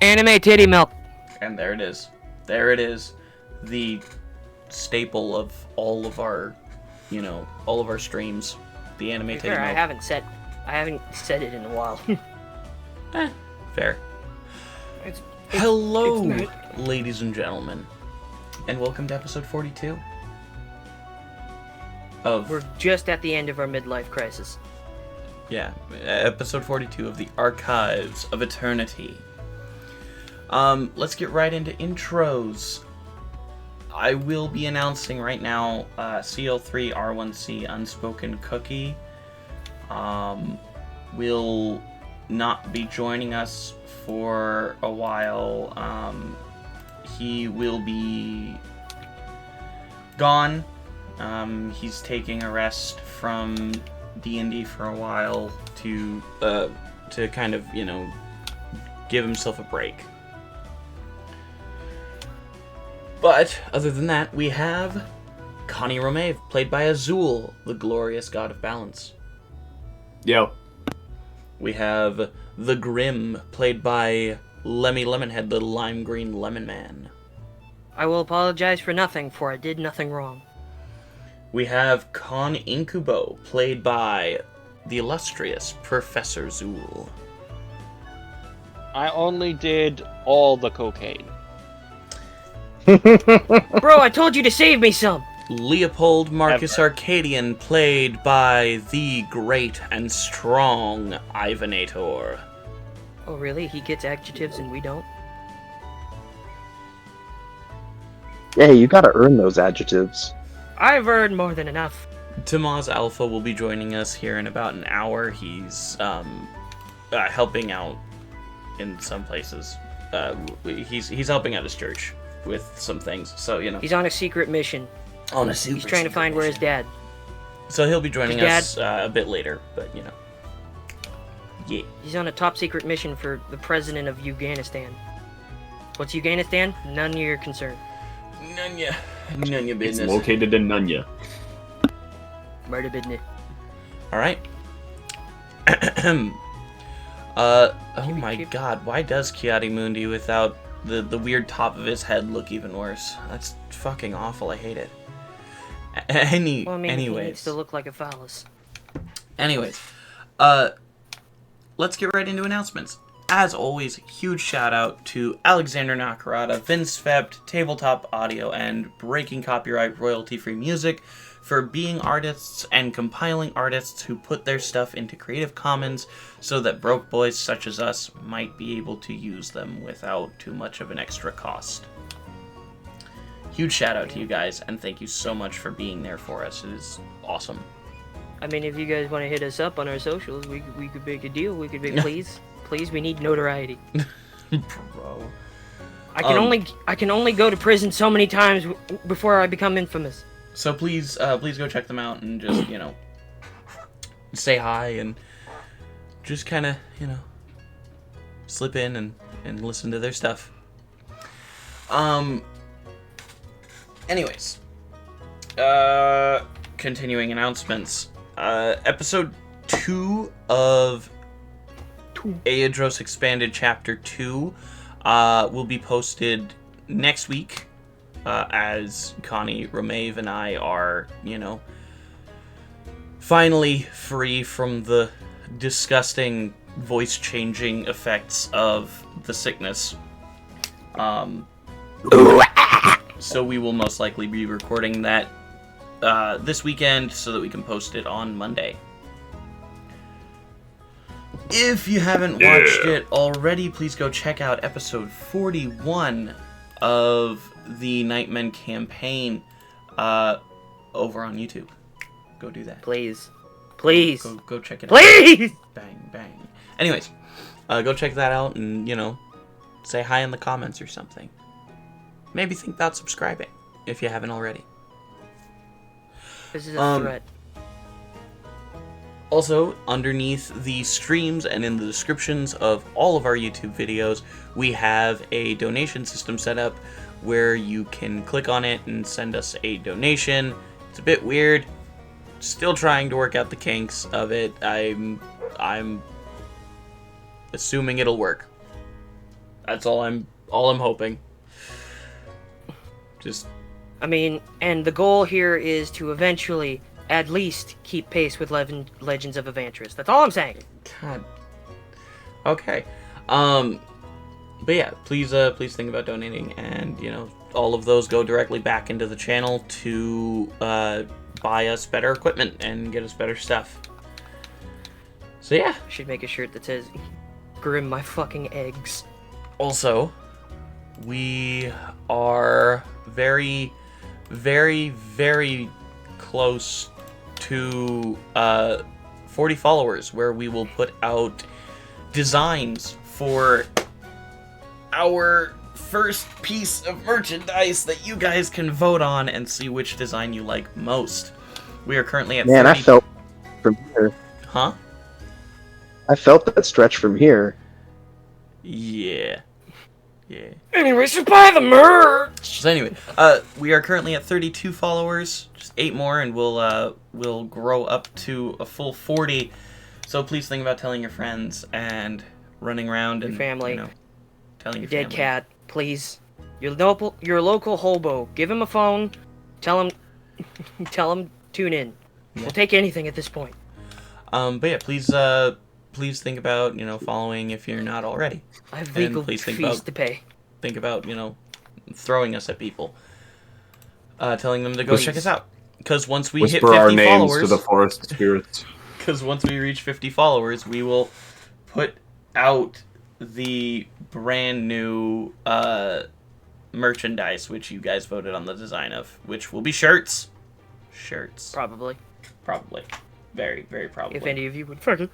Anime titty milk. And there it is. There it is. The staple of all of our, all of our streams. The anime titty milk. I haven't said it in a while. Fair. Hello, ladies and gentlemen, and welcome to episode 42. We're just at the end of our midlife crisis. Yeah, episode 42 of the Archives of Eternity. Let's get right into intros. I will be announcing right now, CL3 R1C Unspoken Cookie will not be joining us for a while. He will be gone. He's taking a rest from D&D for a while to kind of, give himself a break. But, other than that, we have Connie Romave, played by Azul, the glorious god of balance. Yo. We have the Grim, played by Lemmy Lemonhead, the lime green lemon man. I will apologize for nothing, for I did nothing wrong. We have Con Incubo, played by the illustrious Professor Zool. I only did all the cocaine. Bro, I told you to save me some! Leopold Marcus Arcadian, played by the great and strong Ivanator. Oh really? He gets adjectives and we don't? Yeah, you gotta earn those adjectives. I've earned more than enough. Tomas Alpha will be joining us here in about an hour. He's helping out in some places. He's helping out his church with some things, so He's on a secret mission. He's trying to find where his dad. So he'll be joining us a bit later, but yeah. He's on a top secret mission for the president of Afghanistan. What's Afghanistan? None of your concern. None your business. It's located in Nunya. Murder business. Alright. Oh my god, why does Kiadi Mundi without the weird top of his head look even worse? That's fucking awful, I hate it. Anyways. He needs to look like a phallus. Anyways, let's get right into announcements. As always, huge shout out to Alexander Nakarada, vindsvept, Tabletop Audio, and Breaking Copyright royalty-free music for being artists and compiling artists who put their stuff into Creative Commons so that broke boys such as us might be able to use them without too much of an extra cost. Huge shout out to you guys, and thank you so much for being there for us. It is awesome. I mean, if you guys want to hit us up on our socials, we could make a deal. We could be, please, we need notoriety. Bro. I can only go to prison so many times before I become infamous. So please go check them out and just, say hi and just kind of, slip in and listen to their stuff. Anyways, continuing announcements. Episode 2 of Aeidros Expanded Chapter 2 will be posted next week, as Connie Romave and I are, finally free from the disgusting voice-changing effects of the sickness. So we will most likely be recording that this weekend so that we can post it on Monday. If you haven't watched it already, please go check out episode 41 of the Nightmen campaign over on YouTube. Go do that. Please. Go check it out. Please! Bang, bang. Anyways, go check that out and, say hi in the comments or something. Maybe think about subscribing if you haven't already. This is a threat. Also, underneath the streams and in the descriptions of all of our YouTube videos, we have a donation system set up where you can click on it and send us a donation. It's a bit weird. Still trying to work out the kinks of it. I'm assuming it'll work. That's all I'm hoping. Just I mean, and the goal here is to eventually, at least, keep pace with Legends of Evantris. That's all I'm saying. God. Okay. But yeah, please think about donating, and all of those go directly back into the channel to buy us better equipment and get us better stuff. So yeah. I should make a shirt that says, "Grim my fucking eggs." Also, we are very, very, very close to 40 followers, where we will put out designs for our first piece of merchandise that you guys can vote on and see which design you like most. We are currently at 30... I felt from here. Huh? I felt that stretch from here. Yeah. Anyway, so buy the merch! So anyway, we are currently at 32 followers. Just 8 more, and we'll grow up to a full 40. So please think about telling your friends and running around Your and family. Telling your Dead family. cat, please. Your local hobo. Give him a phone. Tell him tune in. Yeah. We'll take anything at this point. But yeah, please think about following if you're not already. I have And legal please think fees about- to pay. Think about throwing us at people, telling them to go check us out. Because once we hit 50 Whisper our names followers, to the forest spirits. because once we reach 50 followers, we will put out the brand new merchandise, which you guys voted on the design of, which will be shirts. Probably. Very, very probably. If any of you would fucking.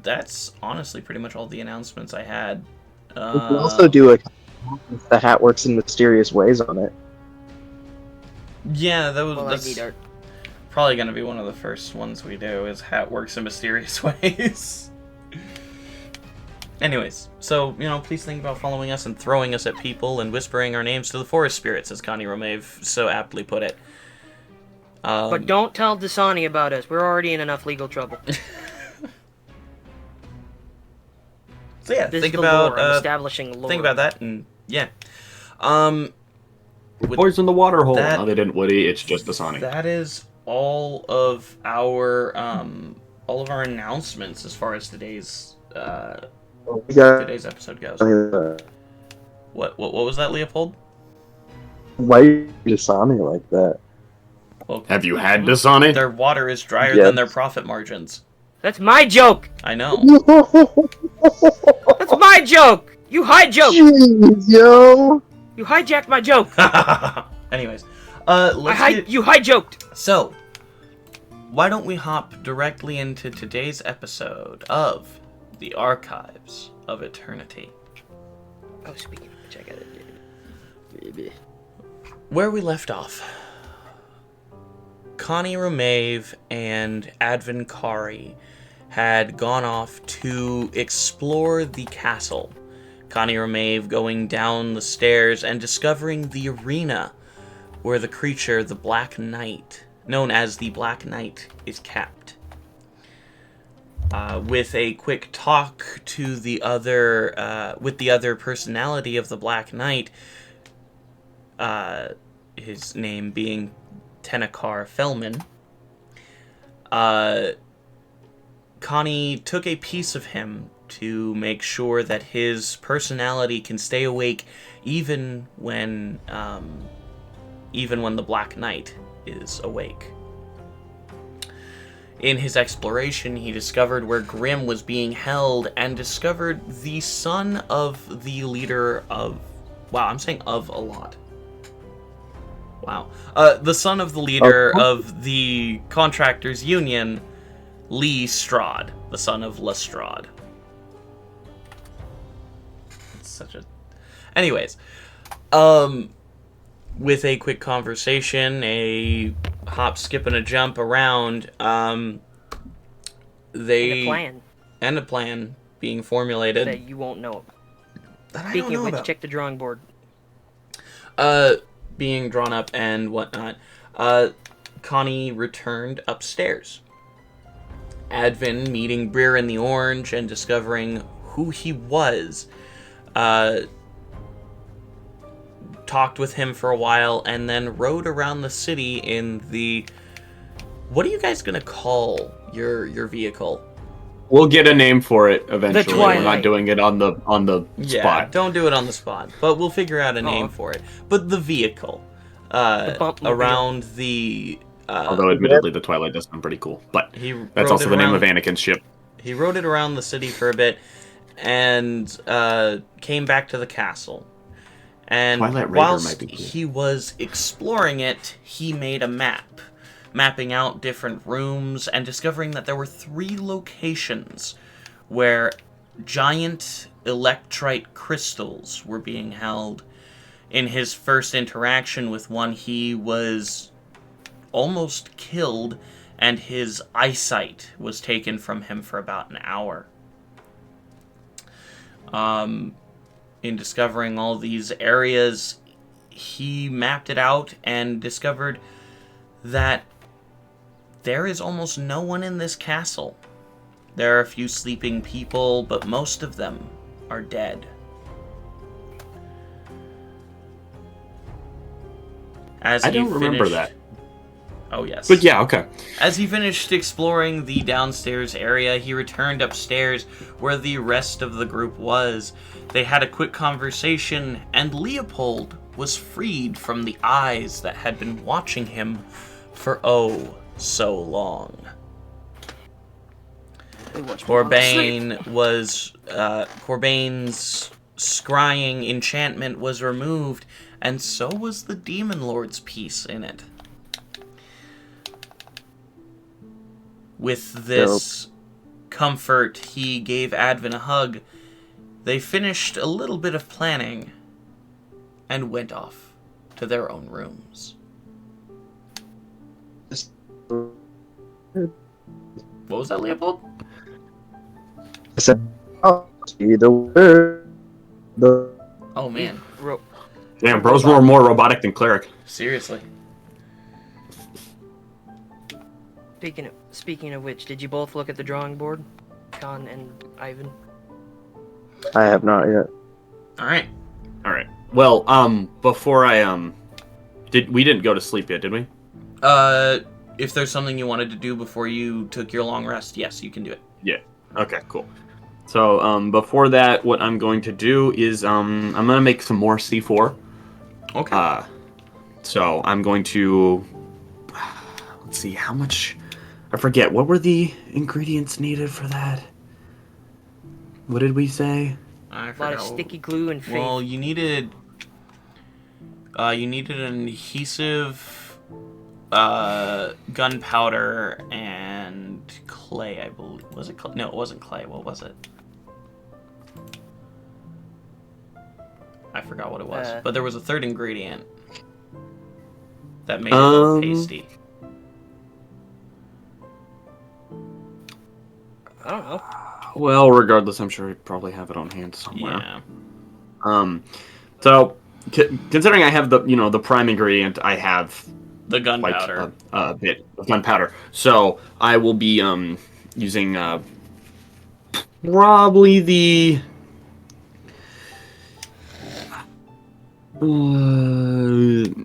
That's honestly pretty much all the announcements I had. We can also do the hat works in mysterious ways on it. Yeah, Well, I that's need art. probably going to be one of the first ones we do, is hat works in mysterious ways. Anyways, so, please think about following us and throwing us at people and whispering our names to the forest spirits, as Connie Romave so aptly put it. But don't tell Dasani about us. We're already in enough legal trouble. So yeah, This think is the about lore. I'm establishing lore. think about that, and yeah. With Poison the water hole. that- No, they didn't, Woody. It's just the Sonic. That is all of our announcements as far as today's We got episode goes. What was that, Leopold? why you Dasani like that? Well, Have you had Dasani? their water is drier Yes. than their profit margins. That's my joke! I know. That's my joke! You hijacked! Jeez, yo! You hijacked my joke! Anyways, You hijoked! So, why don't we hop directly into today's episode of The Archives of Eternity? Oh, speaking of which, I gotta do it. Where we left off, Connie Romave and Advin Kari had gone off to explore the castle. Connie Romave going down the stairs and discovering the arena where the creature, the Black Knight, known as the Black Knight, is kept. With a quick talk to the other personality of the Black Knight, his name being Tenakar Fellman, Connie took a piece of him to make sure that his personality can stay awake even when the Black Knight is awake. In his exploration, he discovered where Grimm was being held and discovered the son of the leader of... Wow, I'm saying of a lot. Wow. The son of the leader of the Contractors Union, Lee Strahd, the son of Lestrade. It's such a... Anyways, with a quick conversation, a hop, skip, and a jump around, they... And a plan And a plan being formulated. that you won't know. That I Speaking don't know of which, about. check the drawing board. Being drawn up and whatnot, Connie returned upstairs. Advin meeting Breer in the Orange and discovering who he was. Talked with him for a while and then rode around the city in the... What are you guys gonna call your vehicle? We'll get a name for it eventually. We're Twilight. not doing it on the Yeah, spot. don't do it on the spot, but we'll figure out a name for it. But the vehicle, bump mobile. around the... Although, admittedly, the Twilight does sound pretty cool. But that's also the name of Anakin's ship. He rode it around the city for a bit and came back to the castle. And Twilight Raider whilst might be cool. he was exploring it, he made a map, mapping out different rooms and discovering that there were 3 locations where giant electrite crystals were being held. In his first interaction with one, he was almost killed, and his eyesight was taken from him for about an hour. In discovering all these areas, he mapped it out and discovered that there is almost no one in this castle. There are a few sleeping people, but most of them are dead. I don't remember that. Oh, yes. But yeah, okay. As he finished exploring the downstairs area, he returned upstairs where the rest of the group was. They had a quick conversation, and Leopold was freed from the eyes that had been watching him for so long. Corbain's scrying enchantment was removed, and so was the Demon Lord's piece in it. With this comfort, he gave Advin a hug. They finished a little bit of planning and went off to their own rooms. What was that, Leopold? I said, "Oh, see the word." Oh, man. Damn, bros were more robotic than cleric. Seriously. Speaking of which, did you both look at the drawing board, Khan and Ivan? I have not yet. All right. Well, before we didn't go to sleep yet, did we? If there's something you wanted to do before you took your long rest, yes, you can do it. Yeah. Okay, cool. So, before that, what I'm going to do is, I'm gonna make some more C4. Okay. So I'm going to, let's see, how much, I forget, what were the ingredients needed for that? What did we say? I A lot of sticky glue and faith. Well, you needed an adhesive, gunpowder, and clay, I believe. Was it clay? No, it wasn't clay. What was it? I forgot what it was. But there was a third ingredient that made it more pasty. I don't know. Well, regardless, I'm sure we probably have it on hand somewhere. Yeah. So, considering I have the prime ingredient, I have The gunpowder. a bit of gunpowder. So I will be using probably the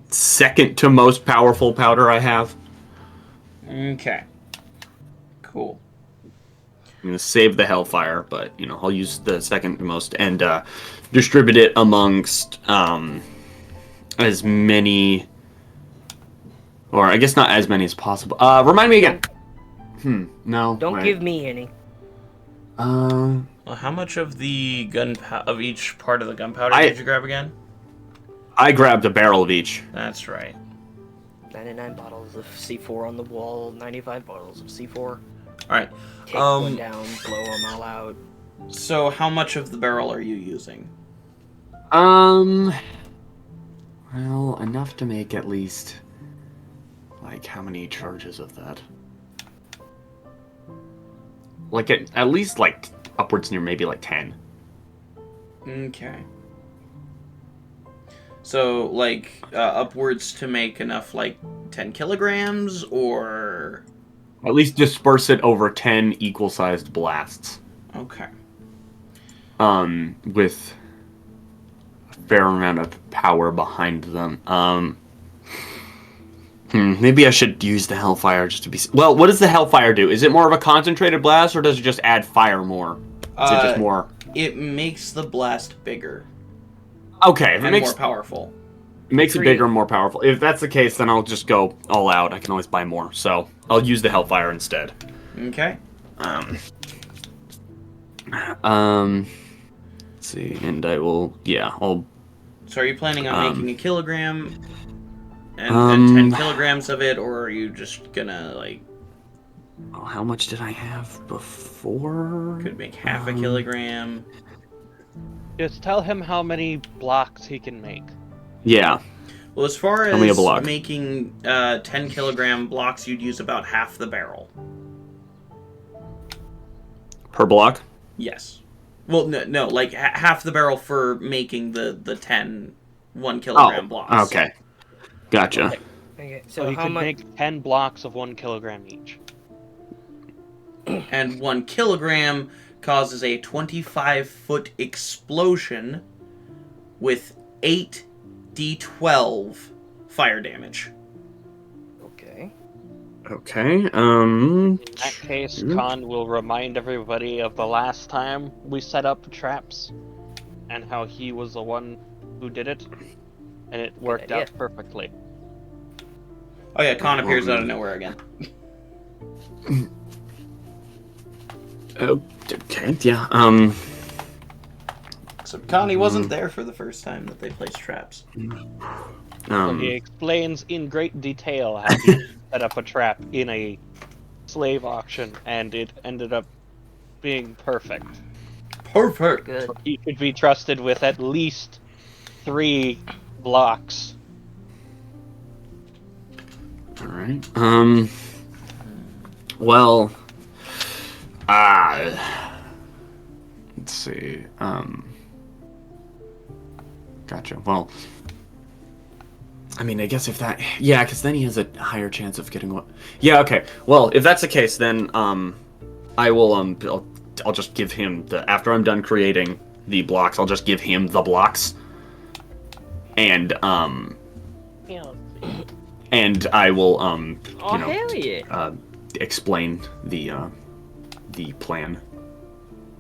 second to most powerful powder I have. Okay. Cool. I'm gonna save the Hellfire, but I'll use the second most and distribute it amongst as many, or I guess not as many as possible. Remind me again. No. Don't give me any. Well, how much of the of each part of the gunpowder did you grab again? I grabbed a barrel of each. That's right. 99 bottles of C4 on the wall, 95 bottles of C4. All right. Take one down, blow them all out. So, how much of the barrel are you using? Well, enough to make at least, how many charges of that? At least, upwards near maybe, 10. Okay. So, upwards to make enough, 10 kilograms, or... At least disperse it over 10 equal-sized blasts. Okay. With a fair amount of power behind them. Maybe I should use the Hellfire just to be... Well, what does the Hellfire do? Is it more of a concentrated blast, or does it just add fire more? Is it just more... It makes the blast bigger. Okay, if it And makes... more powerful. It makes it bigger and more powerful. If that's the case, then I'll just go all out. I can always buy more, so I'll use the Hellfire instead. Okay. Let's see, and I will... Yeah, I'll... So are you planning on making a kilogram and 10 kilograms of it, or are you just gonna, like... Oh, how much did I have before? Could make half a kilogram. Just tell him how many blocks he can make. Yeah. Well, as far Tell me a as block. making 10 kilogram blocks, you'd use about half the barrel. Per block? Yes. Well, no, like half the barrel for making the 10 1 kilogram blocks. Okay. Gotcha. Okay, So so you how can much? make 10 blocks of 1 kilogram each. And 1 kilogram causes a 25-foot explosion with 8d12 fire damage. Okay. Okay, In that case, Khan will remind everybody of the last time we set up traps and how he was the one who did it, and it worked out perfectly. Oh yeah, Khan appears out of nowhere again. Okay, yeah, So Connie wasn't there for the first time that they placed traps. So he explains in great detail how he set up a trap in a slave auction, and it ended up being perfect. Perfect! Good. He could be trusted with at least 3 blocks. alright, well, let's see, gotcha, well, I mean, I guess if that... Yeah, because then he has a higher chance of getting what... Yeah, okay. Well, if that's the case, then I will... I'll just give him the... After I'm done creating the blocks, I'll just give him the blocks. And, and I will, Oh, hell yeah. explain the plan.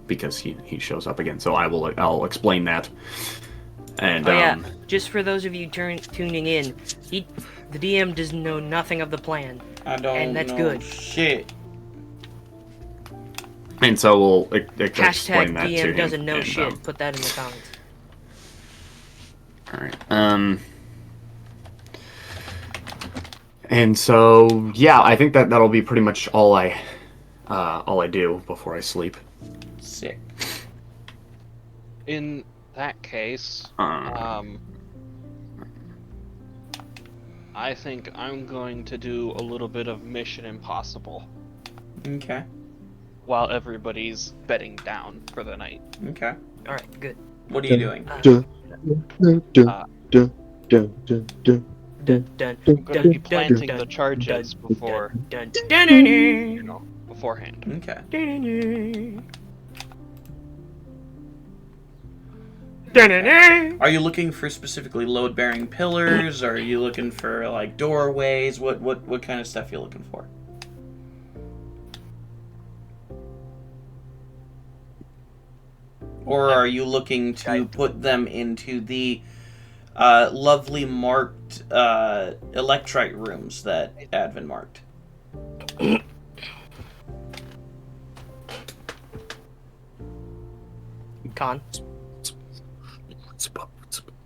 Because he shows up again. So I'll explain that. And, Oh yeah, just for those of you tuning in, the DM does know nothing of the plan. I don't And that's know good. shit. And so we'll explain Hashtag that to DM him. doesn't know and, shit. Put that in the comments. Alright, and so, yeah, I think that'll be pretty much all I do before I sleep. Sick. In that case, I think I'm going to do a little bit of Mission Impossible Okay. while everybody's bedding down for the night. Okay. Alright, good. What are you doing? Dun, I'm going to be planting the charges before, beforehand. Okay. Are you looking for specifically load-bearing pillars? Or are you looking for like doorways? What kind of stuff are you looking for? Or are you looking to put them into the lovely marked electrite rooms that Advin marked? Con.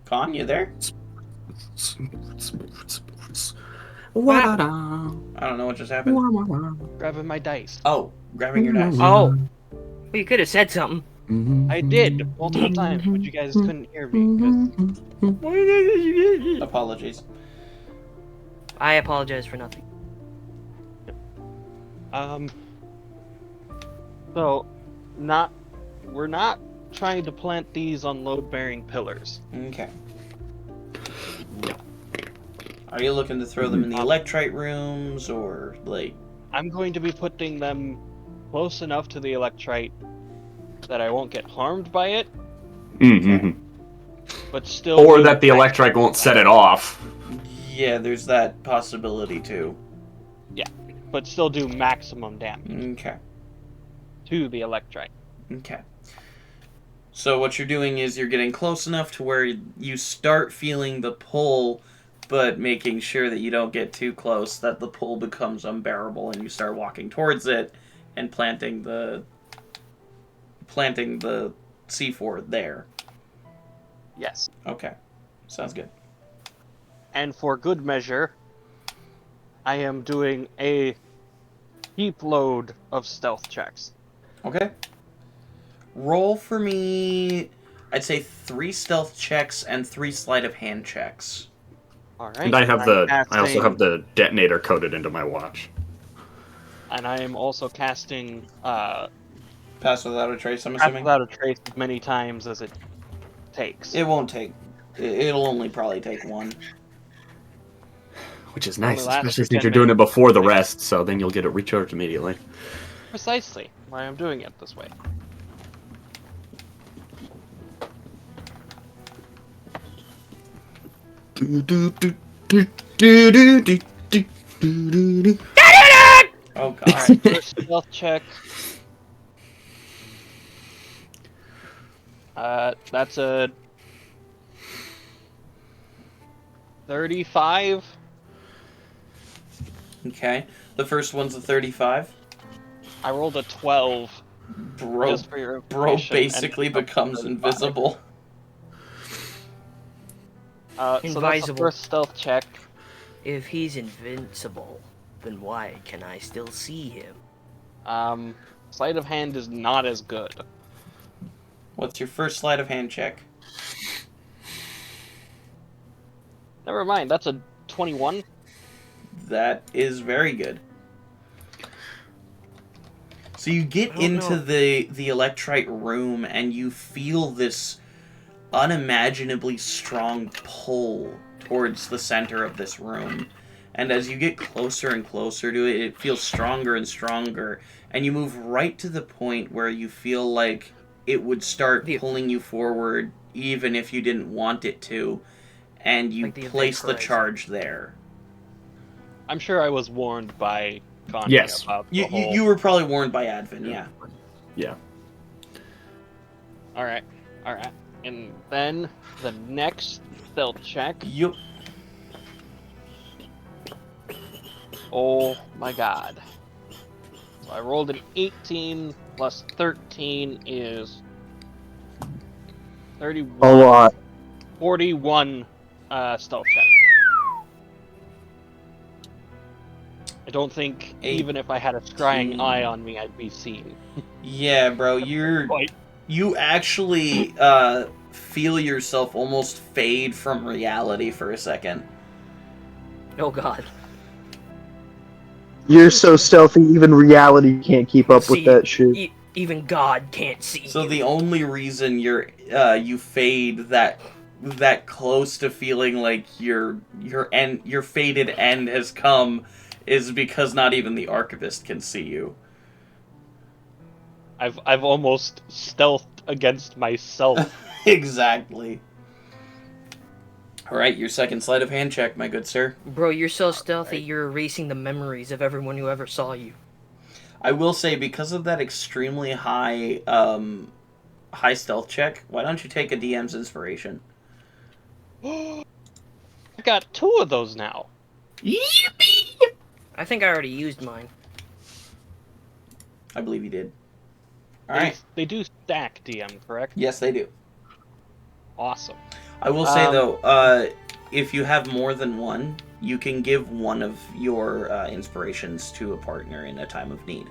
Con, you there? Wow. I don't know what just happened. Grabbing my dice. Oh, grabbing your dice. Oh. Well, you could have said something. I did multiple times, but you guys couldn't hear me. 'cause Apologies. I apologize for nothing. So, we're not trying to plant these on load-bearing pillars. Okay. Are you looking to throw them in the electrite rooms, or like I'm going to be putting them close enough to the electrite that I won't get harmed by it, Mm-hmm. but still. Or do that the max- electric won't set it off. Yeah, there's that possibility too. But still do maximum damage Okay. to the electrite. Okay. So what you're doing is you're getting close enough to where you start feeling the pull, but making sure that you don't get too close, that the pull becomes unbearable, and you start walking towards it and planting the C4 there. Yes. Okay. Sounds good. And for good measure, I am doing a heap load of stealth checks. Okay. Roll for me, I'd say 3 stealth checks and 3 sleight of hand checks. All right. And I also have casting- the detonator coded into my watch. And I am also casting Pass without a trace, I'm Pass assuming? Without a Trace as many times as it takes. It won't take... It'll only probably take 1. Which is nice, Only lasts especially for since 10 you're doing it minutes. before the rest, so then you'll get it recharged immediately. Precisely why I'm doing it this way. Oh, God. Alright, first stealth check. That's a 35. Okay. The first one's a 35. I rolled a 12. Bro, Just for your bro information, basically and a becomes 35. invisible. So that's the Invisible. first stealth check. If he's invincible, then why can I still see him? Sleight of hand is not as good. What's your first sleight of hand check? Never mind, that's a 21. That is very good. So you get Oh, into no. the electrite room and you feel this unimaginably strong pull towards the center of this room. And as you get closer and closer to it, it feels stronger and stronger. And you move right to the point where you feel like it would start The- pulling you forward even if you didn't want it to. And you Like the place event the horizon. charge there. I'm sure I was warned by Connie Yes. about the You, whole... you were probably warned by Advin, yeah. Yeah. Alright. And then the next stealth check. Yup. Oh my god. So I rolled an 18 plus 13 is 31. A lot. 41 stealth check. I don't think even if I had a scrying eye on me, I'd be seen. Yeah, bro, Quite. you actually feel yourself almost fade from reality for a second. Oh god. You're so stealthy, even reality can't keep up with See, that shit. Even God can't see So you. the only reason you fade that close to feeling like your fated end has come is because not even the archivist can see you. I've almost stealthed against myself. Exactly. Alright, your second sleight of hand check, my good sir. Bro, you're so stealthy, right. you're erasing the memories of everyone who ever saw you. I will say, because of that extremely high stealth check, why don't you take a DM's inspiration? I got 2 of those now. I think I already used mine. I believe you did. Alright. They do stack DM, correct? Yes, they do. Awesome. I will say, though, if you have more than one, you can give one of your inspirations to a partner in a time of need.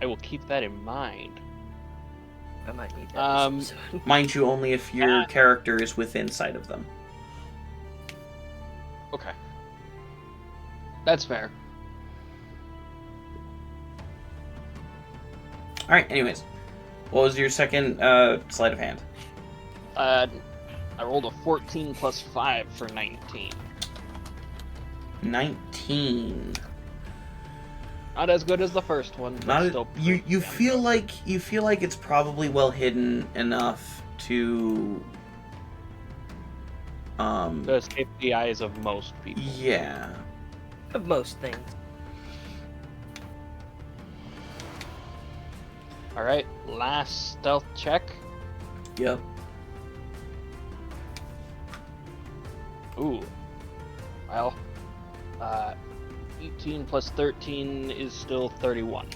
I will keep that in mind. I might need that this episode. Mind you, only if your character is within sight of them. Okay. That's fair. Alright, anyways. What was your second sleight of hand? I rolled a 14 plus 5 for 19. 19. Not as good as the first one, but Not still. you feel like it's probably well hidden enough to To escape the eyes of most people. yeah. Of most things. Alright, last stealth check. Yep. Ooh. Well, 18 plus 13 is still 31.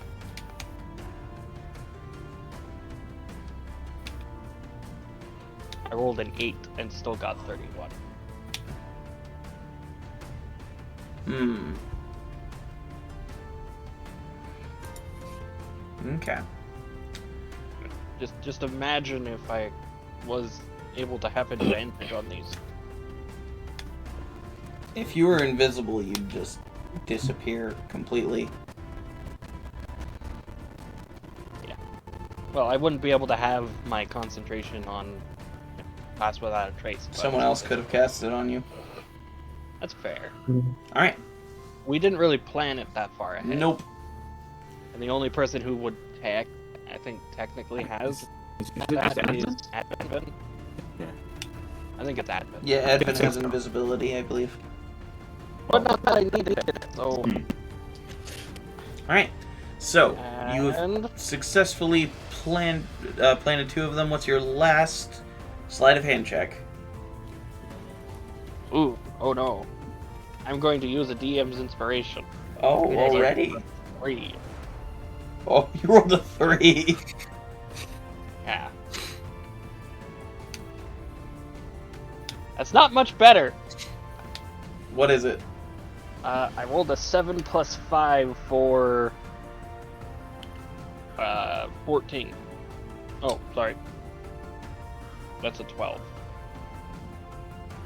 I rolled an 8 and still got 31. Hmm. Okay. Just imagine if I was able to have advantage on these. If you were invisible, you'd just disappear completely. Well, I wouldn't be able to have my concentration on Pass Without a Trace. but- Someone else could have cast it on you. That's fair. Alright. We didn't really plan it that far ahead. Nope. And the only person who would I think technically has that is Advent. Yeah. I think it's Advent. Yeah, Advent has invisibility, I believe. But not that I needed it, so... Alright. So, you have And... successfully planted 2 of them. What's your last sleight of hand check? Ooh, oh no. I'm going to use a DM's inspiration. Oh, Good idea. already? 3. Oh, you rolled a 3. Yeah. That's not much better. What is it? I rolled a 7 plus 5 for 14. Oh, sorry. That's a 12.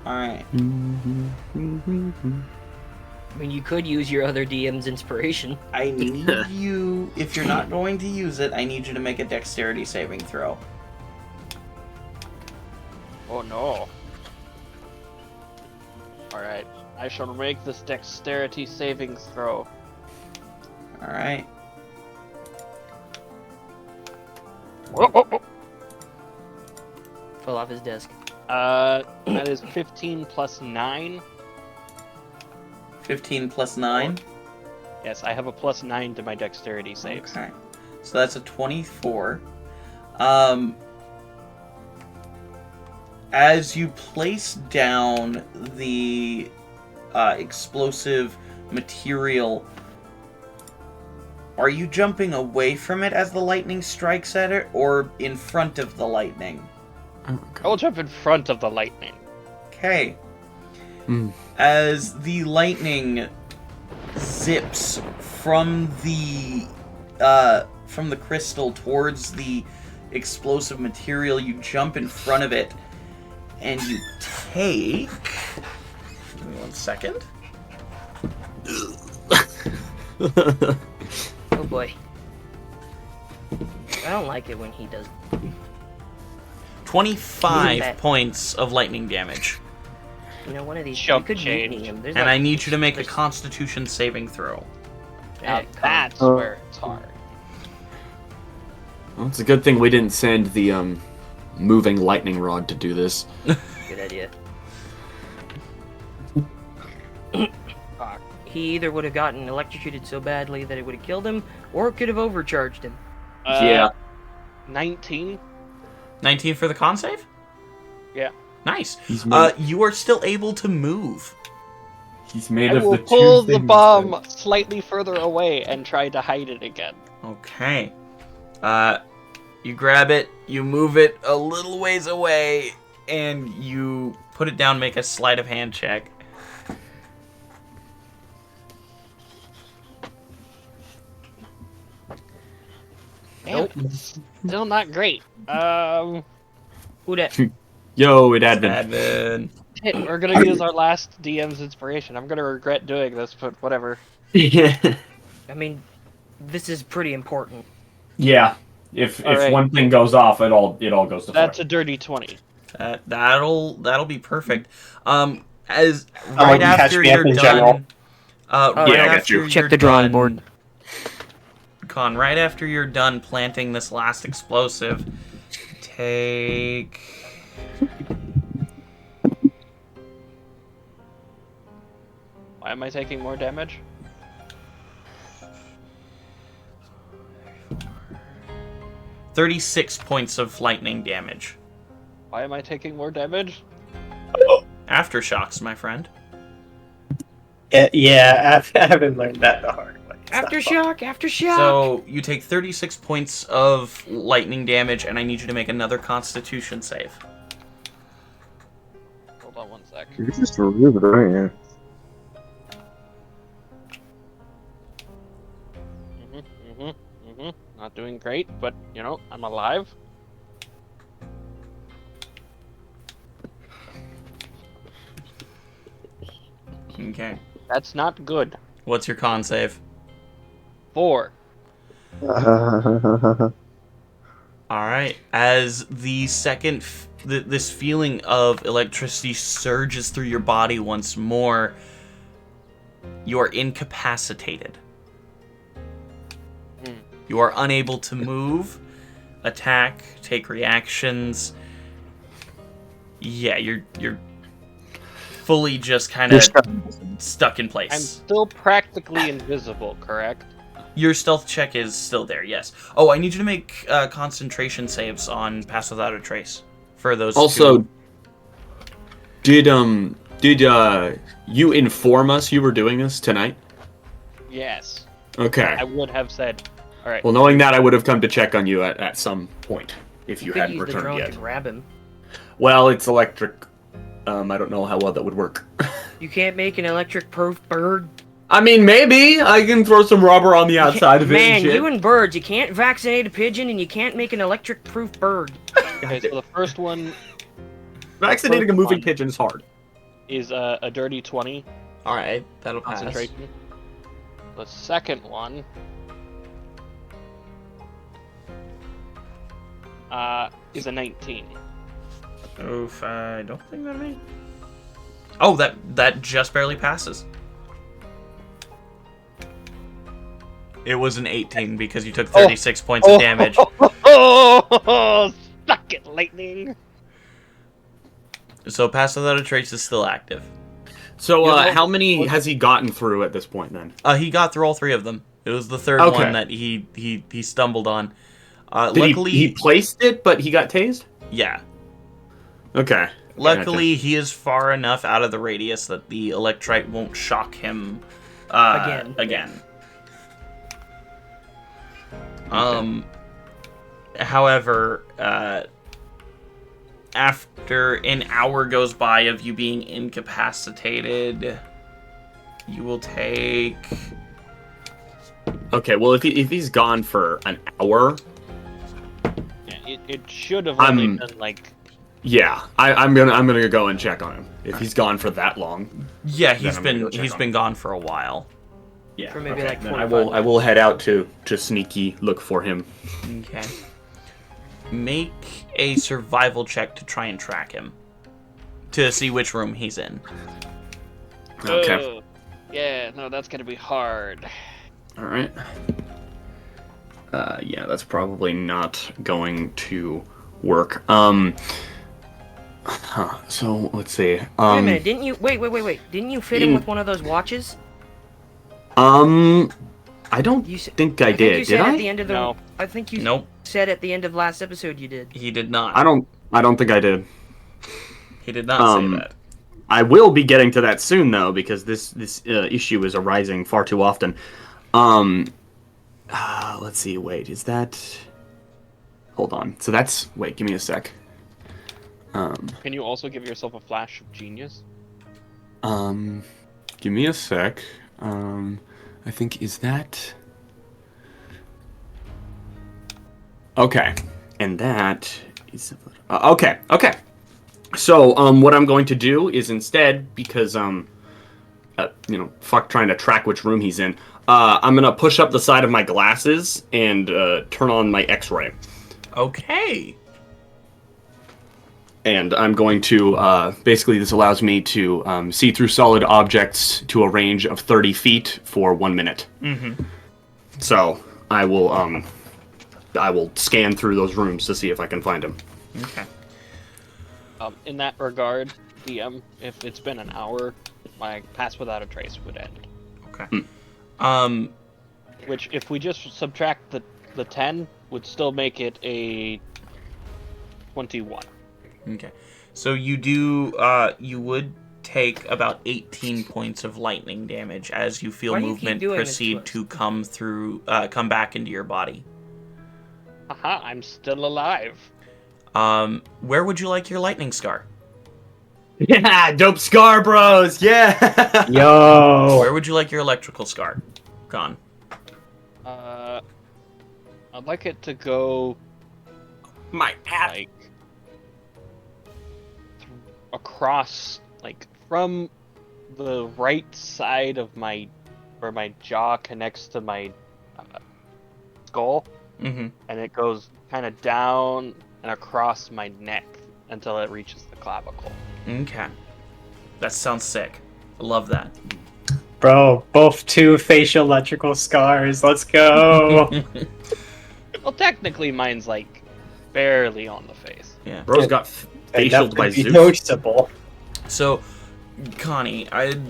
Alright. I mean, you could use your other DM's inspiration. I need you, if you're not going to use it, I need you to make a dexterity saving throw. Oh no. Alright, I shall make this dexterity saving throw. Alright. Fell off his desk. That is 15 plus 9. 15 plus 9. Yes, I have a plus 9 to my dexterity saves. Okay. So that's a 24. As you place down the explosive material, are you jumping away from it as the lightning strikes at it, or in front of the lightning? I will jump in front of the lightning. Okay. Mm. As the lightning zips from the crystal towards the explosive material, you jump in front of it, and you take... Give me 1 second. Oh boy. I don't like it when he does. 25 Isn't that- points of lightning damage. You know, one of these. Chump you could change. mutiny him. There's And like- I need you to make a there's- Constitution saving throw. Now come on. that's where it's hard. Well, it's a good thing we didn't send the moving lightning rod to do this. Good idea. Fuck. He either would have gotten electrocuted so badly that it would have killed him, or it could have overcharged him. Yeah. 19? 19 for the con save? Yeah. Nice. He's made, You are still able to move. he's made I of will the pull two the things bomb that- slightly further away and try to hide it again. Okay. You grab it, you move it a little ways away, and you put it down, make a sleight of hand check. Nope. Still not great. Who dat? Yo, it had been. Admin. Shit, we're gonna use our last DM's inspiration. I'm gonna regret doing this, but whatever. Yeah. I mean, this is pretty important. Yeah. If Alright. one thing goes off, it all goes to That's fuck. a dirty 20. That'll be perfect. As Oh, right you catch after me up you're in done, general. right Yeah, I'll get after you. you're Check the drawing done, Con, right after you're done planting this last explosive, take... Why am I taking more damage? 36 points of lightning damage. Why am I taking more damage? Aftershocks, my friend. Yeah, I haven't learned that the hard way. It's not fun. Aftershock! So you take 36 points of lightning damage, and I need you to make another Constitution save. Hold on 1 sec. You're just rude, aren't you? Not doing great, but, you know, I'm alive. Okay. That's not good. What's your con save? 4. Alright. As the second... this feeling of electricity surges through your body once more, you are incapacitated. You are unable to move, attack, take reactions. Yeah, you're fully just kind of stuck in place. I'm still practically invisible, correct? Your stealth check is still there, yes. Oh, I need you to make concentration saves on Pass Without a Trace for those Also, two. did you inform us you were doing this tonight? Yes. Okay. I would have said. All right. Well, knowing that, I would have come to check on you at some point if you could hadn't use the returned drone yet. to grab him. Well, it's electric. I don't know how well that would work. You can't make an electric-proof bird. I mean, maybe I can throw some rubber on the outside of it. Man, and shit. you and birds, you can't vaccinate a pigeon, and you can't make an electric-proof bird. Okay, so the first one Vaccinating a moving one. pigeon is hard. is a dirty 20 Alright, that'll pass. concentration. The second one is a 19. Oof, I don't think that made... Oh, that just barely passes. It was an 18 because you took 36 points of damage. Oh, suck it, lightning! So Pass Without a Trace is still active. So, Yeah, how many has he gotten through at this point then? He got through all 3 of them. It was the third Okay. one that he stumbled on. Did Luckily, he placed it, but he got tased? yeah. Okay. Luckily, he is far enough out of the radius that the electrite won't shock him again. However, after an hour goes by of you being incapacitated, you will take... Okay, well, if he's gone for an hour, Yeah, it should have only I'm- been like. yeah, I'm gonna go and check on him. If he's gone for that long, Yeah, Then he's I'm gonna go check been on been gone for a while. yeah, For maybe like then 45 I will head out to sneaky look for him. Okay. Make a survival check to try and track him. To see which room he's in. Okay. Yeah, no, that's gonna be hard. All right. Yeah, that's probably not going to work. So let's see. Wait a minute, didn't you... Wait. Didn't you fit him with one of those watches? I don't You s- think I think did. you said Did at I? the end of the... No. I think you Nope, said at the end of last episode you did. he did not. I don't think I did. He did not say that. I will be getting to that soon, though, because this issue is arising far too often. Let's see. Wait, is that? Hold on. So that's. Wait, give me a sec. Can you also give yourself a flash of genius? Give me a sec. I think is that. Okay, and that is. Okay. So, what I'm going to do is instead, because fuck trying to track which room he's in. I'm gonna push up the side of my glasses and turn on my X-ray, Okay. and I'm going to basically this allows me to see through solid objects to a range of 30 feet for 1 minute. Mm-hmm. So I will scan through those rooms to see if I can find him. Okay. In that regard, DM, if it's been an hour, my Pass Without a Trace would end. Okay. Which, if we just subtract the 10, would still make it a 21. Okay. So you would take about 18 points of lightning damage as you feel Why do you keep movement doing this proceed to to come back into your body. Haha, I'm still alive. Where would you like your lightning scar? Yeah, dope scar, bros. Yeah. Yo. Where would you like your electrical scar? Gone. I'd like it to go My ass. like across, like from the right side of where my jaw connects to my skull, Mm-hmm. and it goes kind of down and across my neck until it reaches the clavicle. Okay. That sounds sick. I love that. Bro, both 2 facial electrical scars. Let's go. Well, technically, mine's like barely on the face. Yeah. Bro's got facial That by would be Zeus. noticeable. So, Connie, I'd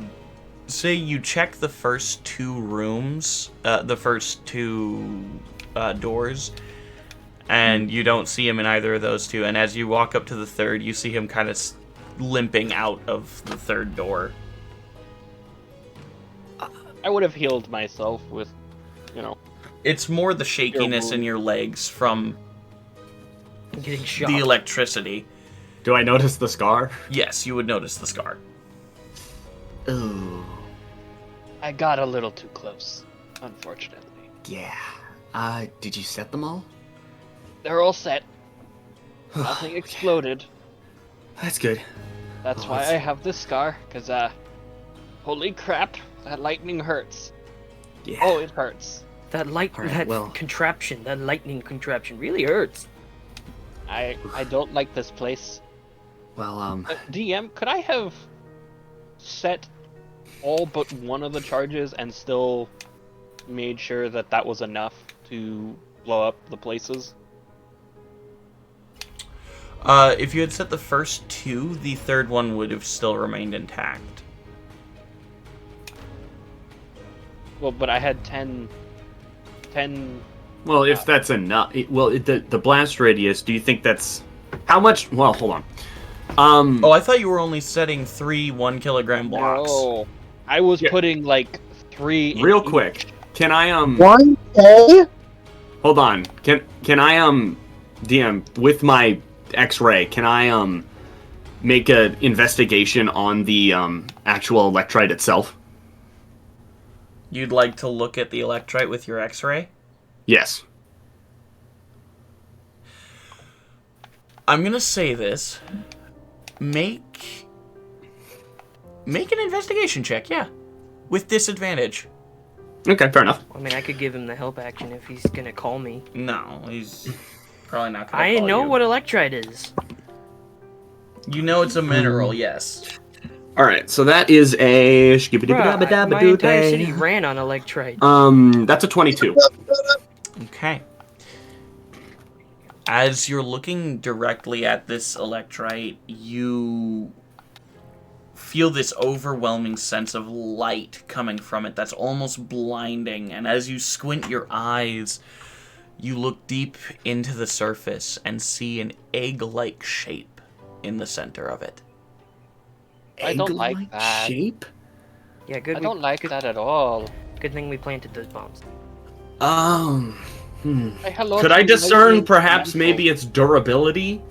say you check the first 2 rooms, the first 2 doors, and you don't see him in either of those 2. And as you walk up to the third, you see him kind of limping out of the third door. I would have healed myself with, It's more the shakiness in your legs from Getting shot. the electricity. Do I notice the scar? Yes, you would notice the scar. Ooh. I got a little too close, unfortunately. Yeah. Did you set them all? They're all set. Nothing exploded. That's good. That's Oh, why that's- I have this scar, because, holy crap, that lightning hurts. Yeah. Oh, it hurts. That Alright, well. contraption, that lightning contraption really hurts. I don't like this place. Well, DM, could I have set all but one of the charges and still made sure that that was enough to blow up the places? If you had set the first 2, the third one would have still remained intact. Well, but I had 10... well, if that's enough. The blast radius. Do you think that's how much? Well, hold on. Oh, I thought you were only setting 3 1-kilogram blocks. No. I was Yeah. putting, like, 3 in Real each. quick. Can I 1K? hold on? Can I DM with my X-ray? Can I make an investigation on the actual electrite itself? You'd like to look at the electrite with your X-ray? Yes. I'm gonna say this. Make an investigation check, yeah. With disadvantage. Okay, fair enough. I mean, I could give him the help action if he's gonna call me. No, he's probably not gonna I call know you. what electrite is. You know it's a mineral, yes. All right, so that is a Bruh, my entire city ran on electrite. That's a 22. Okay. As you're looking directly at this electrite, you feel this overwhelming sense of light coming from it that's almost blinding. And as you squint your eyes, you look deep into the surface and see an egg-like shape in the center of it. I don't like Egg-like that. shape? Yeah, good. I don't like that at all. Good thing we planted those bombs. Hey, hello Could to I you, discern lightning perhaps elemental. maybe its durability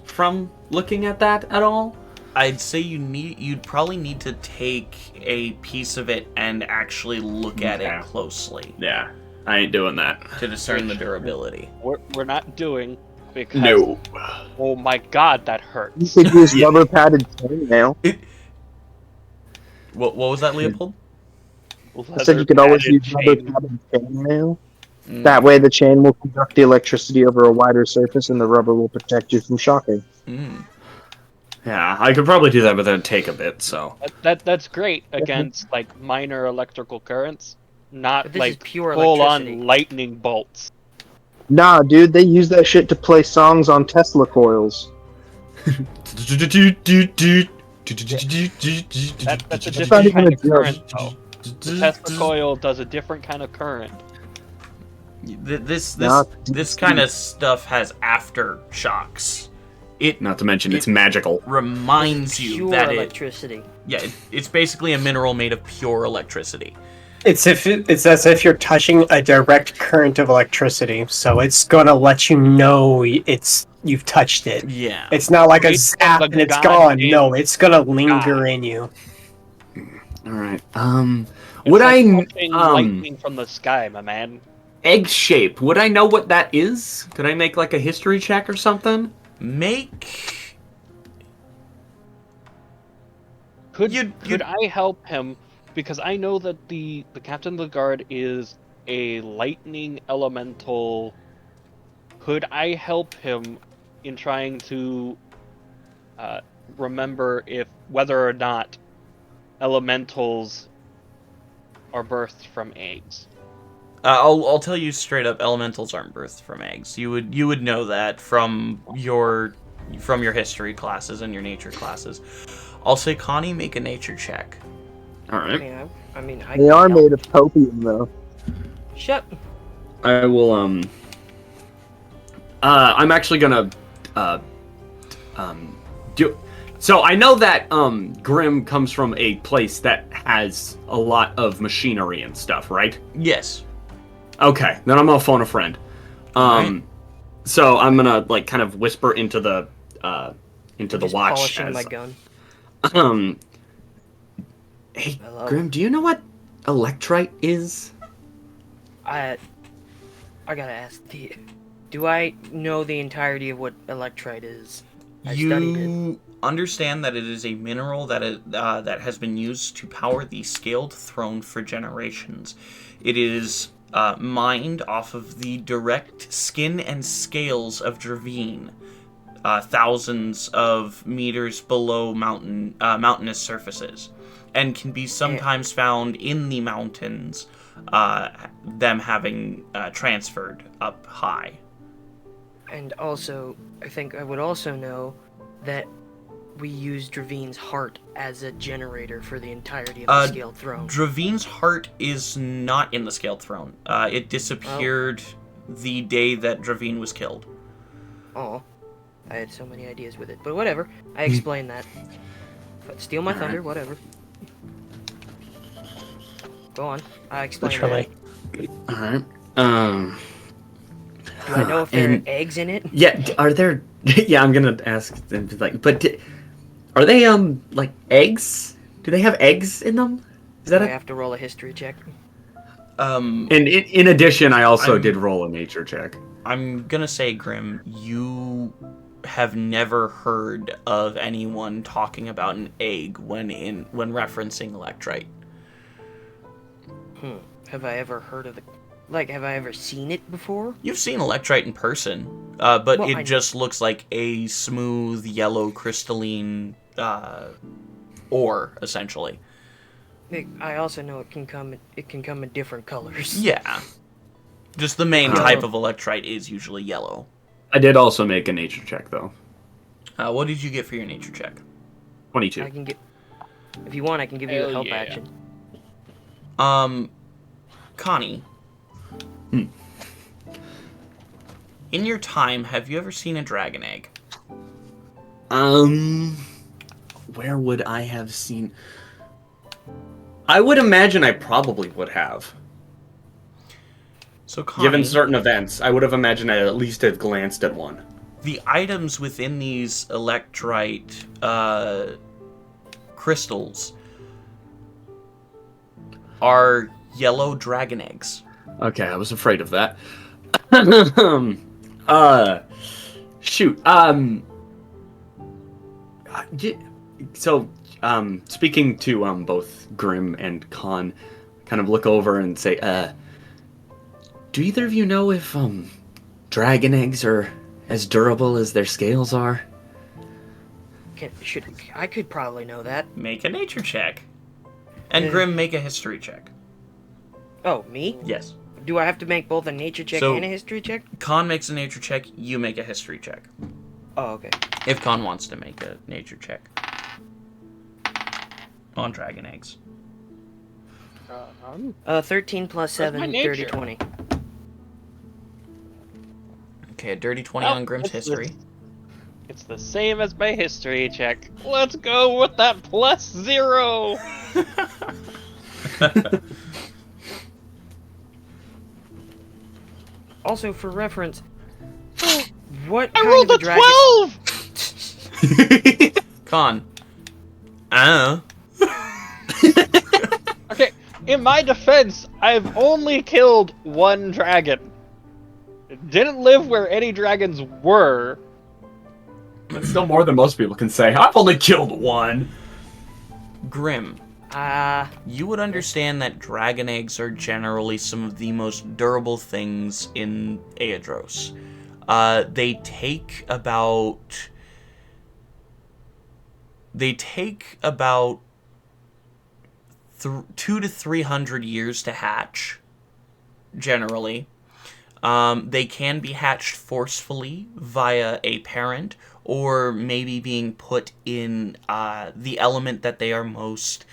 from looking at that at all? I'd say you'd probably need to take a piece of it and actually look at Okay. it closely Yeah, I ain't doing that. to discern the durability. We're not doing because No. oh my god, that You hurts. could use rubber padded chainmail. What was that, Leopold? I said you could always use rubber padded chainmail. That way the chain will conduct the electricity over a wider surface and the rubber will protect you from shocking. Mm. Yeah, I could probably do that, but that'd take a bit, so. That's great against like minor electrical currents. not But this is like pure full-on electricity. lightning bolts. Nah, dude, they use that shit to play songs on Tesla coils. That's a That's not different even kind a of joke. current, though. The Tesla coil does a different kind of current. This Not kind of stuff has aftershocks. It Not to mention, it's it magical. reminds This is you pure that electricity. it's basically a mineral made of pure electricity. It's as if you're touching a direct current of electricity, so it's gonna let you know you've touched it. Yeah. It's not like a Right zap from the and it's gone. goddamn No, it's gonna linger sky. in you. All right. It's Would like I touching lightning from the sky, my man. egg shape? Would I know what that is? Could I make like a history check or something? Make Could I help him? Because I know that the captain of the guard is a lightning elemental. Could I help him in trying to remember whether or not elementals are birthed from eggs? I'll tell you straight up, elementals aren't birthed from eggs. You would know that from your history classes and your nature classes. I'll say, Connie, make a nature check. All right. I mean, I They can are help. made of copium, though. Shut. I will. I'm actually gonna. Do. So I know that Grim comes from a place that has a lot of machinery and stuff, right? Yes. Okay, then I'm gonna phone a friend. Right. So I'm gonna like kind of whisper into the Just watch. polishing As, my gun. Hey, Hello? Grim, do you know what electrite is? I gotta ask, do I know the entirety of what electrite is? I studied it. You understand that it is a mineral that has been used to power the scaled throne for generations. It is mined off of the direct skin and scales of Dravine, thousands of meters below mountainous surfaces, and can be sometimes found in the mountains, them having transferred up high. And also, I think I would also know that we use Dravine's heart as a generator for the entirety of the scaled throne. Dravine's heart is not in the scaled throne. It disappeared the day that Dravine was killed. Oh, I had so many ideas with it, but whatever. I explained that. But steal my thunder, whatever. Go on. I explained Literally. that. All right. Do I know if there are and- eggs in it? Yeah, are there? Yeah, I'm gonna ask them. Like, but are they like eggs? Do they have eggs in them? Is that Do I a? have to roll a history check? And in addition, I also I'm- did roll a nature check. I'm gonna say, Grim, you have never heard of anyone talking about an egg when referencing electrite. Have I ever heard of the... Like, have I ever seen it before? You've seen electrite in person, but Well, it I- just looks like a smooth yellow crystalline ore, essentially. I also know it can come in different colors. Yeah. Just the main Yellow. type of electrite is usually yellow. I did also make a nature check though. What did you get for your nature check? 22. I can get... If you want, I can give you a Hell help yeah. action. Connie. In your time, have you ever seen a dragon egg? Where would I have seen? I would imagine I probably would have. So, Connie, Given certain events, I would have imagined I at least have glanced at one. the items within these electrite crystals are yellow dragon eggs. Okay, I was afraid of that. Shoot. So, speaking to both Grim and Khan, kind of look over and say, do either of you know if dragon eggs are as durable as their scales are? I could probably know that. Make a nature check. And Yeah. Grim, make a history check. Oh, me? Yes. Do I have to make both a nature check So- and a history check? Con makes a nature check, you make a history check. Oh, okay. If Con wants to make a nature check. On dragon eggs. 13 plus 7, my 30, nature? 20. Okay, a dirty 20 Oh, on Grimm's it's history. It's the same as my history check. Let's go with that +0. Also, for reference, what I kind rolled of a dragon? 12. Con. Okay, in my defense, I've only killed one dragon. It didn't live where any dragons were. That's still more than most people can say. I've only killed one. Grimm. You would understand that dragon eggs are generally some of the most durable things in Aeidros. They take about 200 to 300 years to hatch, generally. They can be hatched forcefully via a parent, or maybe being put in the element that they are most...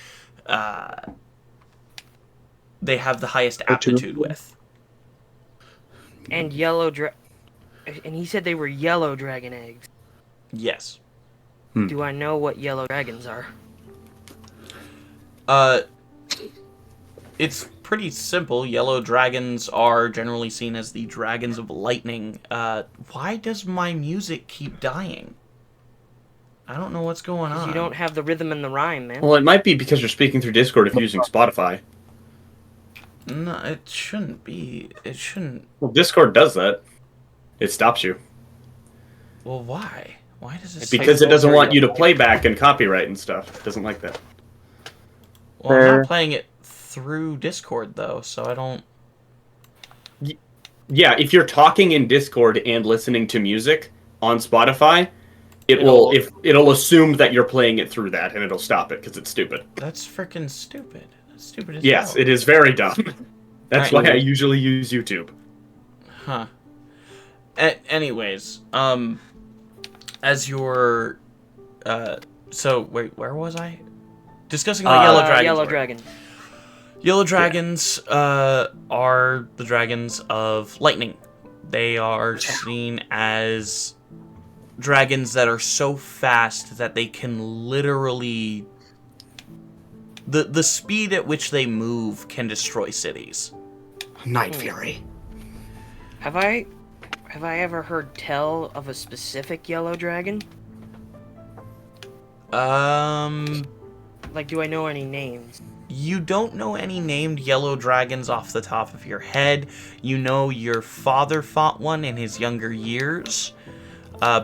they have the highest aptitude with. And and he said they were yellow dragon eggs. Yes. Do I know what yellow dragons are? It's pretty simple. Yellow dragons are generally seen as the dragons of lightning. Why does my music keep dying? I don't know what's going on. You don't have the rhythm and the rhyme, man. Well, it might be because you're speaking through Discord if you're using Spotify. No, it shouldn't be. It shouldn't. Well, Discord does that. It stops you. Well, why? Why does it? Because it doesn't want you to play back and copyright and stuff. It doesn't like that. Well, I'm Fair. not playing it through Discord though, so I don't. Yeah, if you're talking in Discord and listening to music on Spotify, It'll- it'll assume that you're playing it through that, and it'll stop it because it's stupid. That's freaking stupid. That's stupid as Yes, hell. it is very dumb. That's Alright. why I usually use YouTube. Huh. Anyways, as your, so wait, where was I? Discussing what yellow dragons. Yellow were. dragon. Yellow dragons are the dragons of lightning. They are seen as dragons that are so fast that they can literally... The speed at which they move can destroy cities. Night Fury. Have I ever heard tell of a specific yellow dragon? Like, do I know any names? You don't know any named yellow dragons off the top of your head. You know your father fought one in his younger years,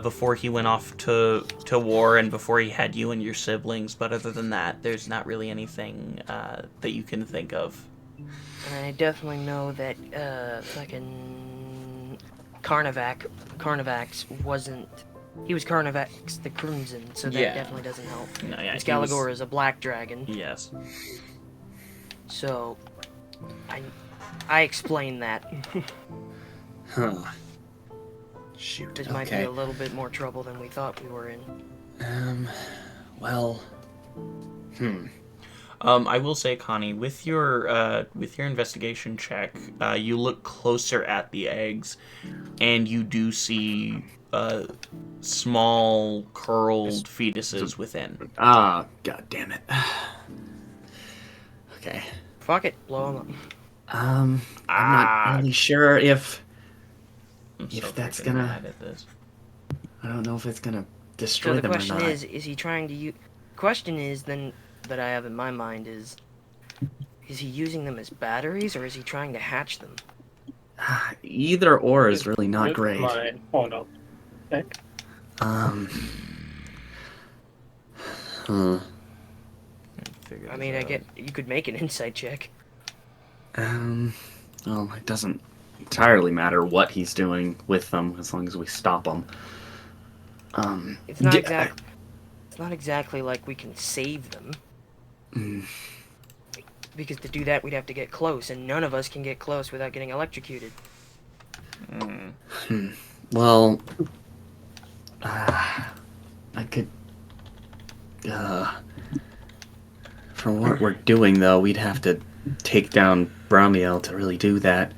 before he went off to war and before he had you and your siblings. But other than that, there's not really anything that you can think of. And I definitely know that fucking Carnivax wasn't. He was Carnivax the Crimson, so that Yeah. definitely doesn't help. No, yeah, he Excalibur was- is a black dragon, Yes. so I explained that. Huh. Shoot. This might be a little bit more trouble than we thought we were in. Well. I will say, Connie, with your investigation check, you look closer at the eggs, and you do see small curled fetuses within. Ah, god damn it. Okay. Fuck it, blow him up. I'm not really sure if I'm so that's freaking gonna- mad at this. I don't know if it's gonna So destroy the them question or not. is he trying to use... Question is, then, that I have in my mind is he using them as batteries, or is he trying to hatch them? Either or is really not great. Hold on. Figure I this mean, I out. get... You could make an insight check. Well, it doesn't entirely matter what he's doing with them as long as we stop him. It's not yeah, It's not exactly like we can save them. Because to do that, we'd have to get close, and none of us can get close without getting electrocuted. Well, I could. For what we're doing, though, we'd have to take down Bramiel to really do that.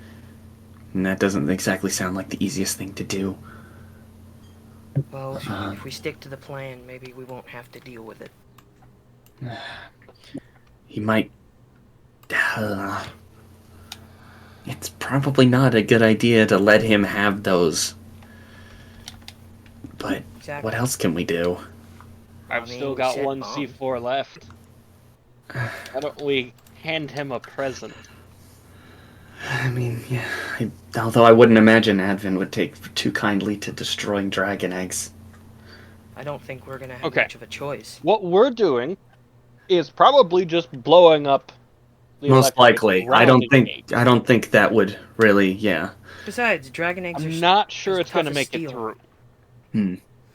And that doesn't exactly sound like the easiest thing to do. Well, if we stick to the plan, maybe we won't have to deal with it. He might. It's probably not a good idea to let him have those. But Exactly. what else can we do? I've still got one C4 left. Why don't we hand him a present? I mean, yeah. Although I wouldn't imagine Advin would take too kindly to destroying dragon eggs. I don't think we're gonna have much of a choice. What we're doing is probably just blowing up the Most likely. I don't think that would really, yeah. Besides, dragon eggs I'm not sure it's gonna make it through.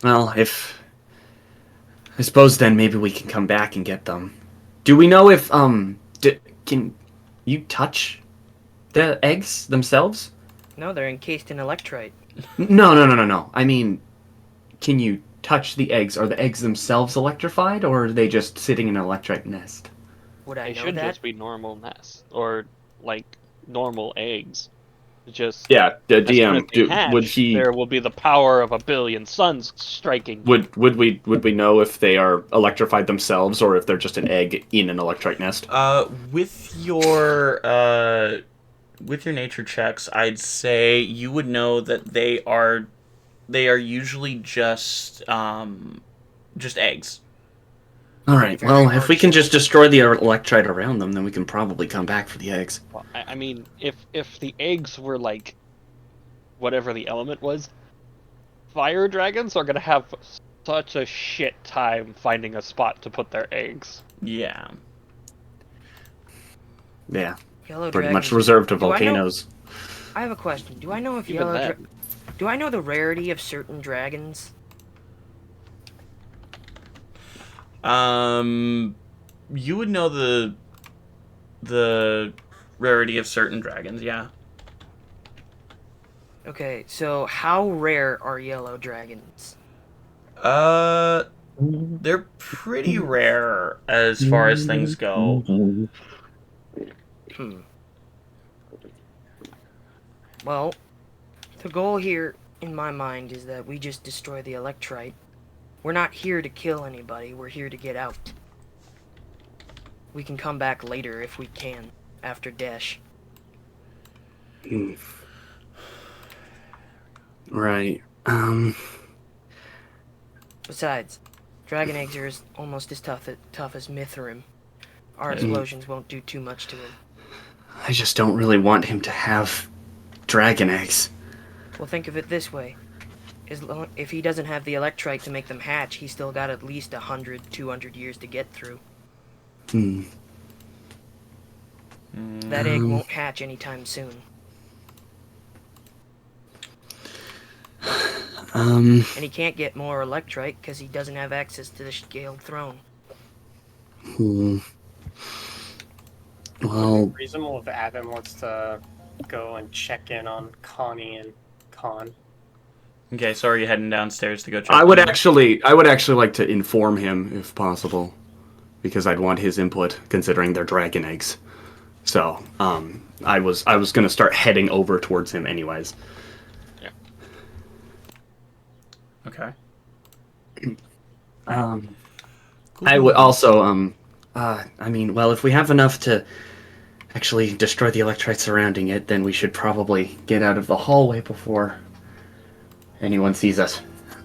Well, I suppose then maybe we can come back and get them. Do we know if, can you touch the eggs themselves? No, they're encased in electrite. No. I mean, can you touch the eggs? Are the eggs themselves electrified, or are they just sitting in an electrite nest? Would I know that? They should just be normal nests, or, like, normal eggs. Just yeah, the DM would he? There will be the power of 1 billion suns striking. Would we know if they are electrified themselves or if they're just an egg in an electrite nest? With your nature checks, I'd say you would know that they are usually just eggs. All right. Well, if we can just destroy the electrite around them, then we can probably come back for the eggs. Well, I mean, if the eggs were like whatever the element was, fire dragons are gonna have such a shit time finding a spot to put their eggs. Yeah. Yeah. Yellow pretty dragons. much reserved to volcanoes. I have a question. Do I know if Even do I know the rarity of certain dragons? You would know the rarity of certain dragons, yeah. Okay, so how rare are yellow dragons? They're pretty rare as far as things go. Well, the goal here, in my mind, is that we just destroy the electrite. We're not here to kill anybody, we're here to get out. We can come back later if we can, after Dash. Right. Besides, dragon eggs are almost as tough as Mithrim. Our explosions won't do too much to him. I just don't really want him to have dragon eggs. Well, think of it this way. If he doesn't have the electrite to make them hatch, he's still got at least 100, 200 years to get through. That egg won't hatch anytime soon. And he can't get more electrite because he doesn't have access to the scaled throne. Well, reasonable if Adam wants to go and check in on Connie and Con. Okay, so are you heading downstairs to go check? I would actually like to inform him if possible, because I'd want his input considering they're dragon eggs. So, I was gonna start heading over towards him anyways. Yeah. Okay. Cool. I would also I mean, well, if we have enough to actually destroy the electrite surrounding it, then we should probably get out of the hallway before anyone sees us.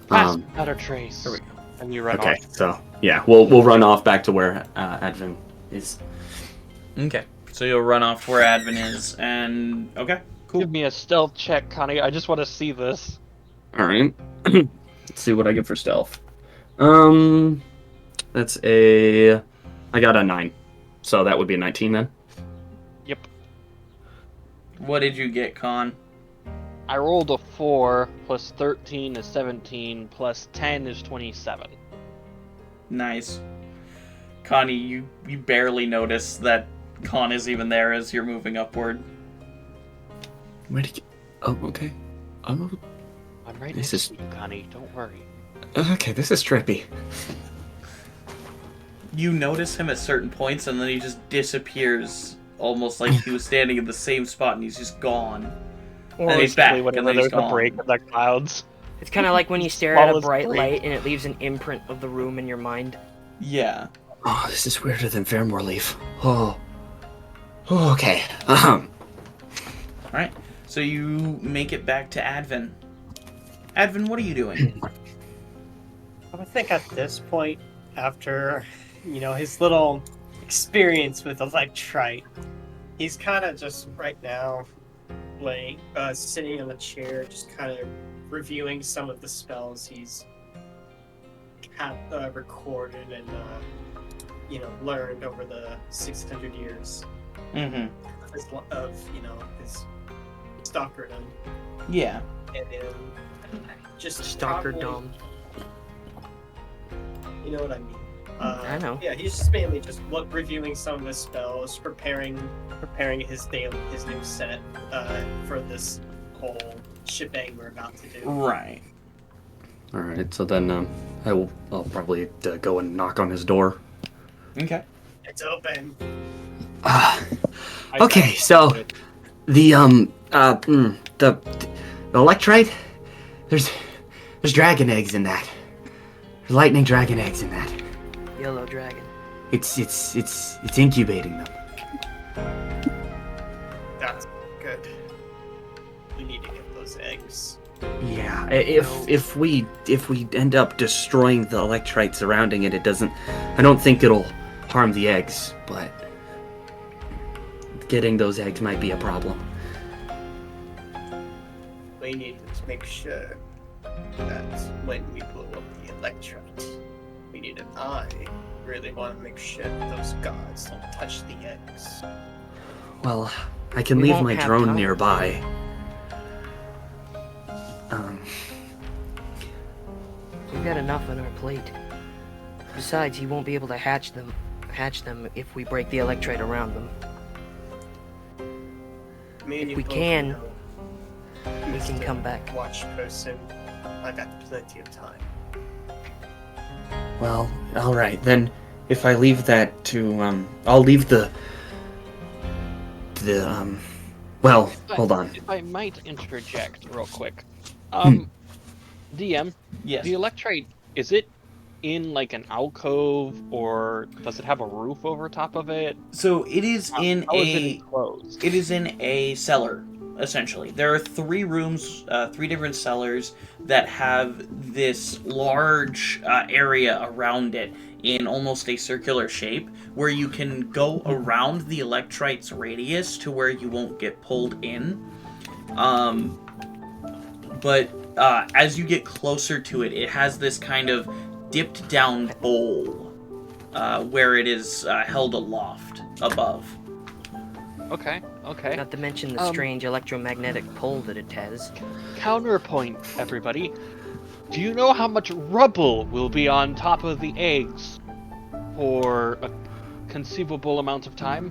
Pass powder trace. There we go. And you run off. Okay, so yeah, we'll run off back to where Advin is. Okay, so you'll run off to where Advin is, and okay, cool. Give me a stealth check, Connie. I just want to see this. All right. Let's see what I get for stealth. That's I got a 9, so that would be a 19 then. Yep. What did you get, Con? I rolled a 4, plus 13 is 17, plus 10 is 27. Nice. Connie, you barely notice that Con is even there as you're moving upward. Where'd he get... Oh, okay. I'm right This next is- to you, Connie. Don't worry. Okay, this is trippy. You notice him at certain points, and then he just disappears, almost like he was standing in the same spot, and he's just gone. Or And he's back, Whenever and then he's there's a break gone. in the clouds. it's kind of like when you stare at a Smallest bright break. light and it leaves an imprint of the room in your mind. Yeah. Oh, this is weirder than Fairmore Leaf. Oh. Okay. Alright, so you make it back to Advin. Advin, what are you doing? I think at this point, after his little experience with Electrite, he's kind of just right now, like sitting in the chair, just kind of reviewing some of the spells he's recorded and learned over the 600 years Mm-hmm. of his stalkerdom, Yeah. and then just Stalker probably- dumb. You know what I mean? I know. Yeah, he's just mainly just reviewing some of his spells, preparing his new set for this whole shebang we're about to do. Right. Alright, so then I'll probably go and knock on his door. Okay. It's open. Okay, so the Electrite, there's dragon eggs in that. There's lightning dragon eggs in that. Yellow dragon. It's incubating them. That's good. We need to get those eggs. Yeah, if we end up destroying the Electrite surrounding it, I don't think it'll harm the eggs, but getting those eggs might be a problem. We need to make sure that when we blow up the Electrite, I really want to make sure that those gods don't touch the eggs. Well, I can We leave won't my have drone time. nearby. We've got enough on our plate. Besides, he won't be able to hatch them if we break the Electrite around them. Me and If you we both can, know, we can Mr. come back. Watch person. I got plenty of time. Well, alright, then if I leave that to, I'll leave well, hold on. If I might interject real quick. DM, Yes. the Electrite, is it in like an alcove, or does it have a roof over top of it? So it is in How is it a enclosed? it is in a cellar, essentially. There are 3 rooms, 3 different cellars that have this large area around it in almost a circular shape, where you can go around the Electrite's radius to where you won't get pulled in. But as you get closer to it, it has this kind of dipped down bowl where it is held aloft above. Okay. Not to mention the strange electromagnetic pull that it has. Counterpoint, everybody. Do you know how much rubble will be on top of the eggs for a conceivable amount of time?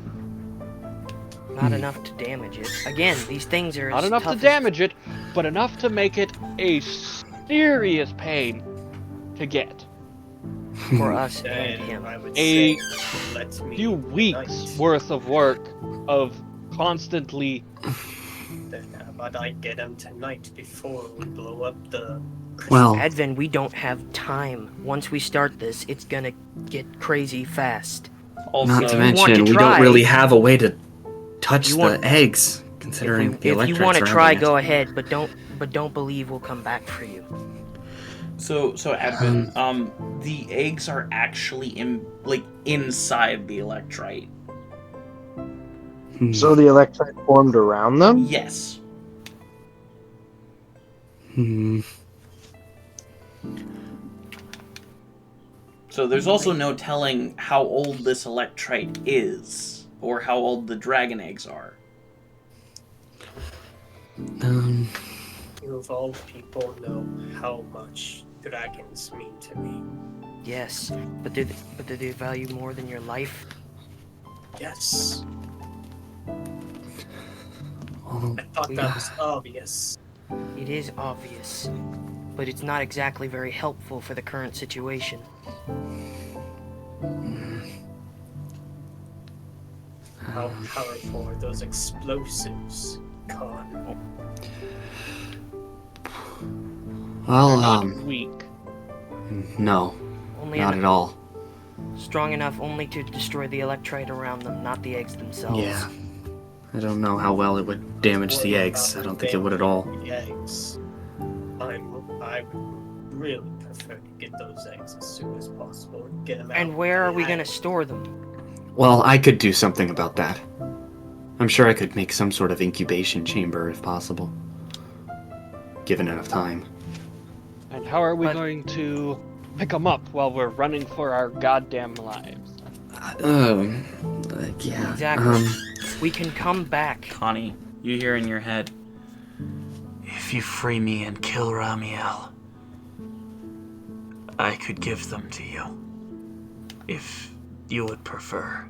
Not enough to damage it. Again, these things are Not as enough tough to as- damage it, but enough to make it a serious pain to get. for us and And him. I would A say, let's meet Few weeks tonight. worth of work of constantly. Then how about I get him tonight before we blow up the... Well, Advin, we don't have time. Once we start this, it's gonna get crazy fast. Also, not to you want mention, to we try- don't really have a way to touch You the want- eggs, considering the If you Electrites want to surrounding try, it. go ahead, but don't believe we'll come back for you. So Advin, the eggs are actually inside the Electrite. So the Electrite formed around them? Yes. So there's also no telling how old this Electrite is, or how old the dragon eggs are. You of all people know how much dragons mean to me. Yes, but do they value more than your life? Yes. Oh, I thought that was obvious. It is obvious, but it's not exactly very helpful for the current situation. How powerful are those explosives, Khan? well, Not weak. no, Only not at all. strong enough only to destroy the electrite around them, not the eggs themselves. Yeah. I don't know how well it would damage the eggs. I don't think it would at all. The eggs. I would really prefer to get those eggs as soon as possible. Get them out. And where are we gonna store them? Well, I could do something about that. I'm sure I could make some sort of incubation chamber if possible. Given enough time. And how are we But- going to pick them up while we're running for our goddamn lives? Yeah. Exactly. We can come back. Connie, you hear in your head, if you free me and kill Ramiel, I could give them to you. If you would prefer.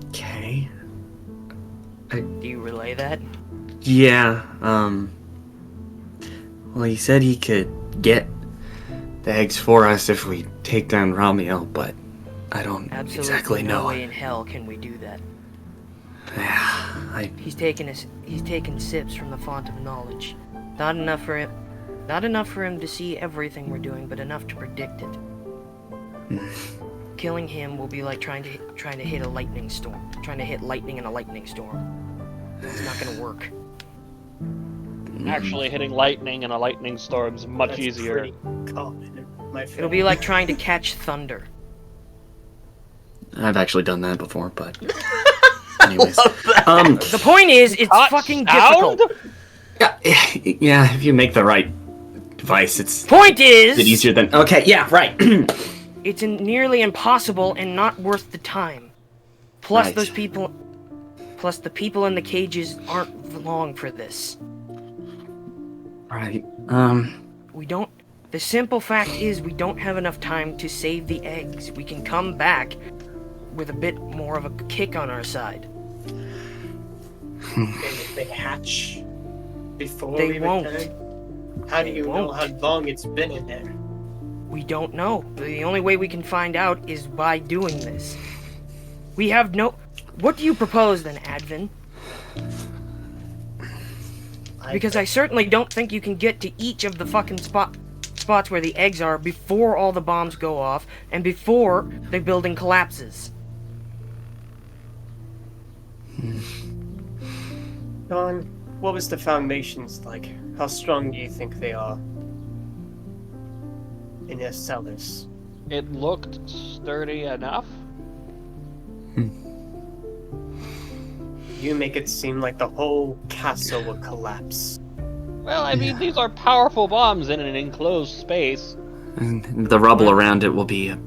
Okay. Do you relay that? Yeah, well, he said he could get the eggs for us if we take down Ramiel, but I don't Absolutely exactly no know. way in hell can we do that. Yeah, He's taken sips from the font of knowledge. Not enough for him to see everything we're doing, but enough to predict it. Killing him will be like trying to hit a lightning storm. Trying to hit lightning in a lightning storm. It's not gonna work. Actually, hitting lightning in a lightning storm's much That's easier. pretty common, my friend. It'll be like trying to catch thunder. I've actually done that before, but anyways. The point is, it's fucking difficult. Yeah, if you make the right device, it's Point a is, bit easier than. Okay, yeah, right. it's nearly impossible and not worth the time. Plus, Right. the people in the cages aren't long for this. Right. The simple fact is we don't have enough time to save the eggs. We can come back with a bit more of a kick on our side. And if they hatch before They we won't. return, how do you know won't. how long it's been in there? We don't know. The only way we can find out is by doing this. We have no... What do you propose then, Advin? Because I certainly don't think you can get to each of the fucking spots where the eggs are before all the bombs go off and before the building collapses. Don, what was the foundations like? How strong do you think they are? In their cellars. It looked sturdy enough. You make it seem like the whole castle will collapse. Well, I mean, these are powerful bombs in an enclosed space. And the rubble around it will be a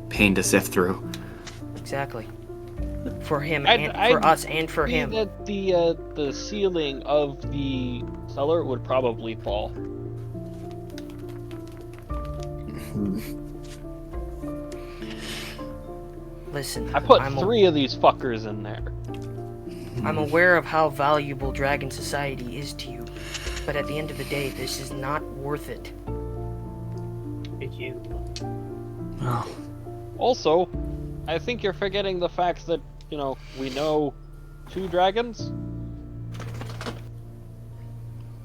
pain to sift through. Exactly. For him I'd- and for I'd us and for See him. that the ceiling of the cellar would probably fall. Listen, I put I'm 3 of these fuckers in there. I'm aware of how valuable Dragon Society is to you, but at the end of the day, this is not worth it. Did you? Oh, Also, I think you're forgetting the fact that, you know, we know 2 dragons.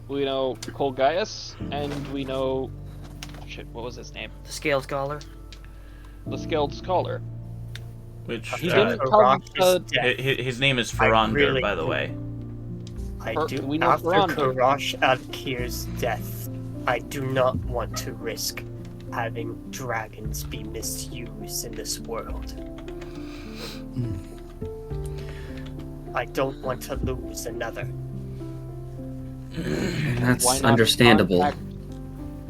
We know Colgaius, and we know... Shit, what was his name? The Scale Scholar. The Scaled Scholar. Which He After didn't come Karak is to... dead, his name is I Farander, really by the do. way. We know after Ferrando. Karash Adkir's death, I do not want to risk having dragons be misused in this world. I don't want to lose another. that's Why not understandable.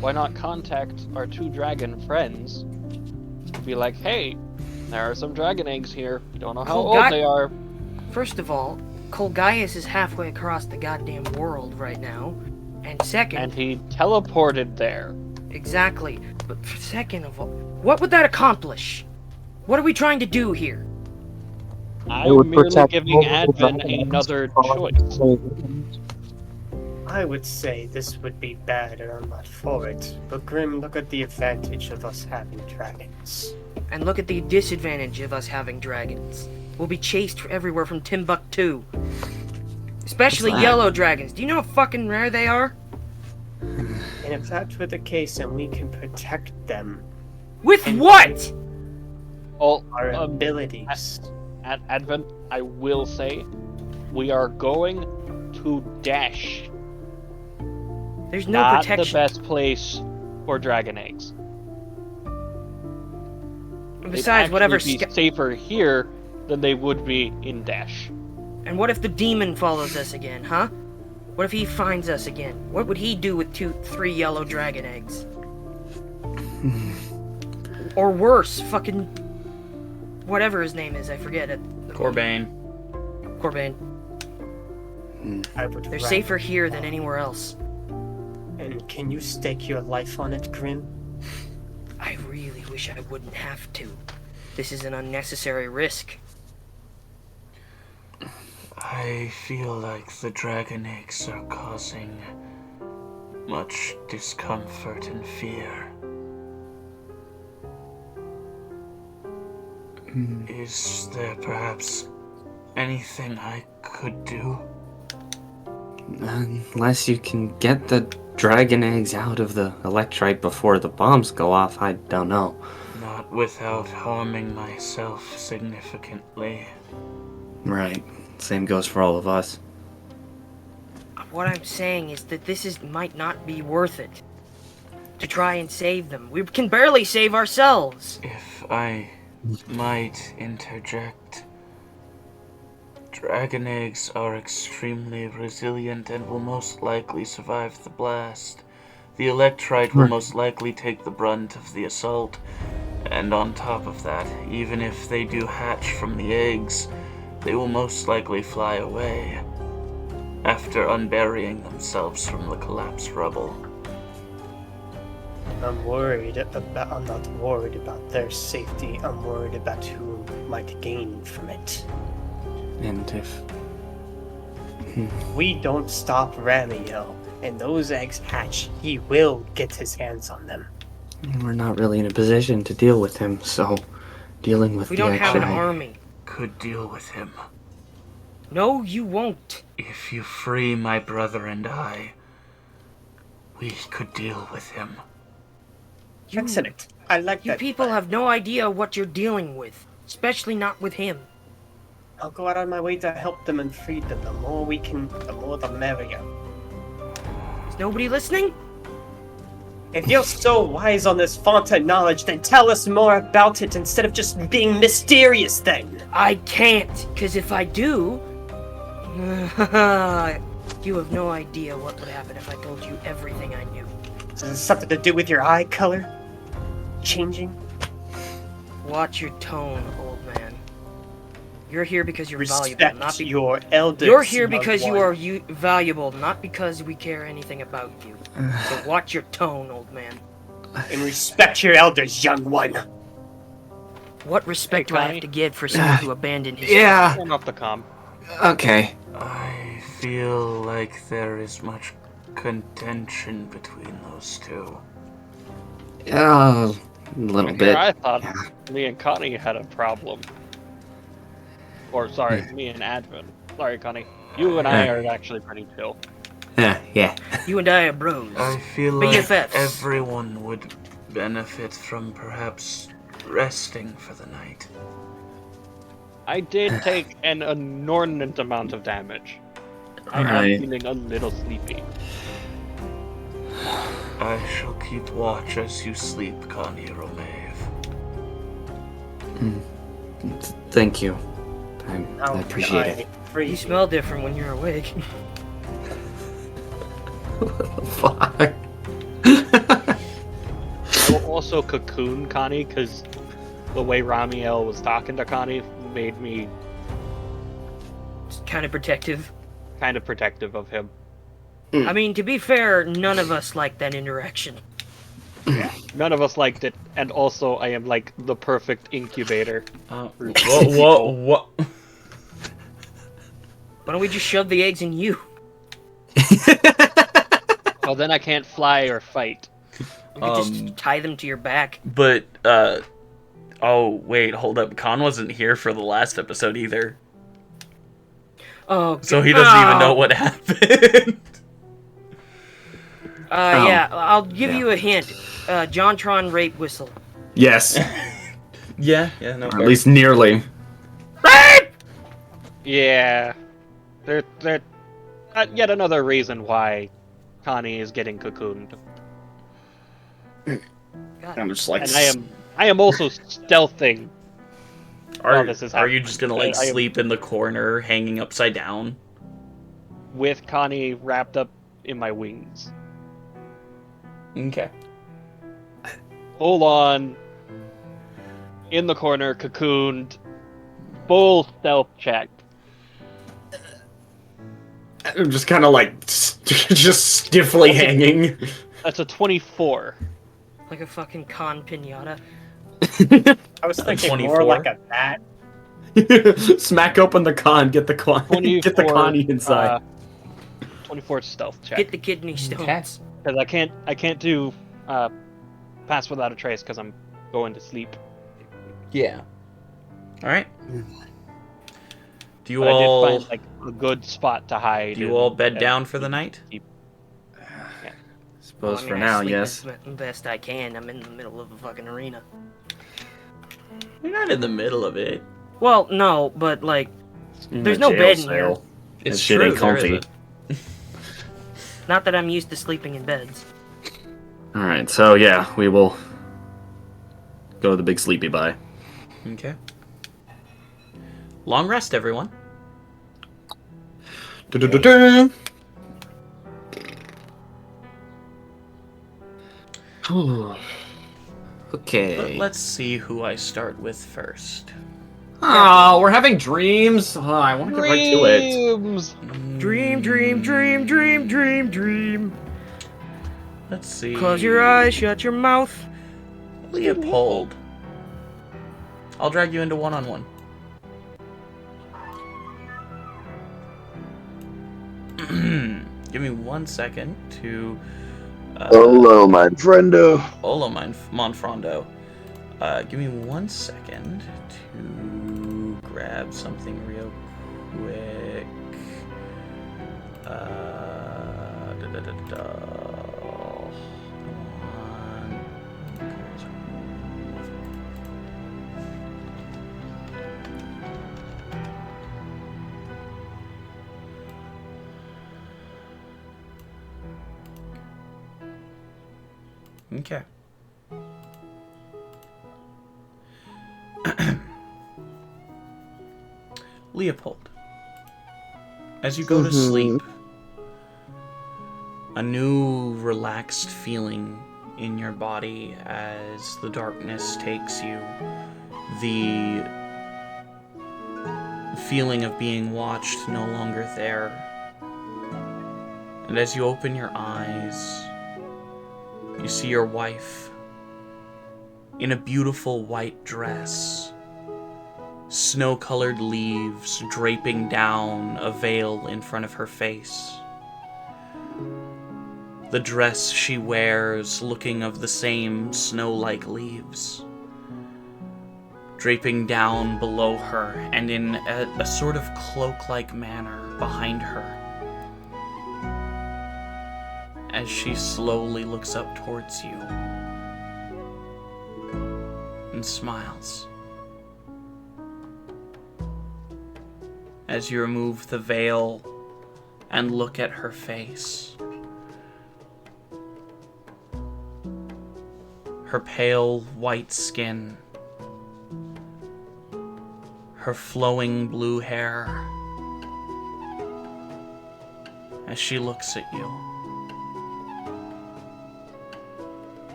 Why not contact our 2 dragon friends? Be like, hey, there are some dragon eggs here. We don't know how old they are. First of all, Colgaius is halfway across the goddamn world right now, And second... And he teleported there. Exactly. But second of all, what would that accomplish? What are we trying to do here? I'm merely giving Advin another choice. I would say this would be bad and I'm not for it. But Grim, look at the advantage of us having dragons. And look at the disadvantage of us having dragons. We'll be chased everywhere from Timbuktu. Especially yellow dragons. Do you know how fucking rare they are? And if that were the case, then we can protect them. With what? All Our abilities. Advent, I will say, we are going to dash. There's no Not protection. the best place for dragon eggs. Besides, whatever. They'd be safer here than they would be in dash. And what if the demon follows us again, huh? What if he finds us again? What would he do with 3 yellow dragon eggs? Or worse, fucking whatever his name is, I forget it. Corbane. I would They're rather- safer here than anywhere else. And can you stake your life on it, Grim? I really wish I wouldn't have to. This is an unnecessary risk. I feel like the dragon eggs are causing much discomfort and fear. Is there perhaps anything I could do? Unless you can get the dragon eggs out of the electrite before the bombs go off, I don't know. Not without harming myself significantly. Right. Same goes for all of us. What I'm saying is that might not be worth it. To try and save them. We can barely save ourselves. If I might interject, dragon eggs are extremely resilient and will most likely survive the blast. The electrite will most likely take the brunt of the assault, and on top of that, even if they do hatch from the eggs, they will most likely fly away after unburying themselves from the collapsed rubble. I'm not worried about their safety. I'm worried about who might gain from it. And if... We don't stop Ramiel, and those eggs hatch, he will get his hands on them. We're not really in a position to deal with him, so dealing with We the don't have an actual... army. Could deal with him. No, you won't. If you free my brother and I, we could deal with him. Excellent. I like You that. people have no idea what you're dealing with. Especially not with him. I'll go out of my way to help them and free them. The more we can, the more the merrier. Is nobody listening? If you're so wise on this font of knowledge, then tell us more about it instead of just being mysterious then. I can't, because if I do... you have no idea what would happen if I told you everything I knew. Does it have something to do with your eye color? Changing? Watch your tone, old man. You're here because you're Respect valuable, not because your elders. you're here young because you one. are valuable, not because we care anything about you. So watch your tone, old man. And respect your elders, young one. What respect do I Connie? have to give for someone who abandoned his Yeah, Turn off the comm. okay. I feel like there is much contention between those two. A little Here, bit. I thought me and Connie had a problem. Or, sorry, me and Advin. Sorry, Connie. You and I are actually pretty chill. Yeah. You and I are bros. I feel like BFFs. everyone would benefit from perhaps resting for the night. I did take an inordinate amount of damage. I Alright. am feeling a little sleepy. I shall keep watch as you sleep, Connie Romave. Thank you. I appreciate it. Free You smell different when you're awake. Fuck. I will also cocoon Connie, because the way Ramiel was talking to Connie made me Just kind of protective. kind of protective of him. I mean, to be fair, none of us like that interaction. Yeah, none of us liked it, and also I am like the perfect incubator. What? Why don't we just shove the eggs in you? Well, then I can't fly or fight. We could just tie them to your back. But, oh, wait, hold up. Khan wasn't here for the last episode either. Oh, So he doesn't even know what happened. Yeah, I'll give you a hint. JonTron rape whistle. Yes. Yeah, no. Or at least nearly. Yeah. They're yet another reason why Connie is getting cocooned. I'm just like. And I am also stealthing. This is Are you just gonna like sleep in the corner, hanging upside down? With Connie wrapped up in my wings. Okay. Full on. In the corner, cocooned. Full stealth check. I'm just kind of like, just stiffly hanging. That's a 24. Like a fucking con pinata. I was thinking 24? more like a bat. Smack open the con, get the Connie inside. 24 stealth check. Get the kidney stones. Because I can't do pass without a trace because I'm going to sleep. Yeah. All right. Do you But all? I did find like a good spot to hide. Do you all bed down for the night? Suppose for I now, sleep yes. as best I can. I'm in the middle of a fucking arena. You're not in the middle of it. Well, no, but like, there's no bed in here. It's shit true, ain't comfy. there isn't. Not that I'm used to sleeping in beds. Alright, so yeah, we will go to the big sleepy bye. Okay. Long rest, everyone. Du-du-du-du. Okay. Let's see who I start with first. Oh, we're having dreams. Oh, I want to get right to it. Dream, dream, dream, dream, dream, dream. Let's see. Close your eyes, shut your mouth. Leopold. I'll drag you into one-on-one. Give me 1 second to... Hello, my friendo. Hola, Monfrondo. Give me 1 second to grab something real quick. Okay. Leopold, as you go to sleep, a new relaxed feeling in your body as the darkness takes you, the feeling of being watched no longer there. And as you open your eyes, you see your wife in a beautiful white dress, snow-colored leaves draping down a veil in front of her face. The dress she wears looking of the same snow-like leaves, draping down below her and in a sort of cloak-like manner behind her, as she slowly looks up towards you and smiles. As you remove the veil and look at her face, her pale white skin, her flowing blue hair, as she looks at you.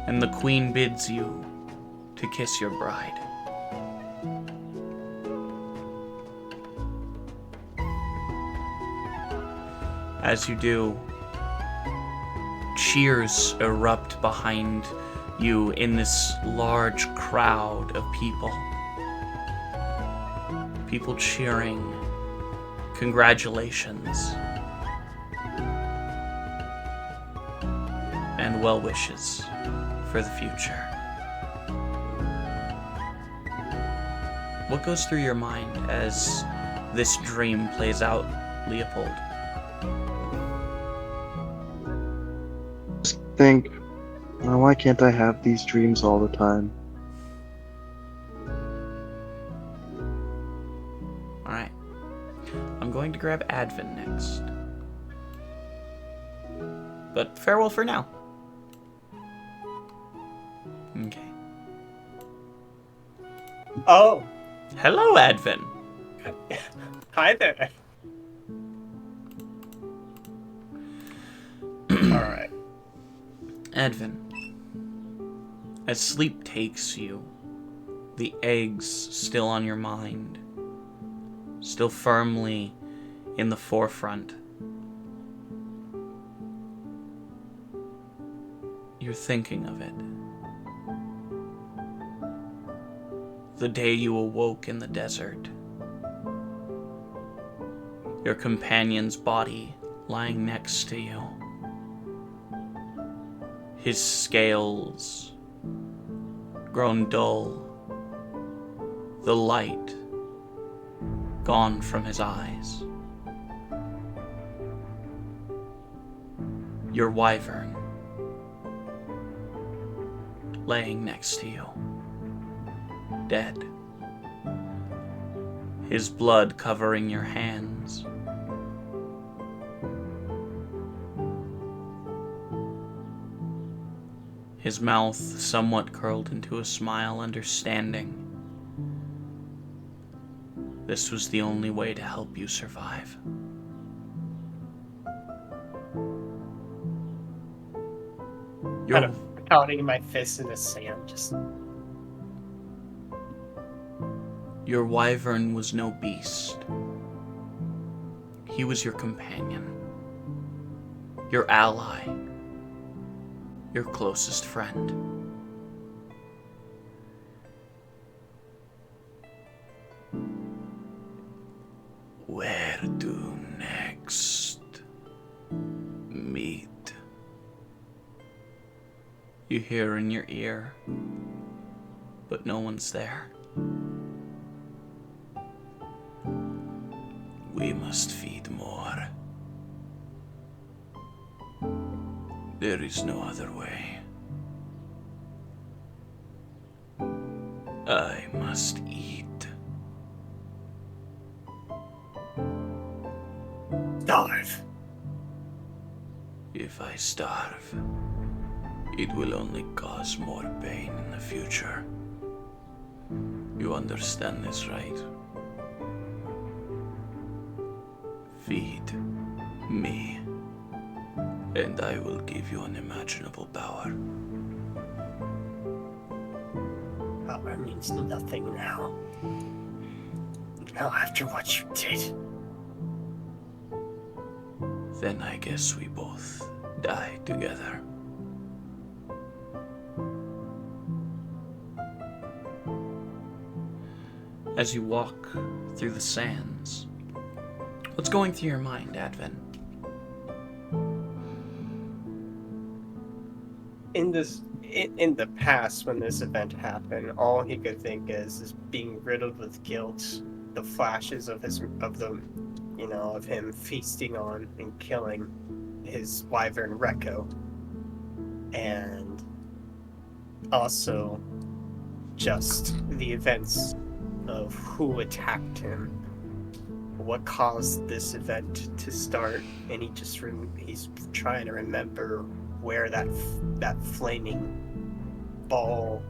And the queen bids you to kiss your bride. As you do, cheers erupt behind you in this large crowd of people. People cheering, congratulations, and well wishes for the future. What goes through your mind as this dream plays out, Leopold? Just think, why can't I have these dreams all the time? Alright. I'm going to grab Advin next. But farewell for now. Okay. Oh, Hello, Advin. hi there. Alright. Advin. As sleep takes you, the eggs still on your mind, still firmly in the forefront. You're thinking of it. The day you awoke in the desert. Your companion's body lying next to you. His scales grown dull. The light gone from his eyes. Your wyvern laying next to you, dead. His blood covering your hands. His mouth somewhat curled into a smile, understanding this was the only way to help you survive. Kind of pounding my fist in the sand, just. Your wyvern was no beast. He was your companion, your ally, your closest friend. Where to next? Meet. You hear in your ear, but no one's there. We must feed more. There is no other way. I must eat. Starve. If I starve, it will only cause more pain in the future. You understand this, right? Feed me, and I will give you unimaginable power. Power means nothing now. Now, after what you did. Then I guess we both die together. As you walk through the sands, what's going through your mind, Advin? In the past, when this event happened, all he could think is being riddled with guilt. The flashes of him feasting on and killing his wyvern Rekko, and also just the events of who attacked him, what caused this event to start, and he's trying to remember where that flaming ball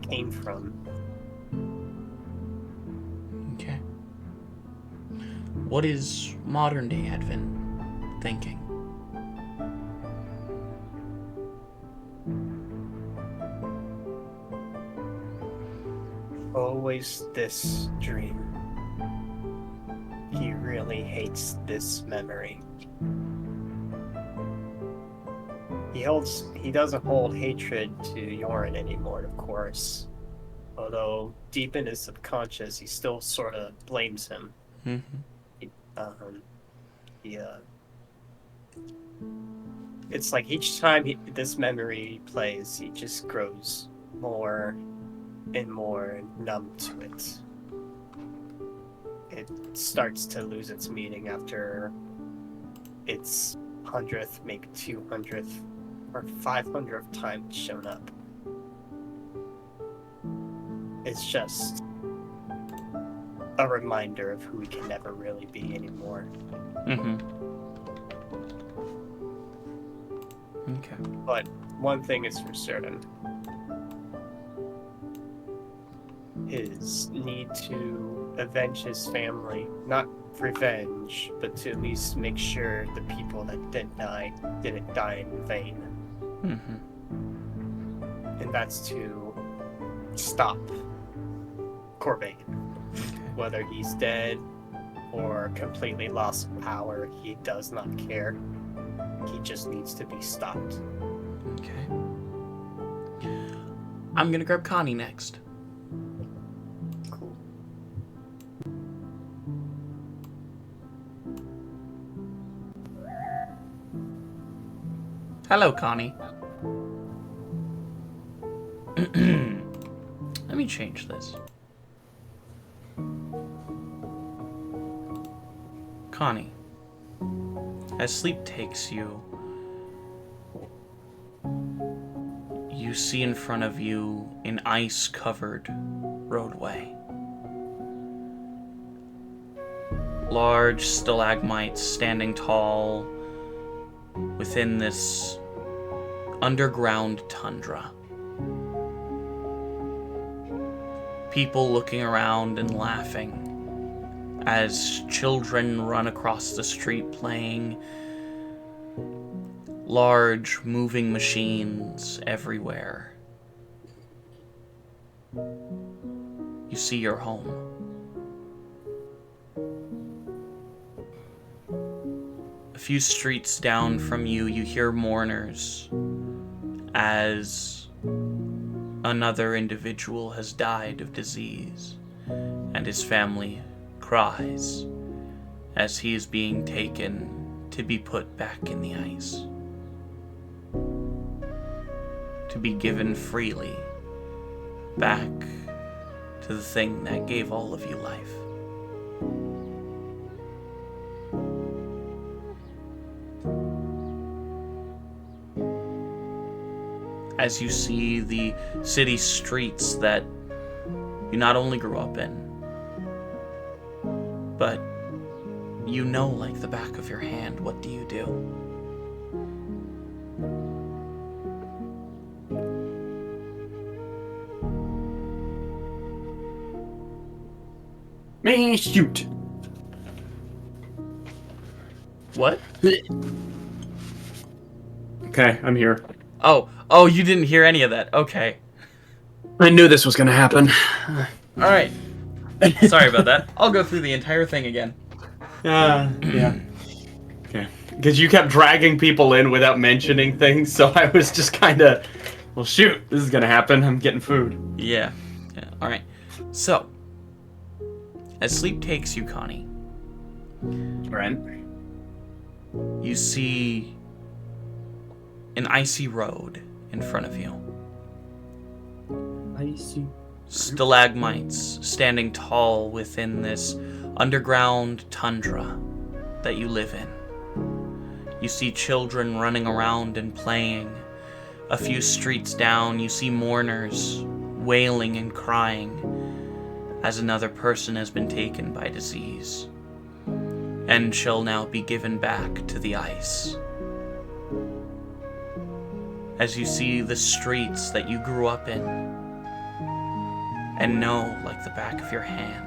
came from. Okay. What is modern day Advin thinking? Always this dream. He really hates this memory. He doesn't hold hatred to Yorin anymore, of course. Although deep in his subconscious, he still sort of blames him. Mm-hmm. It's like each time this memory plays, he just grows more and more numb to it. It starts to lose its meaning after its 100th, maybe 200th, or 500th time it's shown up. It's just a reminder of who we can never really be anymore. Mm-hmm. Okay. But one thing is for certain. His need to avenge his family, not revenge, but to at least make sure the people that didn't die in vain. Mm-hmm. And that's to stop Corvain. Whether he's dead or completely lost power, he does not care. He just needs to be stopped. Okay. I'm gonna grab Connie next. Cool. Hello, Connie. Let me change this. Connie, as sleep takes you, you see in front of you an ice-covered roadway. Large stalagmites standing tall within this underground tundra. People looking around and laughing as children run across the street playing. Large moving machines everywhere. You see your home. A few streets down from you, you hear mourners as another individual has died of disease, and his family cries as he is being taken to be put back in the ice, to be given freely back to the thing that gave all of you life. As you see the city streets that you not only grew up in, but you know like the back of your hand, what do you do? Man, shoot. What? Okay, I'm here. Oh, you didn't hear any of that. Okay. I knew this was gonna happen. Alright. Sorry about that. I'll go through the entire thing again. Yeah. Okay. Because you kept dragging people in without mentioning things, so I was just kind of, well, shoot, this is gonna happen. I'm getting food. Yeah. Alright. So, as sleep takes you, Connie, Brent. you see an icy road in front of you. Icy. Stalagmites standing tall within this underground tundra that you live in. You see children running around and playing. A few streets down, you see mourners wailing and crying as another person has been taken by disease and shall now be given back to the ice. As you see the streets that you grew up in and know like the back of your hand.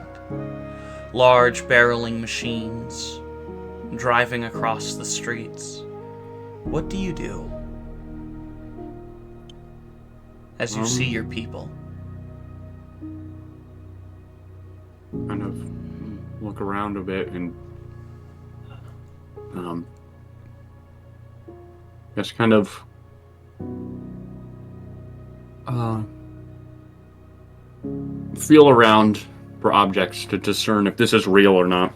Large barreling machines driving across the streets. What do you do as you see your people? Kind of look around a bit and just kind of Feel around for objects to discern if this is real or not.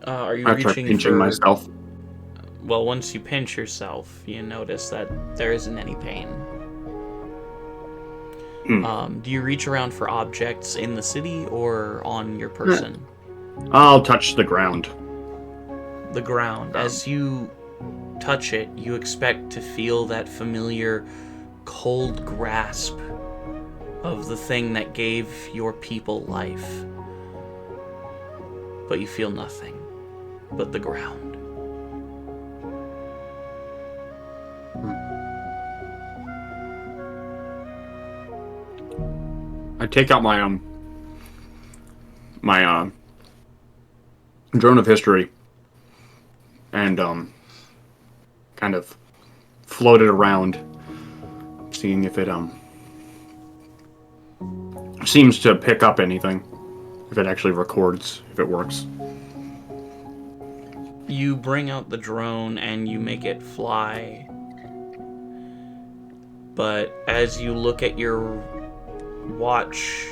Are you I try reaching pinching for... myself. Well, once you pinch yourself, you notice that there isn't any pain. Do you reach around for objects in the city or on your person? I'll touch the ground. The ground. As you touch it, you expect to feel that familiar cold grasp of the thing that gave your people life. But you feel nothing but the ground. I take out my drone of history and kind of float it around, seeing if it seems to pick up anything, if it actually records, if it works. You bring out the drone and you make it fly. But as you look at your watch,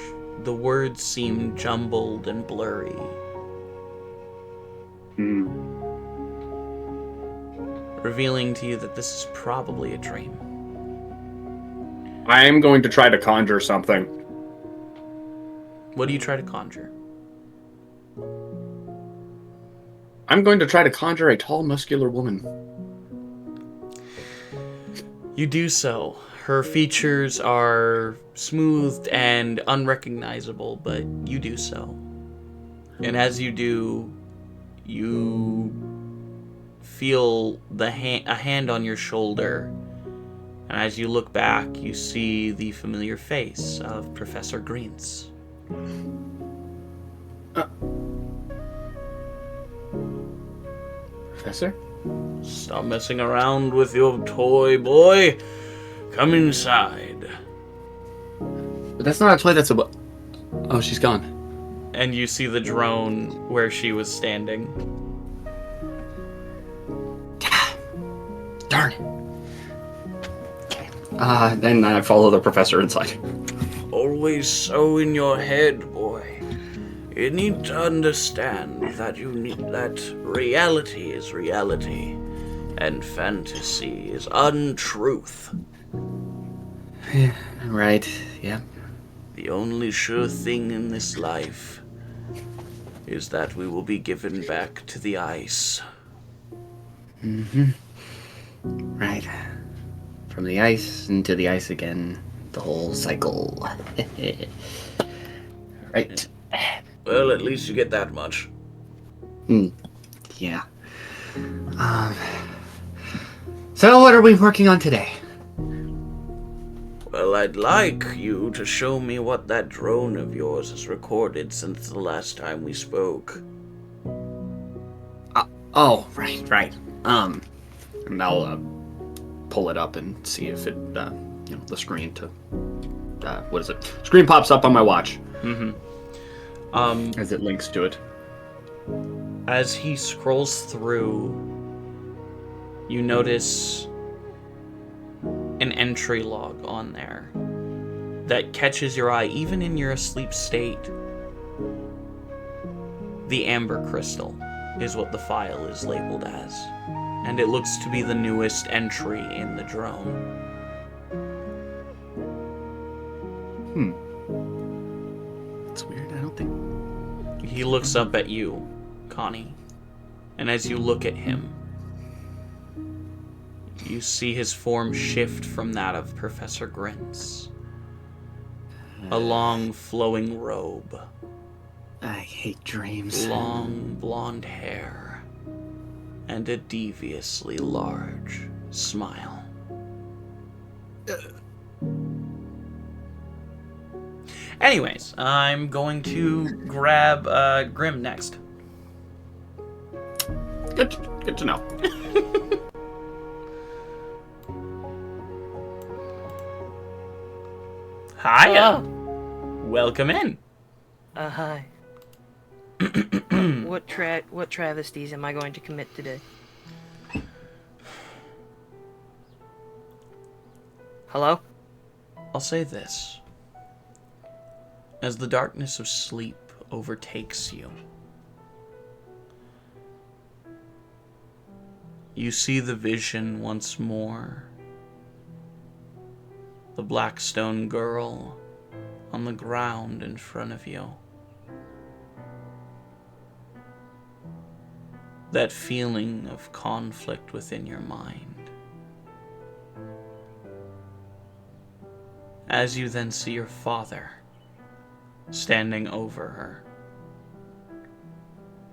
the words seem jumbled and blurry. Revealing to you that this is probably a dream. I am going to try to conjure something. What do you try to conjure? I'm going to try to conjure a tall, muscular woman. You do so. Her features are smoothed and unrecognizable, but you do so. And as you do, you feel a hand on your shoulder. And as you look back, you see the familiar face of Professor Greens. Professor? Stop messing around with your toy, boy. Come inside. But that's not a toy, that's a... Oh, she's gone. And you see the drone where she was standing. Darn it. Then I follow the professor inside. Always so in your head, boy. You need to understand that reality is reality, and fantasy is untruth. Right, yeah. The only sure thing in this life is that we will be given back to the ice. Right. From the ice into the ice again. The whole cycle. Right. Well, at least you get that much. Yeah. So what are we working on today? Well, I'd like you to show me what that drone of yours has recorded since the last time we spoke. Oh, right. And I'll pull it up and see if it, the screen to, what is it? Screen pops up on my watch. As it links to it. As he scrolls through, you notice an entry log on there that catches your eye even in your asleep state. The amber crystal is what the file is labeled as, and it looks to be the newest entry in the drone. That's weird, I don't think... He looks up at you, Connie, and as you look at him, you see his form shift from that of Professor Grins. A long, flowing robe. I hate dreams. Long, blonde hair. And a deviously large smile. Anyways, I'm going to grab Grim next. Good to know. Hiya! Welcome in. Hi. What travesties am I going to commit today? Hello? I'll say this. As the darkness of sleep overtakes you, you see the vision once more. The black stone girl on the ground in front of you. That feeling of conflict within your mind. As you then see your father standing over her,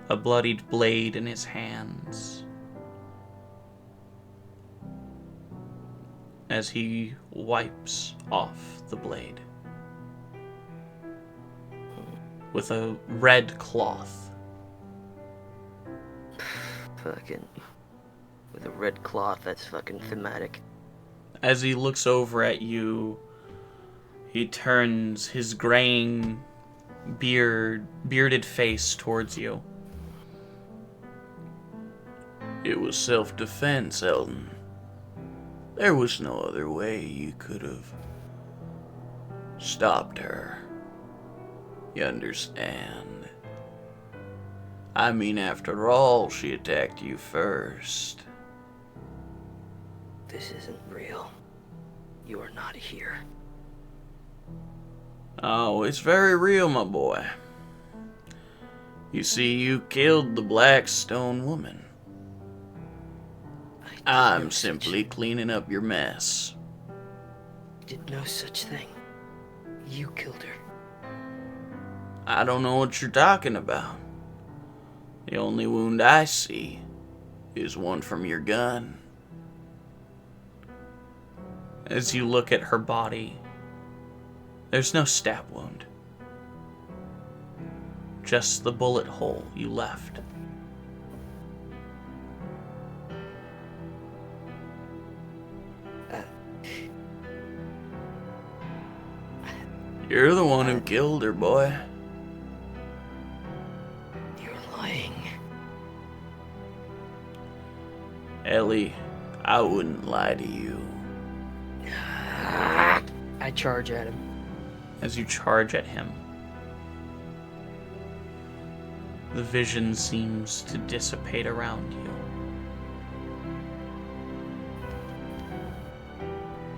a bloodied blade in his hands, as he wipes off the blade with a red cloth. Fucking... With a red cloth, that's fucking thematic. As he looks over at you, he turns his graying bearded face towards you. It was self-defense, Eldon. There was no other way you could have stopped her. You understand? I mean, after all, she attacked you first. This isn't real. You are not here. Oh, it's very real, my boy. You see, you killed the Black Stone woman. I'm simply cleaning up your mess. Did no such thing. You killed her. I don't know what you're talking about. The only wound I see is one from your gun. As you look at her body, there's no stab wound. Just the bullet hole you left. You're the one who killed her, boy. You're lying. Ellie, I wouldn't lie to you. I charge at him. As you charge at him, the vision seems to dissipate around you.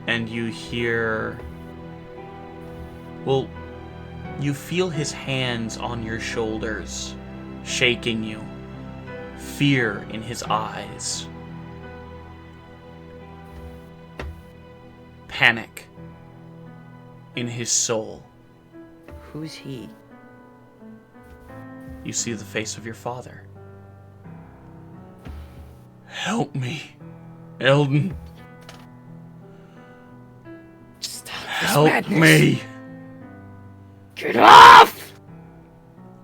And you hear... Well, you feel his hands on your shoulders, shaking you. Fear in his eyes. Panic in his soul. Who's he? You see the face of your father. Help me, Eldon. Stop this Help madness. me. Get off!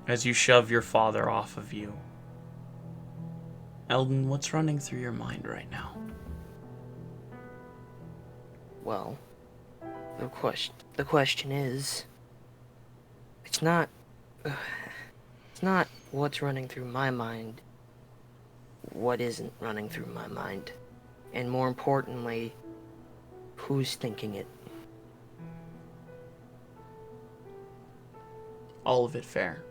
As you shove your father off of you. Eldon, what's running through your mind right now? Well, the question is, it's not what's running through my mind, what isn't running through my mind, and more importantly, who's thinking it. All of it fair.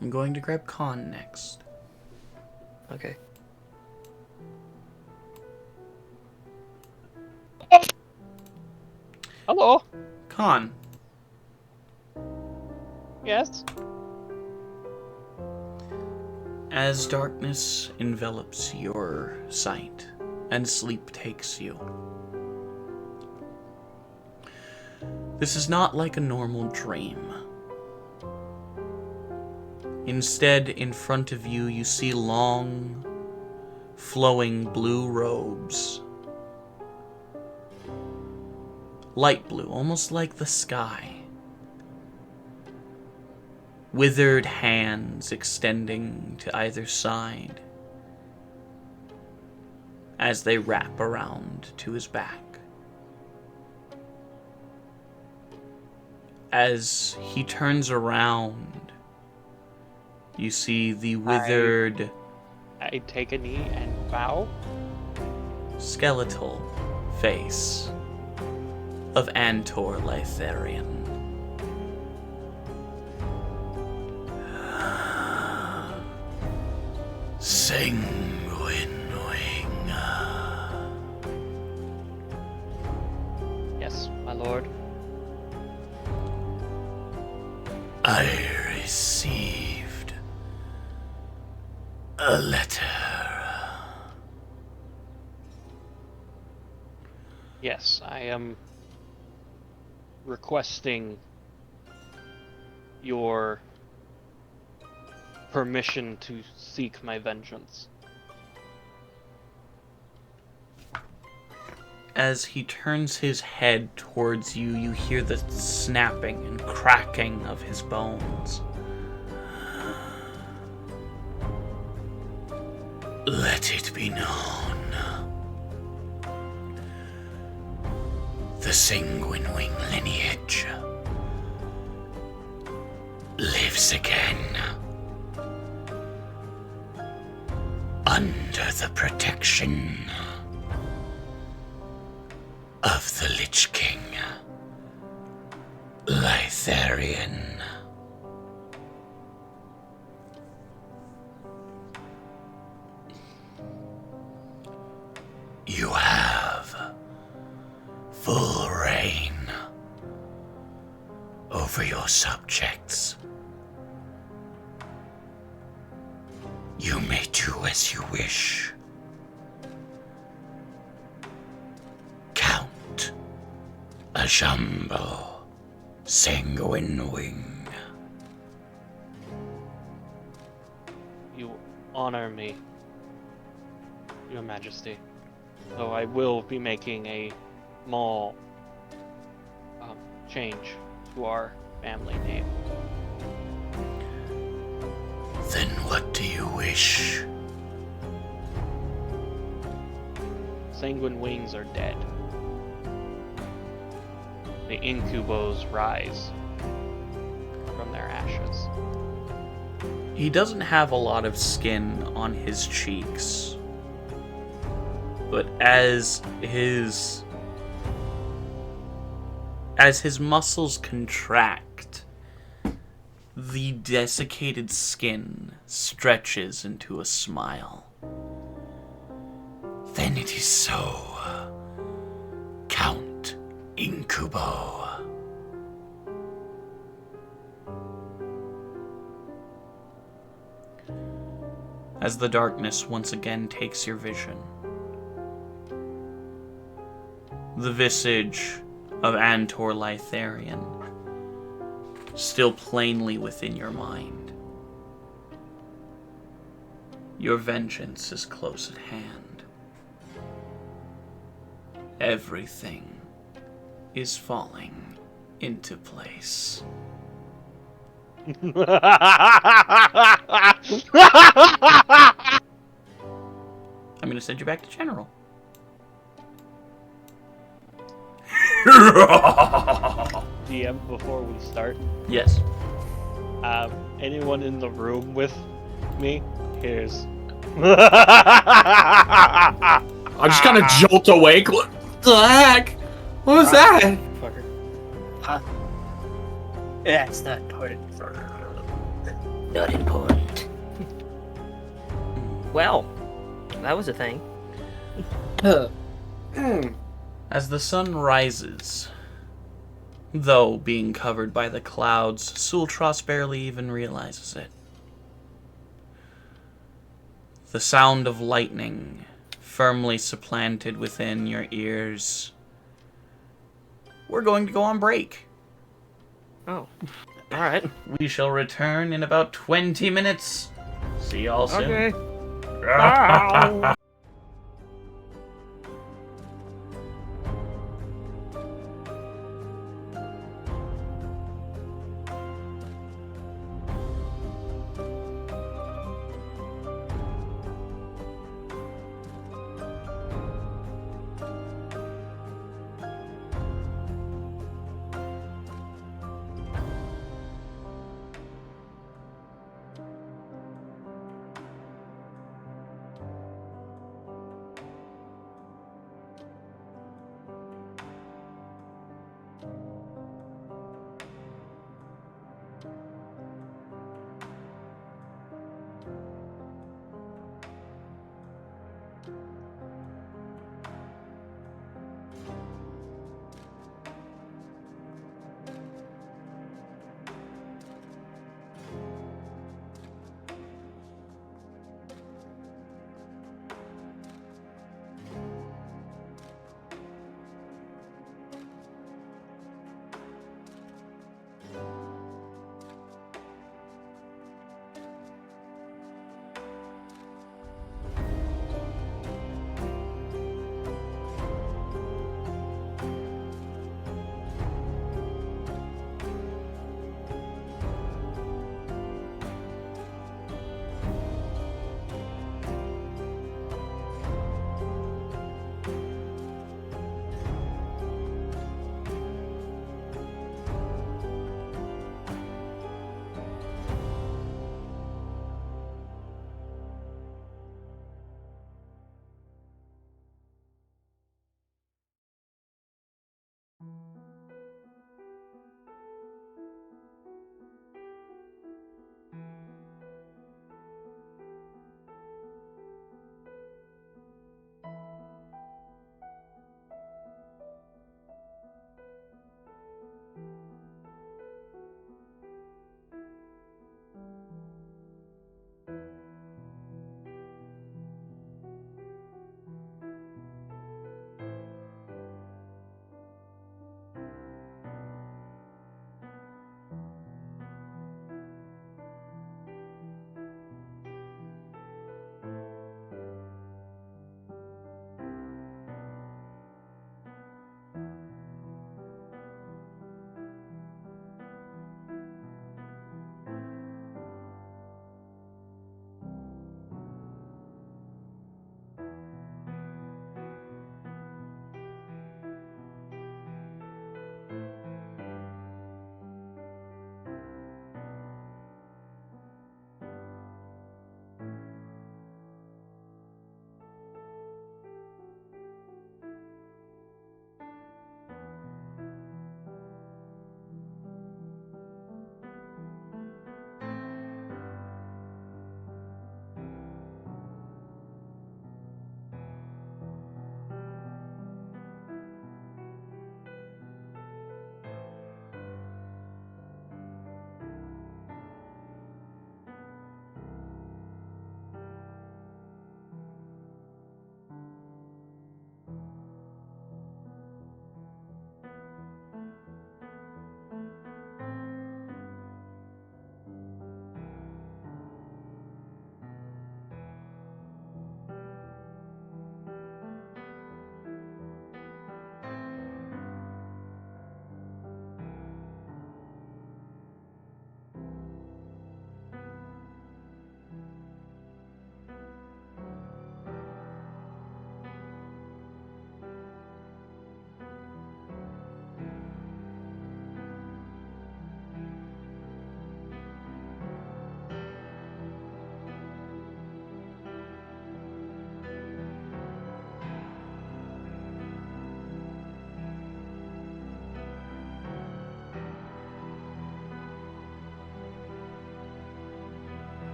I'm going to grab Khan next. Okay. Hello. Khan, Yes. as darkness envelops your sight and sleep takes you, this is not like a normal dream. Instead, in front of you, you see long, flowing blue robes. Light blue, almost like the sky. Withered hands extending to either side as they wrap around to his back. As he turns around, you see the withered, I take a knee and bow. skeletal face of Antor Lytharian. Sanguine Wing. Yes, my lord. I received a letter. Yes, I am requesting your permission to seek my vengeance. As he turns his head towards you, you hear the snapping and cracking of his bones. Let it be known. The Sanguine Wing lineage lives again under the protection of the Lich King, Lytharian. You have full reign over your subjects. You may do as you wish. Count Ajambo Sanguine Wing. You honor me, Your Majesty. So I will be making a small change to our family name. Then what do you wish? Sanguine Wings are dead. The Incubos rise from their ashes. He doesn't have a lot of skin on his cheeks, but as his muscles contract, the desiccated skin stretches into a smile. Then it is so, Count Incubo. As the darkness once again takes your vision, the visage of Antor Lytharian still plainly within your mind. Your vengeance is close at hand. Everything is falling into place. I'm gonna send you back to General. DM, before we start, Yes. anyone in the room with me? Here's. I just kind of jolt awake. What the heck? What was that? Fucker. Huh? Yeah, it's not important. Not important. Well, that was a thing. As the sun rises, though being covered by the clouds, Sultros barely even realizes it. The sound of lightning firmly supplanted within your ears. We're going to go on break. Oh, alright. We shall return in about 20 minutes. See y'all soon. Okay. Bye.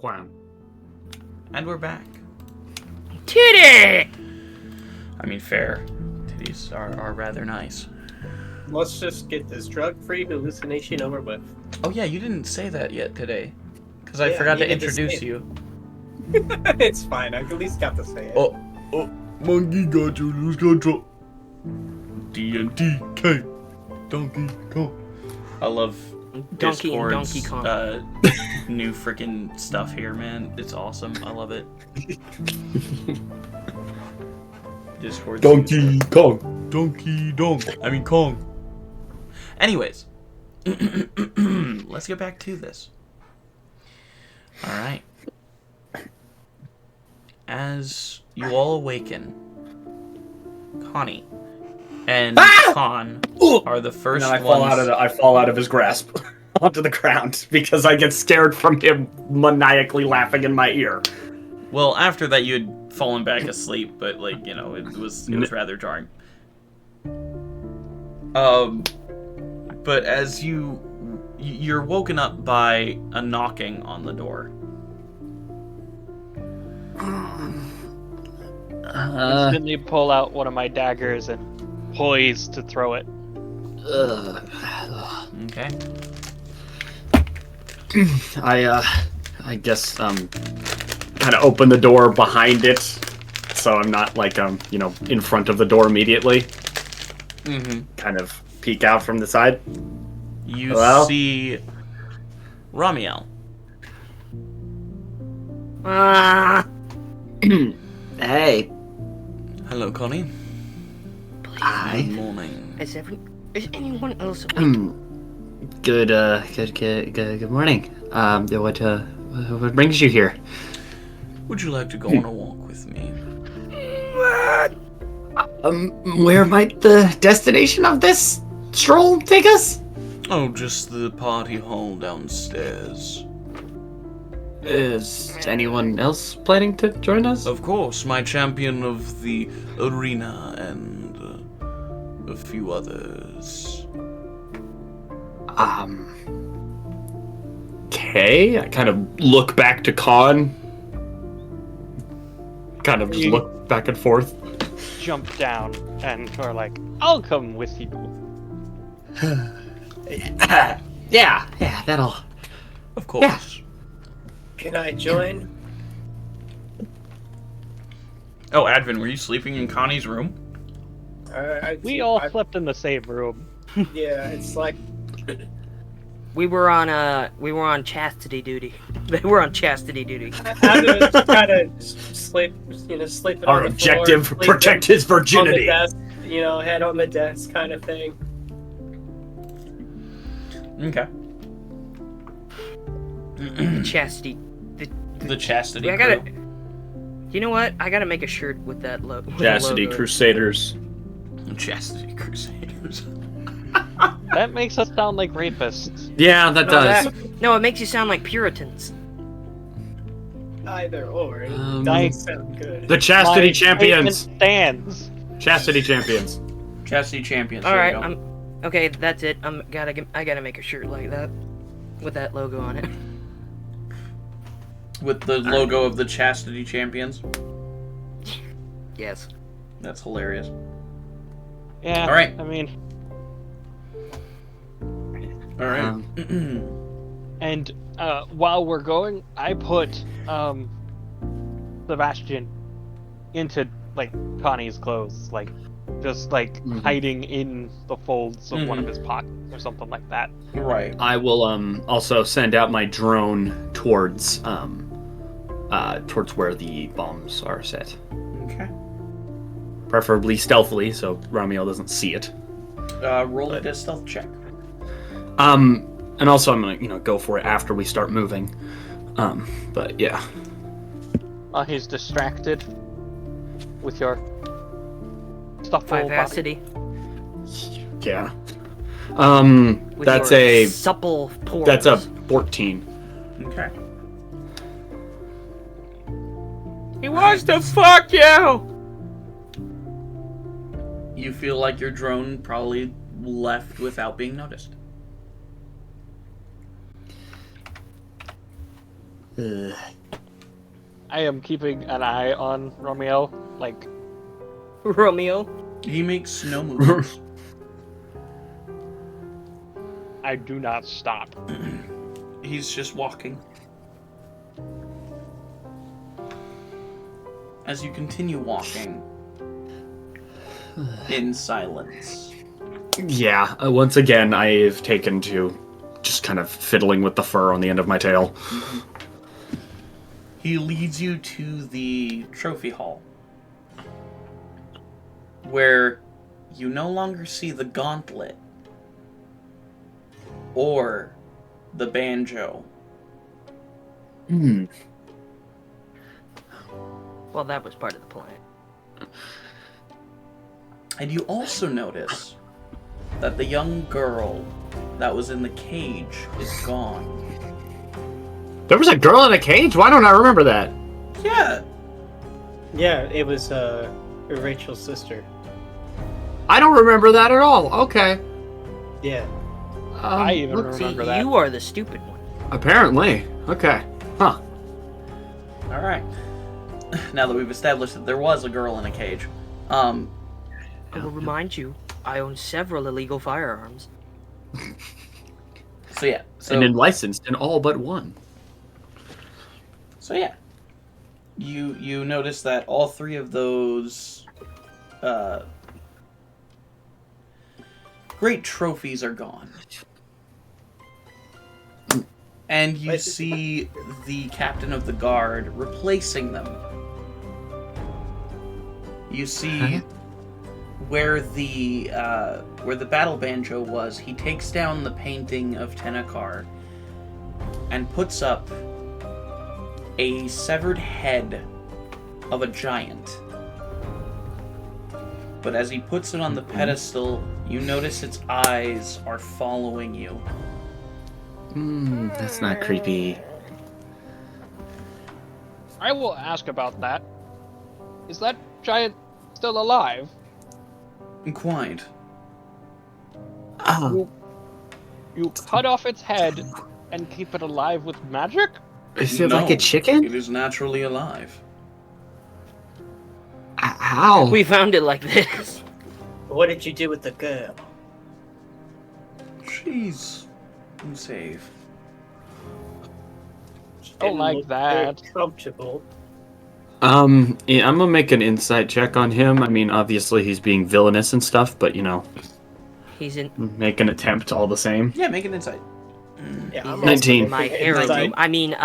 Wow. And we're back. Titty! I mean, fair. Titties are rather nice. Let's just get this drug-free hallucination over with. Oh yeah, you didn't say that yet today. Because I Yeah, forgot to needed to introduce say it. you. It's fine. I at least got to say it. Oh, monkey got you, lose control. DNTK. Donkey Kong. I love Donkey and Discord's, Donkey Kong. new freaking stuff here, man. It's awesome. I love it. Discord's Donkey Kong. Donkey Dong. I mean Kong. Anyways, let's get back to this. All right. As you all awaken, Connie and Con are the And first then ones. I fall out of his grasp onto the ground because I get scared from him maniacally laughing in my ear. Well, after that, you had fallen back asleep, but like it was rather jarring. But as you're woken up by a knocking on the door. Instantly pull out one of my daggers and poise to throw it. Okay. I guess kind of open the door behind it, so I'm not like in front of the door immediately. Mm-hmm. Kind of peek out from the side. You Hello? see Ramiel. Ah, Hey. Hello, Connie. Hi. Good morning. is anyone else awake? Good morning. What brings you here? Would you like to go on a walk with me? Where might the destination of this stroll take us? Oh, just the party hall downstairs. Is anyone else planning to join us? Of course, my champion of the arena and a few others. Okay. I kind of look back to Khan. Kind of just look back and forth. Jump down and are like, I'll come with you. Yeah, that'll. Of course. Can I join? Oh, Advin, were you sleeping in Connie's room? We all slept in the same room. Yeah, it's like We were on chastity duty. They were on chastity duty. I would kind of sleeping Our on the objective, floor, protect his sleeping virginity. on the desk, head on the desk kind of thing. Okay. Chastity. The chastity I gotta. crew. You know what? I gotta make a shirt with that logo. Chastity Crusaders. Chastity Crusaders. That makes us sound like rapists. Yeah, that does. No, it makes you sound like Puritans. Either or. It Um, doesn't sound good. The Chastity My Champions. statement stands. Chastity Champions. Chastity champions. All there right, you go. okay. That's it. I gotta make a shirt like that, with that logo on it. With the logo of the Chastity Champions. Yes. That's hilarious. Yeah. All right. I mean, All right. and while we're going, I put Sebastian into like Connie's clothes, like just like hiding in the folds of one of his pockets or something like that. Right. I will also send out my drone towards where the bombs are set. Okay. Preferably stealthily, so Ramiel doesn't see it. Roll a stealth check. And also I'm gonna go for it after we start moving. But yeah. He's distracted with your supple body. Vivacity. Yeah. With That's your a supple pores. that's a 14. Okay. He wants to fuck you. You feel like your drone probably left without being noticed. I am keeping an eye on Romeo. Like, Romeo. He makes no moves. I do not stop. He's just walking. As you continue walking in silence. Yeah, once again, I've taken to just kind of fiddling with the fur on the end of my tail. He leads you to the trophy hall, where you no longer see the gauntlet or the banjo. Well, that was part of the plan. And you also notice that the young girl that was in the cage is gone. There was a girl in a cage? Why don't I remember that? Yeah, Yeah, it was Rachel's sister. I don't remember that at all. Okay. Yeah. I even let's see. remember that. You are the stupid one. Apparently. Okay. Huh. alright. Now that we've established that there was a girl in a cage. I will remind you, I own several illegal firearms. So yeah. And then licensed in all but one. So yeah, you notice that all three of those great trophies are gone, and you see the captain of the guard replacing them. You see where the battle banjo was. He takes down the painting of Tenakar and puts up a severed head of a giant. But as he puts it on the pedestal, you notice its eyes are following you. That's not creepy. I will ask about that. Is that giant still alive? Quite. You cut off its head and keep it alive with magic? Is it like a chicken? It is naturally alive. How? We found it like this. What did you do with the girl? She's safe. Don't like Didn't look very that. Comfortable. Yeah, I'm gonna make an insight check on him. I mean, obviously he's being villainous and stuff, but you know, He's in. make an attempt all the same. Yeah, make an insight. Yeah, He's I'm 19. in my harem. Insight. I mean,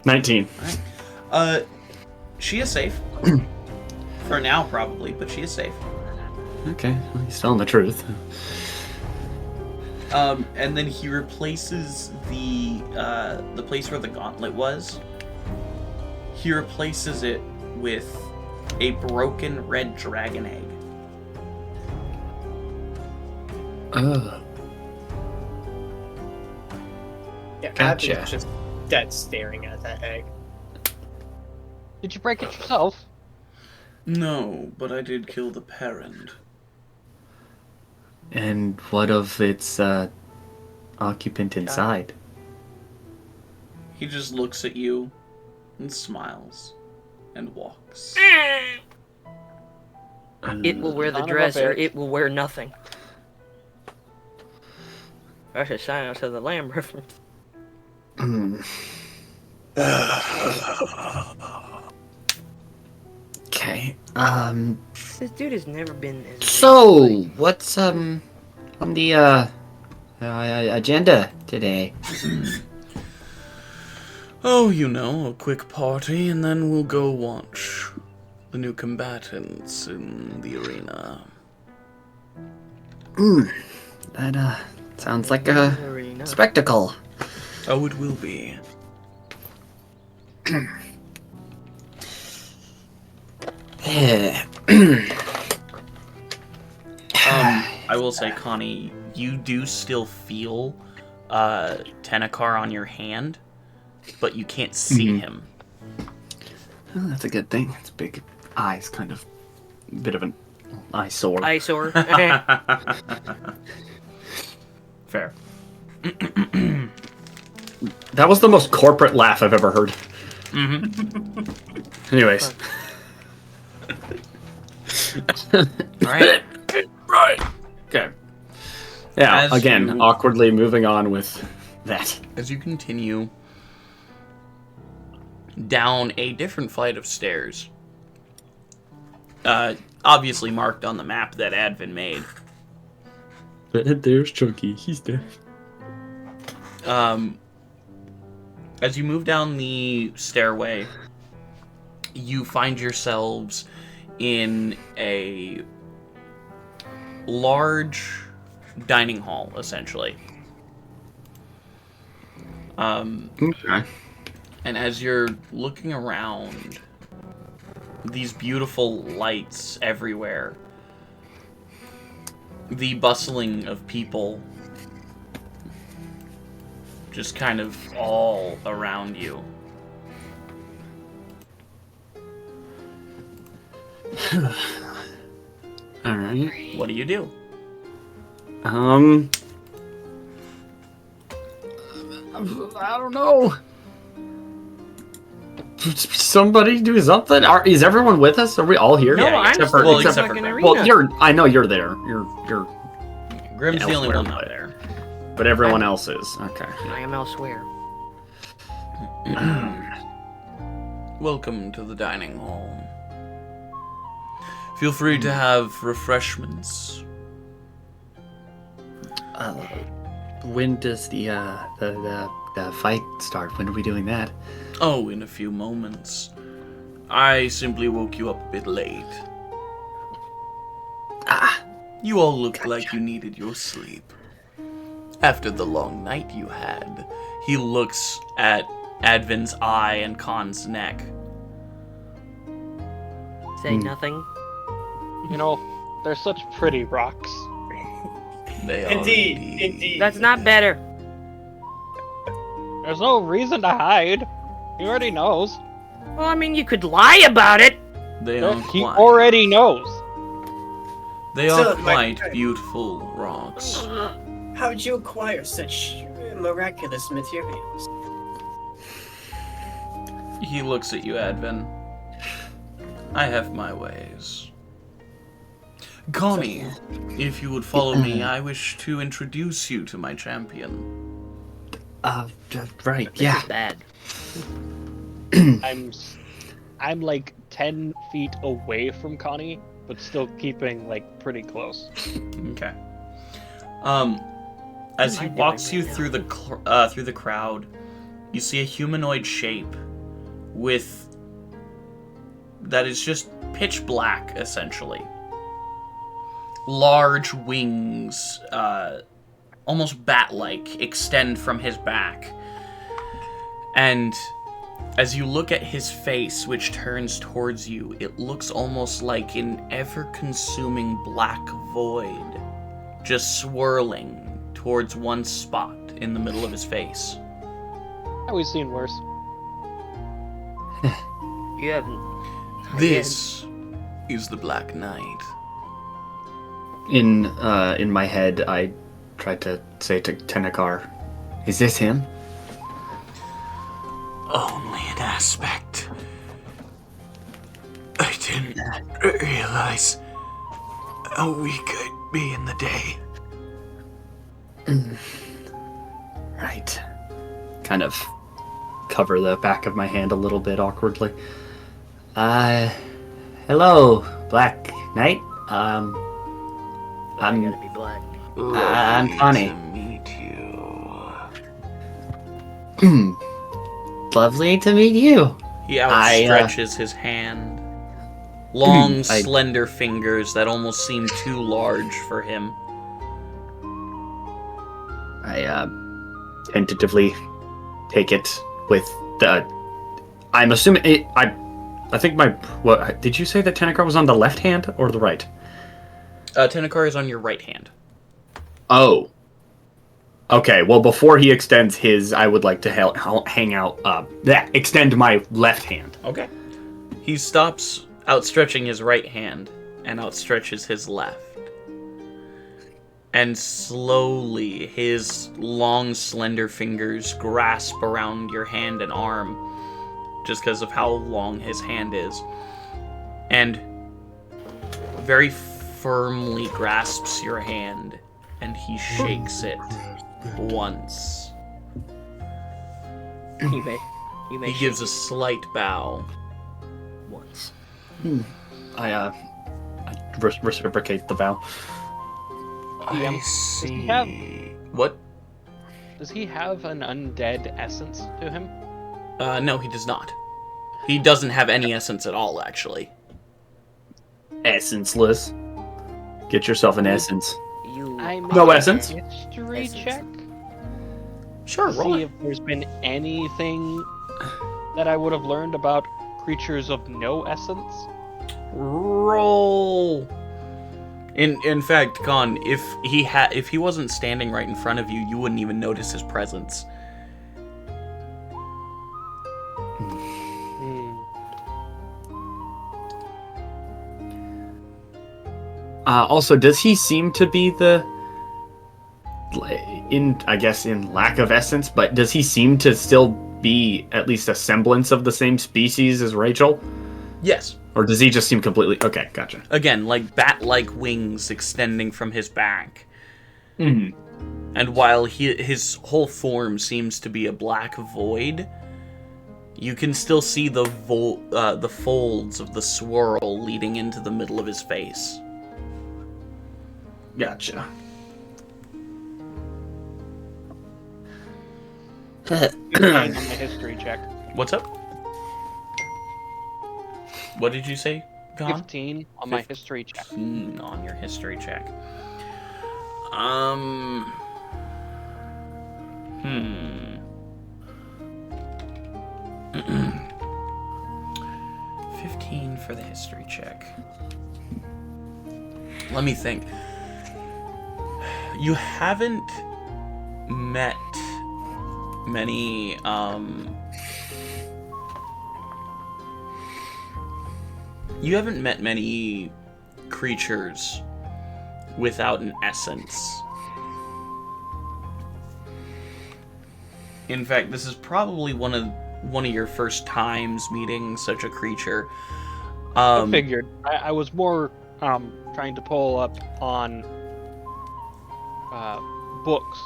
19. She is safe. For now, probably, but she is safe. Okay, well, he's telling the truth. And then he replaces the place where the gauntlet was. He replaces it with a broken red dragon egg. Ugh. Yeah, Gotcha. Abby's just dead staring at that egg. Did you break it yourself? No, but I did kill the parent. And what of its occupant inside? He just looks at you and smiles and walks. it will wear the Son of a dress or bitch. it will wear nothing. That's a Silence of the Lamb reference. Okay. This dude has never been as So what's on the agenda today? Oh, you know, a quick party, and then we'll go watch the new combatants in the arena. That sounds like a arena. spectacle. Oh, it will be. I will say, Connie, you do still feel Tenakar on your hand, but you can't see him. Oh, that's a good thing. It's big eyes, kind of bit of an eyesore. Eyesore. Fair. That was the most corporate laugh I've ever heard. Mm-hmm. Anyways. All right. Right. Okay. Yeah, As again, you- awkwardly moving on with that. As you continue down a different flight of stairs, obviously marked on the map that Advin made. There's Chunky. He's dead. As you move down the stairway, you find yourselves in a large dining hall, essentially. Okay. And as you're looking around, these beautiful lights everywhere, the bustling of people just kind of all around you. Alright. What do you do? I don't know. Somebody do something? Is everyone with us? Are we all here? No, Yeah, I'm except still for- in the except for fucking Grim. arena. Well, I know you're there. You're Grim's the only elsewhere, one out but- there. but everyone else is. Okay. I am elsewhere. Welcome to the dining hall. Feel free to have refreshments. When does the fight start? When are we doing that? Oh, in a few moments. I simply woke you up a bit late. You all looked like you needed your sleep. After the long night you had, he looks at Advin's eye and Khan's neck. Say nothing. You know, they're such pretty rocks. They are Indeed. That's not better. There's no reason to hide. He already knows. Well, I mean, you could lie about it. They are He quite, already knows. they are So, quite like- beautiful rocks. How'd you acquire such miraculous materials? He looks at you, Advin. I have my ways. Connie, if you would follow me, I wish to introduce you to my champion. Right, This yeah. is bad. I'm like 10 feet away from Connie, but still keeping like pretty close. Okay. As What he am I walks doing you right through the crowd, you see a humanoid shape that is just pitch black, essentially. Large wings, almost bat-like, extend from his back. And as you look at his face, which turns towards you, it looks almost like an ever-consuming black void, just swirling towards one spot in the middle of his face. We've seen worse. You haven't. This is the Black Knight. In my head, I tried to say to Tenakar, "Is this him?" Only an aspect. I didn't realize how weak I'd be in the day. Right. Kind of cover the back of my hand a little bit awkwardly. Hello, Black Knight. I I'm gotta be black. I'm Connie. To meet you. Lovely to meet you. He outstretches his hand. Long, slender fingers that almost seem too large for him. I tentatively take it with the. I'm assuming it. I think my. What did you say that Tenakar was on the left hand or the right? Tenakar is on your right hand. Oh. Okay. Well, before he extends his, I would like to hang out. Extend my left hand. Okay. He stops outstretching his right hand and outstretches his left. And slowly, his long, slender fingers grasp around your hand and arm, just because of how long his hand is. And very firmly grasps your hand, and he shakes it once. You may He gives a slight bow. once. I reciprocate the vow. I see. have- What? Does he have an undead essence to him? No, he does not. He doesn't have any essence at all, actually. Essenceless. Get yourself an essence. You I No make a essence. History Essence. check. Sure, To roll see it. if there's been anything that I would have learned about creatures of no essence. Roll. In fact, Con, if he wasn't standing right in front of you, you wouldn't even notice his presence. Also, does he seem to be in lack of essence, but does he seem to still be at least a semblance of the same species as Rachel? Yes. Or does he just seem completely... Okay, gotcha. Again, like bat-like wings extending from his back. Mm-hmm. And while his whole form seems to be a black void, you can still see the folds of the swirl leading into the middle of his face. Gotcha. 15 on my history check. What's up? What did you say, Con? 15 on my history check. On your history check. 15 for the history check. Let me think. You haven't met many, you haven't met many creatures without an essence. In fact, this is probably one of your first times meeting such a creature. I figured. I was more trying to pull up on books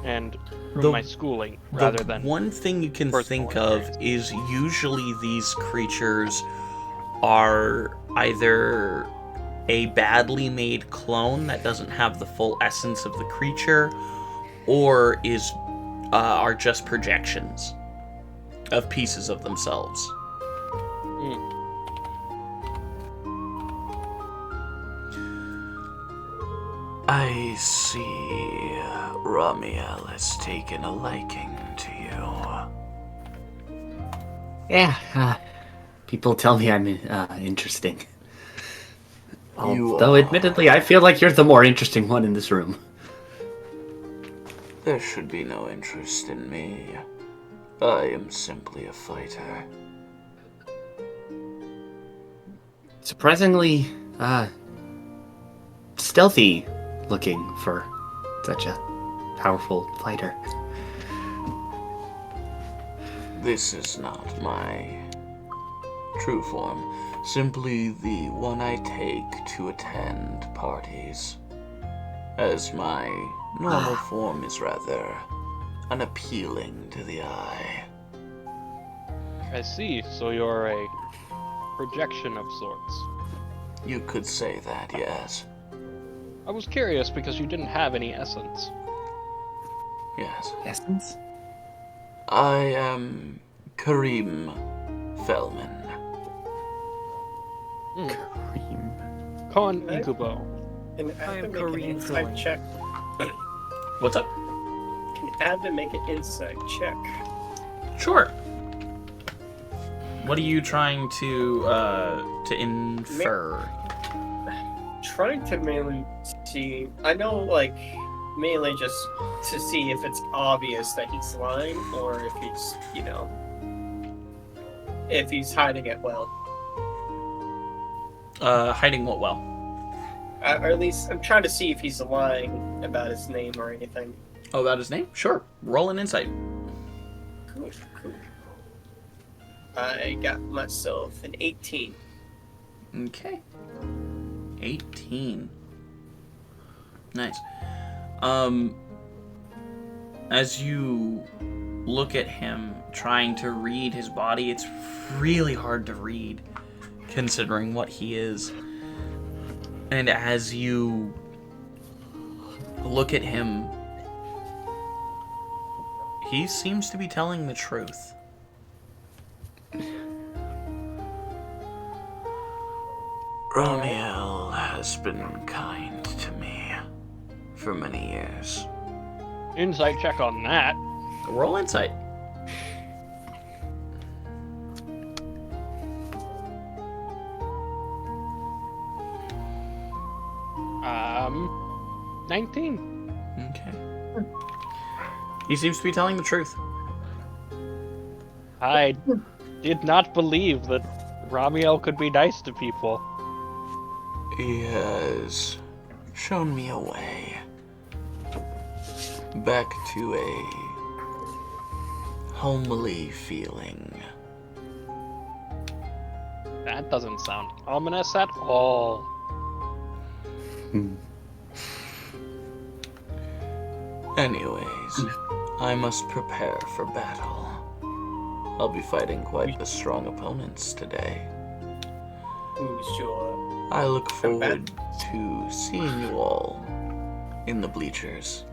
and from my schooling rather than... One thing you can personal think of is usually these creatures are either a badly made clone that doesn't have the full essence of the creature, or are just projections of pieces of themselves. I see Ramiel has taken a liking to you. Yeah, people tell me I'm interesting. Although, admittedly, I feel like you're the more interesting one in this room. There should be no interest in me. I am simply a fighter. Surprisingly, stealthy looking for such a powerful fighter. This is not my true form, simply the one I take to attend parties, as my normal form is rather unappealing to the eye. I see, so you're a projection of sorts. You could say that, yes. I was curious because you didn't have any essence. Yes. Essence? I am Kareem Fellman. Con Right. Incubo. Can I am Advin make an Korean insight filling. check? What's up? Can Advin make an insight check? Sure. What are you trying to infer? Trying to mainly see. I know, like, mainly just to see if it's obvious that he's lying or if he's, if he's hiding it well. Hiding what well? Or at least I'm trying to see if he's lying about his name or anything. Oh, about his name? Sure. Roll an insight. Cool, cool. I got myself an 18. Okay. 18. Nice. As you look at him trying to read his body, it's really hard to read considering what he is. And as you look at him, he seems to be telling the truth. Ramiel has been kind to me for many years. Insight check on that. Roll insight. 19. Okay. He seems to be telling the truth. I did not believe that Ramiel could be nice to people. He has shown me a way back to a homely feeling. That doesn't sound ominous at all. Anyways, I must prepare for battle. I'll be fighting quite the strong opponents today. Sure. I look forward to seeing you all in the bleachers.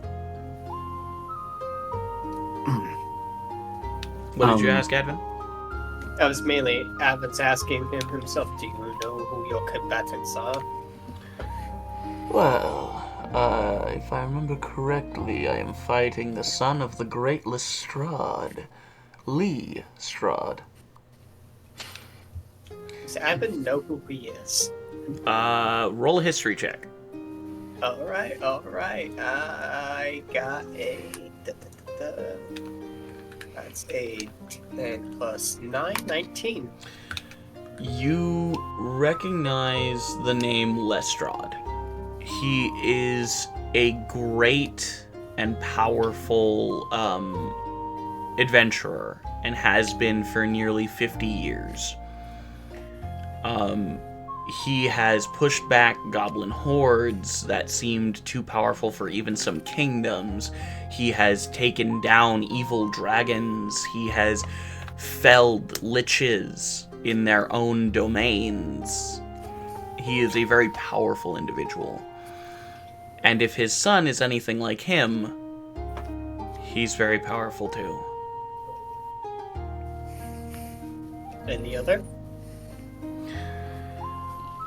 What did you ask, Advin? That was mainly Advin's asking him himself, do you know who your combatants are? Well, if I remember correctly, I am fighting the son of the great Lestrade, Lee Strahd. Does Advin know who he is? Roll a history check. Alright. I got a... That's a 10 plus 9, 19. You recognize the name Lestrade. He is a great and powerful adventurer and has been for nearly 50 years. He has pushed back goblin hordes that seemed too powerful for even some kingdoms. He has taken down evil dragons. He has felled liches in their own domains. He is a very powerful individual. And if his son is anything like him, he's very powerful too. Any other?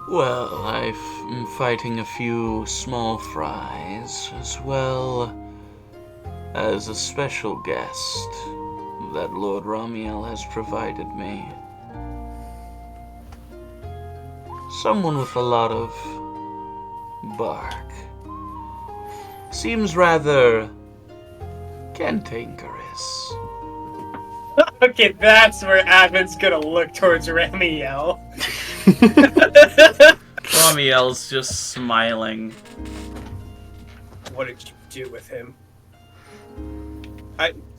Well, I'm fighting a few small fries, as well as a special guest that Lord Ramiel has provided me. Someone with a lot of bark. Seems rather cantankerous. Okay, that's where Advin's gonna look towards Ramiel. Ramiel's just smiling. What did you do with him?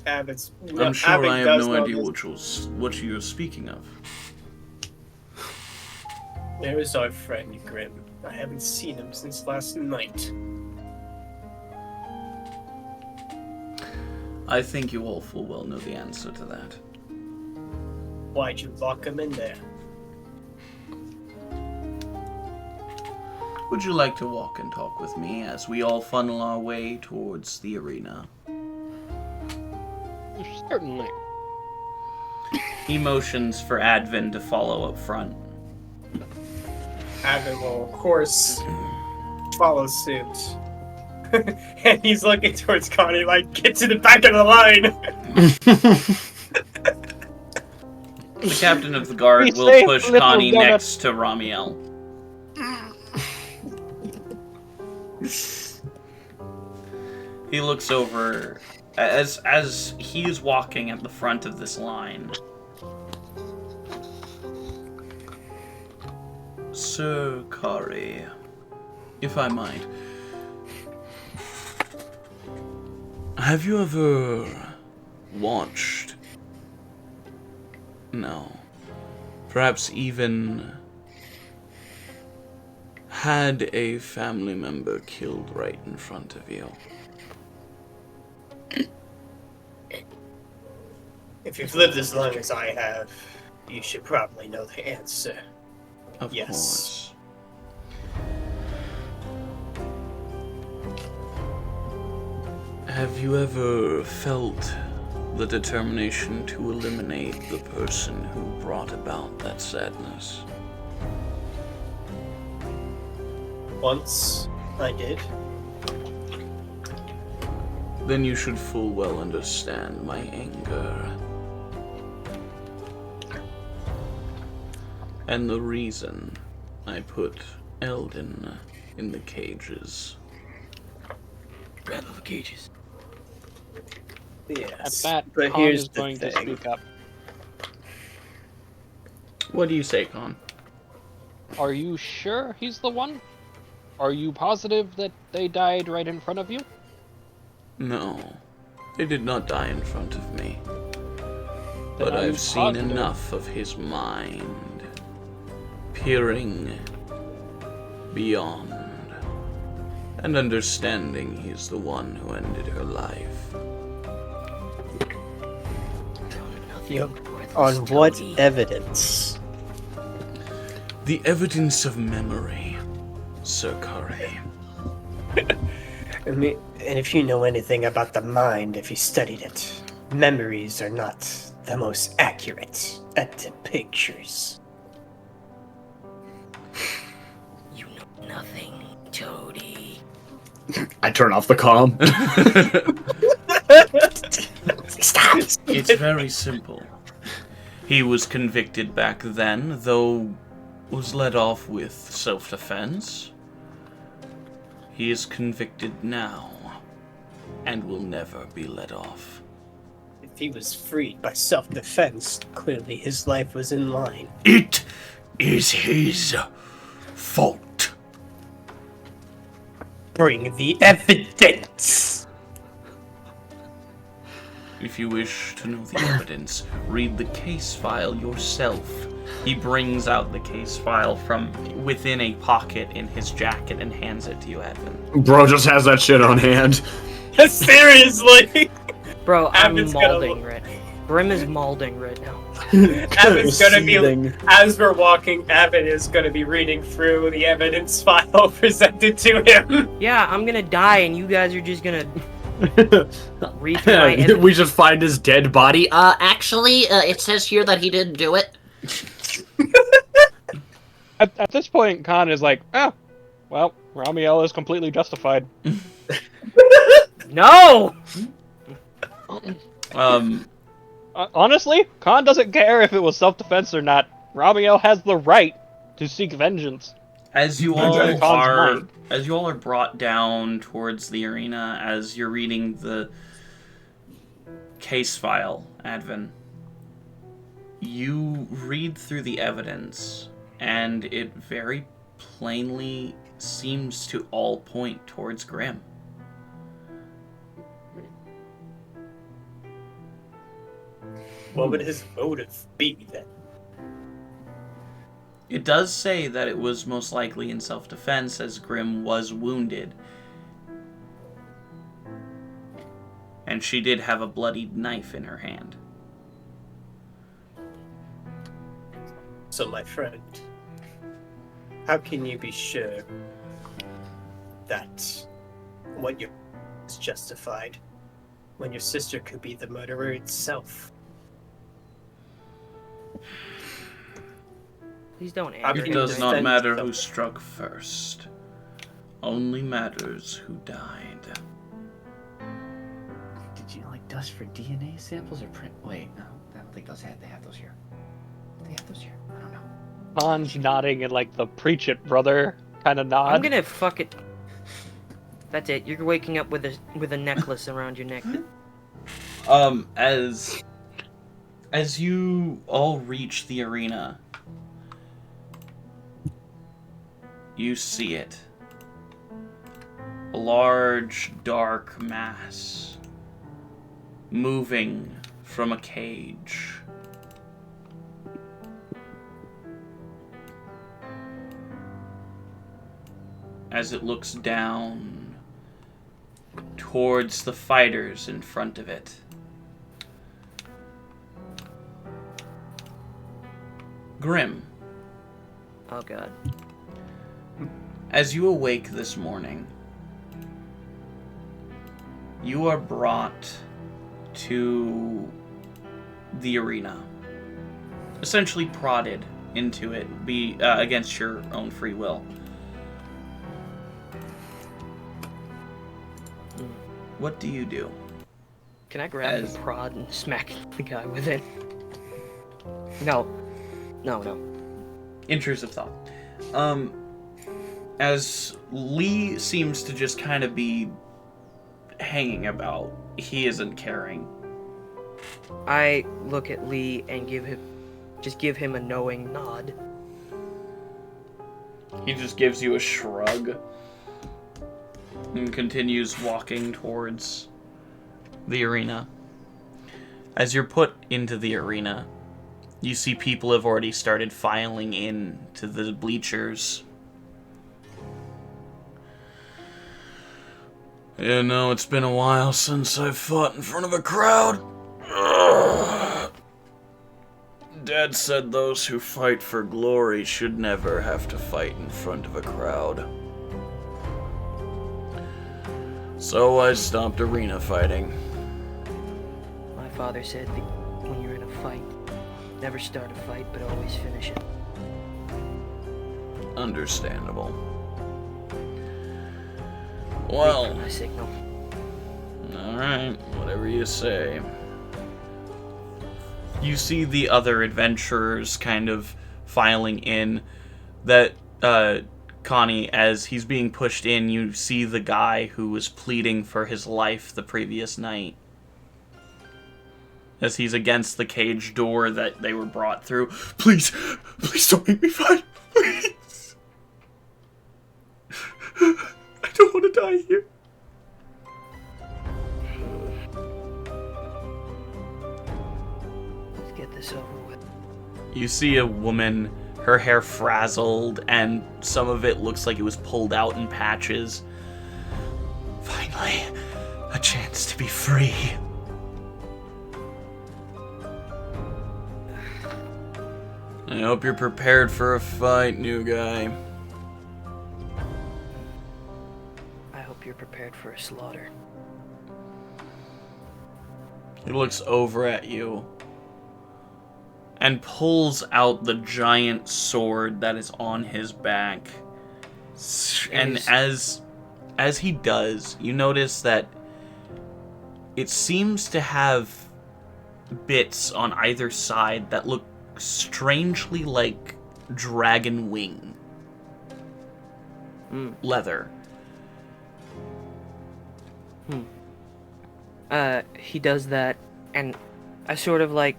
Advin's... I'm sure Advin I have does no know idea this. what you're speaking of. There is our friend Grim. I haven't seen him since last night. I think you all full well know the answer to that. Why'd you lock him in there? Would you like to walk and talk with me as we all funnel our way towards the arena? Certainly. He motions for Advin to follow up front. Advin will, of course, follow suit. And he's looking towards Connie like, get to the back of the line! The captain of the guard Be will safe, push little Connie donut. next to Ramiel. He looks over as he is walking at the front of this line. Sir Kari, if I might, have you ever watched? No, perhaps even had a family member killed right in front of you. If you've lived as long as I have, you should probably know the answer. Of course. Have you ever felt the determination to eliminate the person who brought about that sadness? Once I did. Then you should full well understand my anger. And the reason I put Eldon in the cages. Rattle the cages. Yes, At that, but Khan here's is the going to thing. speak up. What do you say, Con? Are you sure he's the one? Are you positive that they died right in front of you? No, they did not die in front of me. Then But are you I've seen positive? enough of his mind, peering beyond, and understanding he's the one who ended her life. Yep. On what evidence? The evidence of memory, Sir Curry. I mean, and if you know anything about the mind, if you studied it, memories are not the most accurate at the pictures. You know nothing, Toady. I turn off the comm. Stop! It's very simple. He was convicted back then, though was let off with self-defense. He is convicted now, and will never be let off. If he was freed by self-defense, clearly his life was in line. It is his fault. Bring the evidence! If you wish to know the evidence, read the case file yourself. He brings out the case file from within a pocket in his jacket and hands it to you, Advin. Bro just has that shit on hand. Seriously! Bro, I'm Advin's gonna mauling right now. Brim is mauling right now. Advin's gonna be, Seething. as we're walking, Advin is gonna be reading through the evidence file presented to him. Yeah, I'm gonna die and you guys are just gonna read through my evidence. We just find his dead body. Actually, it says here that he didn't do it. At this point, Khan is like, oh, well, Ramiel is completely justified. No! Honestly, Khan doesn't care if it was self-defense or not. Ramiel has the right to seek vengeance. As you Khan's mind. all are brought down towards the arena, as you're reading the case file, Advin, you read through the evidence, and it very plainly seems to all point towards Grimm. What would his motive be then? It does say that it was most likely in self-defense, as Grimm was wounded. And she did have a bloodied knife in her hand. So, my friend, how can you be sure that what you is justified when your sister could be the murderer itself? Please don't How anger can It you him. does not defend matter yourself? who struck first. Only matters who died. Did you like dust for DNA samples or print? Wait, no, I don't think they have those here. They have those here. I don't know. Khan's nodding in like the preach it, brother kind of nod. I'm gonna fuck it. That's it. You're waking up with a necklace around your neck. As you all reach the arena, you see it. A large, dark mass moving from a cage. as it looks down towards the fighters in front of it. Grim. Oh god. As you awake this morning, you are brought to the arena. Essentially prodded into it, against your own free will. What do you do? Can I grab the prod and smack the guy with it? No. No. Intrusive thought. As Lee seems to just kind of be hanging about, he isn't caring. I look at Lee and give him a knowing nod. He just gives you a shrug and continues walking towards the arena. As you're put into the arena, you see people have already started filing in to the bleachers. Yeah, no, it's been a while since I've fought in front of a crowd. Dad said those who fight for glory should never have to fight in front of a crowd. So I stopped arena fighting. My father said that when you're in a fight, never start a fight, but always finish it. Understandable. Wait Well, for my signal. alright, whatever you say. You see the other adventurers kind of filing in. That, Connie, as he's being pushed in, you see the guy who was pleading for his life the previous night. As he's against the cage door that they were brought through. Please don't make me fight. Please. I don't want to die here. Let's get this over with. You see a woman, her hair frazzled, and some of it looks like it was pulled out in patches. Finally, a chance to be free. I hope you're prepared for a fight, new guy. I hope you're prepared for a slaughter. He looks over at you and pulls out the giant sword that is on his back. And as he does, you notice that it seems to have bits on either side that look strangely like dragon wing leather. He does that, and I sort of like,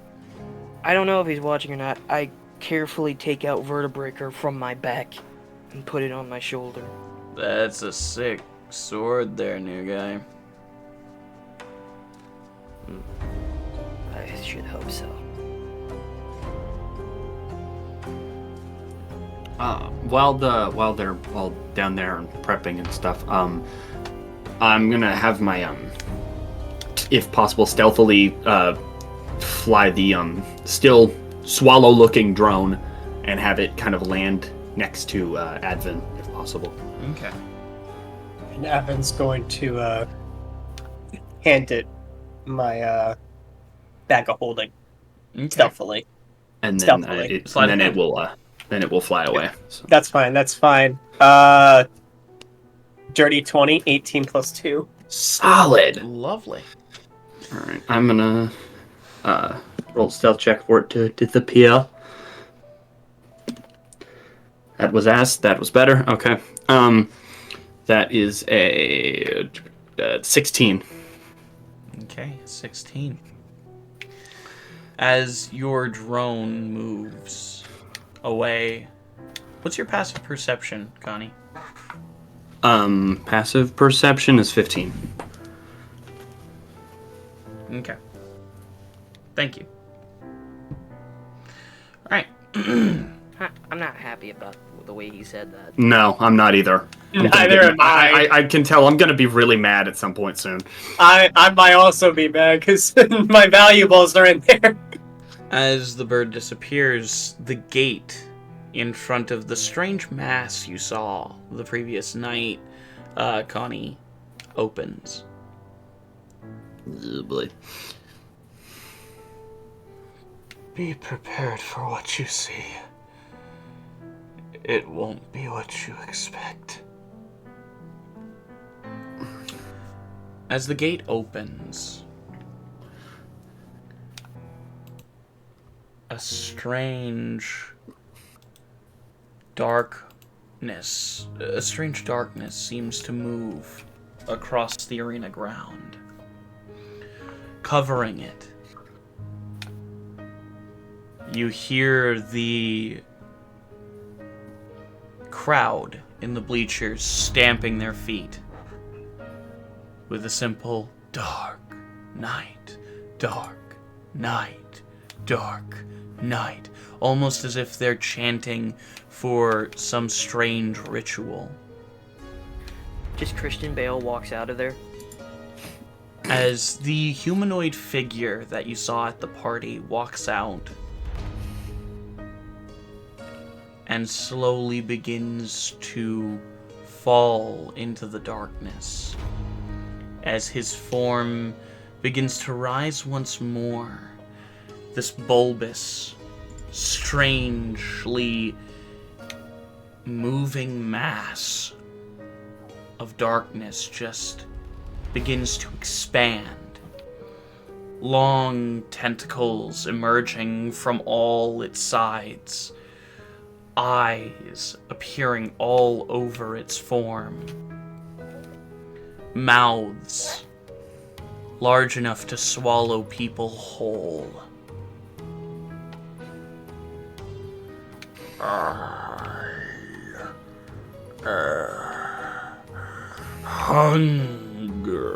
I don't know if he's watching or not, I carefully take out Vertebreaker from my back and put it on my shoulder. That's a sick sword there, new guy. I should hope so. While they're all down there and prepping and stuff, I'm gonna have my if possible, stealthily fly the still swallow-looking drone and have it kind of land next to Advin, if possible. Okay. And Advin's going to hand it my bag of holding stealthily. And then Stealthily. it will fly away. So. That's fine. Dirty 20, 18 plus 2. Solid. Lovely. All right, I'm gonna roll a stealth check for it to disappear. That was asked. That was better. Okay. That is a 16. Okay, 16. As your drone moves away, what's your passive perception, Connie? Passive perception is 15. Okay. Thank you. Alright. I'm not happy about the way he said that. No, I'm not either. Neither am I. I can tell I'm gonna be really mad at some point soon. I might also be mad because my valuables are in there. As the bird disappears, the gate in front of the strange mass you saw the previous night, Connie, opens. Oh boy. Be prepared for what you see. It won't be what you expect. As the gate opens, a strange darkness seems to move across the arena ground, covering it. You hear the crowd in the bleachers stamping their feet with a simple dark night, dark night, dark night, almost as if they're chanting for some strange ritual. Just Christian Bale walks out of there. As the humanoid figure that you saw at the party walks out and slowly begins to fall into the darkness, as his form begins to rise once more, this bulbous, strangely moving mass of darkness just begins to expand. Long tentacles emerging from all its sides, eyes appearing all over its form, mouths large enough to swallow people whole. Hunger.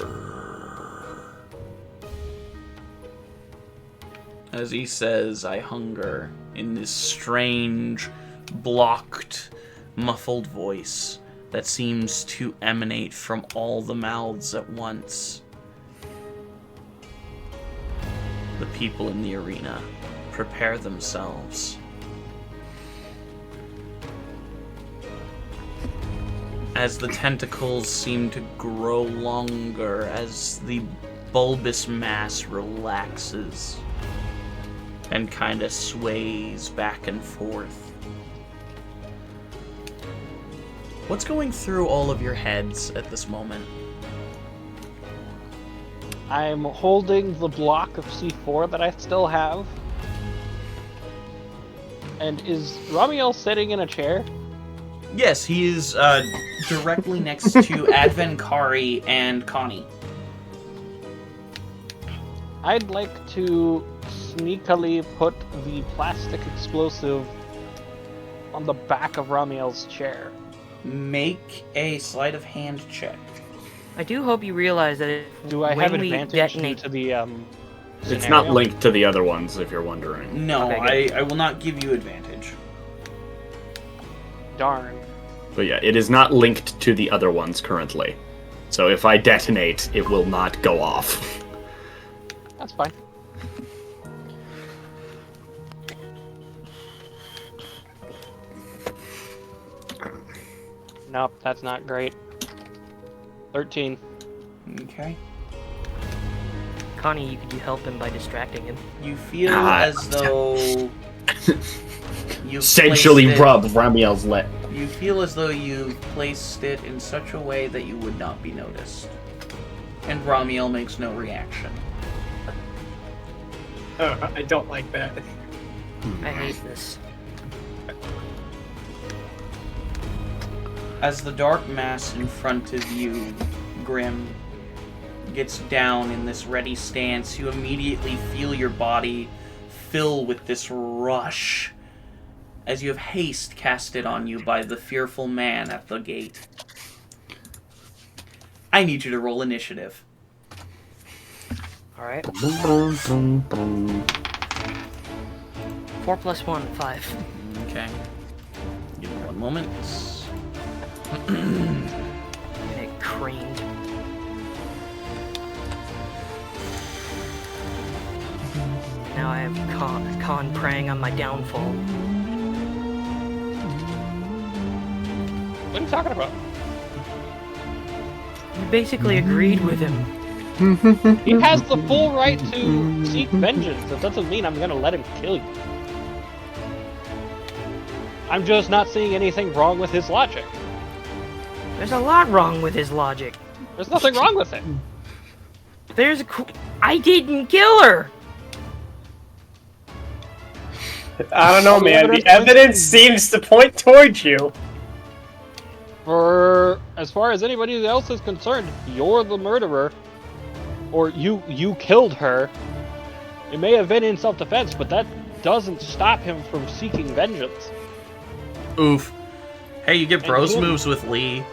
As he says, I hunger, in this strange, blocked, muffled voice that seems to emanate from all the mouths at once. The people in the arena prepare themselves. As the tentacles seem to grow longer, as the bulbous mass relaxes and kind of sways back and forth. What's going through all of your heads at this moment? I'm holding the block of C4 that I still have. And is Ramiel sitting in a chair? Yes, he is directly next to Advenkari and Connie. I'd like to sneakily put the plastic explosive on the back of Ramiel's chair. Make a sleight of hand check. I do hope you realize that Do I when have we advantage due detonate, to the It's scenario? not linked to the other ones, if you're wondering. No, Okay, I will not give you advantage. Darn. But yeah, it is not linked to the other ones currently. So if I detonate, it will not go off. That's fine. Nope, that's not great. 13. Okay. Connie, could you help him by distracting him? You feel as though you Essentially placed it- rub Ramiel's leg. You feel as though you placed it in such a way that you would not be noticed. And Ramiel makes no reaction. I don't like that. I hate this. As the dark mass in front of you, Grim, gets down in this ready stance, you immediately feel your body fill with this rush as you have haste casted on you by the fearful man at the gate. I need you to roll initiative. Alright. 4 + 1, 5. Okay. Give me one moment. And it creamed. Now I have Khan preying on my downfall. What are you talking about? You basically agreed with him. He has the full right to seek vengeance. That doesn't mean I'm gonna let him kill you. I'm just not seeing anything wrong with his logic. There's a lot wrong with his logic. There's nothing wrong with it. I didn't kill her! I don't know, man. The evidence seems to point towards you. For as far as anybody else is concerned, you're the murderer. Or you killed her. It may have been in self-defense, but that doesn't stop him from seeking vengeance. Oof. Hey, you get bros moves with Lee.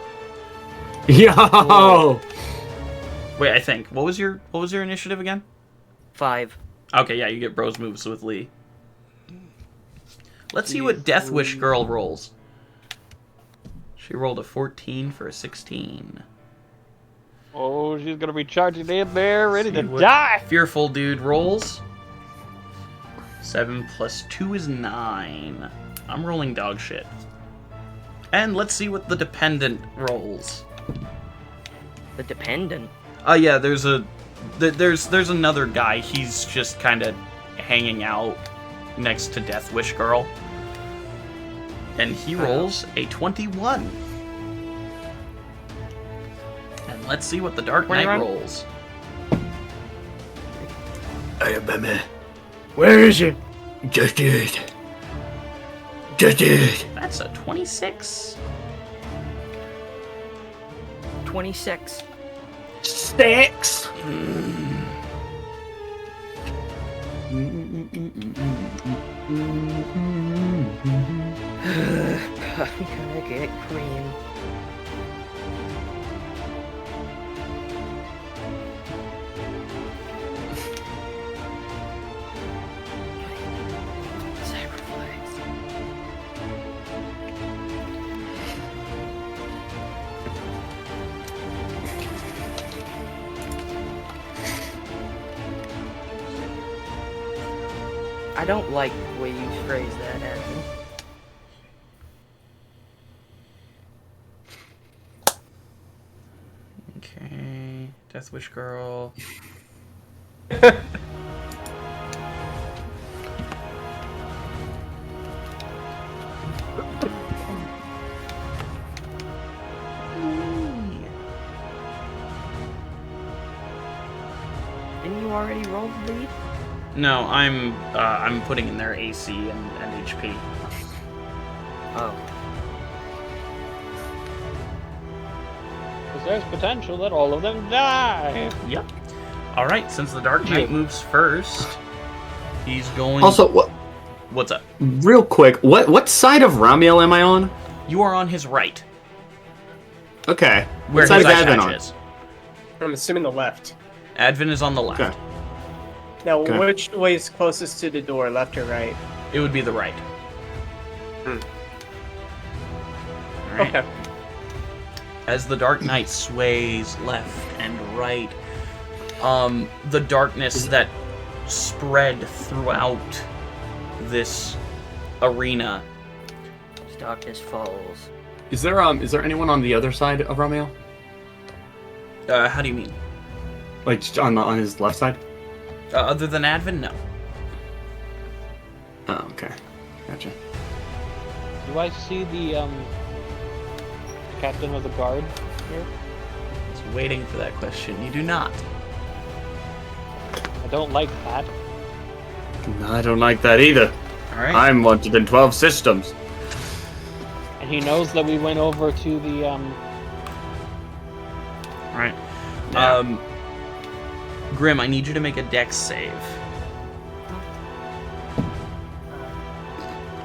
Yo! Wait, I think. What was your initiative again? 5. Okay, yeah, you get bros moves with Lee. Let's see what Death Wish Girl rolls. She rolled a 14 for a 16. Oh, she's gonna be charging in there, ready to what die! Fearful Dude rolls. 7 plus 2 is 9. I'm rolling dog shit. And let's see what the Dependent rolls. The Dependent? Oh yeah, there's another guy. He's just kind of hanging out next to Death Wish Girl. And he rolls a 21. And let's see what the Dark Knight rolls. Hey, baby. Where is it? Just it. Just it. That's a 26. 26. 6. I'm gonna get cream. Sacrifice. I don't like the way you phrase that, Adam. Okay, Death Wish Girl. Didn't you already roll the lead? No, I'm putting in their AC and HP. Oh. Because there's potential that all of them die. Yep. All right, since the Dark Knight moves first, he's going. Also, what? What's up? Real quick, what side of Ramiel am I on? You are on his right. Okay. Where What side his is eye Advent patch on? is. I'm assuming the left. Advent is on the left. Okay. Now, Okay. which way is closest to the door, left or right? It would be the right. Hmm. All right. Okay. As the Dark Knight sways left and right, the darkness that spread throughout this arena. As darkness falls. Is there anyone on the other side of Ramiel? How do you mean? Like on his left side? Other than Advent, no. Oh, okay. Gotcha. Do I see the captain of the guard here? I was waiting for that question. You do not. I don't like that. I don't like that either. All right. I'm wanted in 12 systems. And he knows that we went over to the All right. Grim, I need you to make a dex save.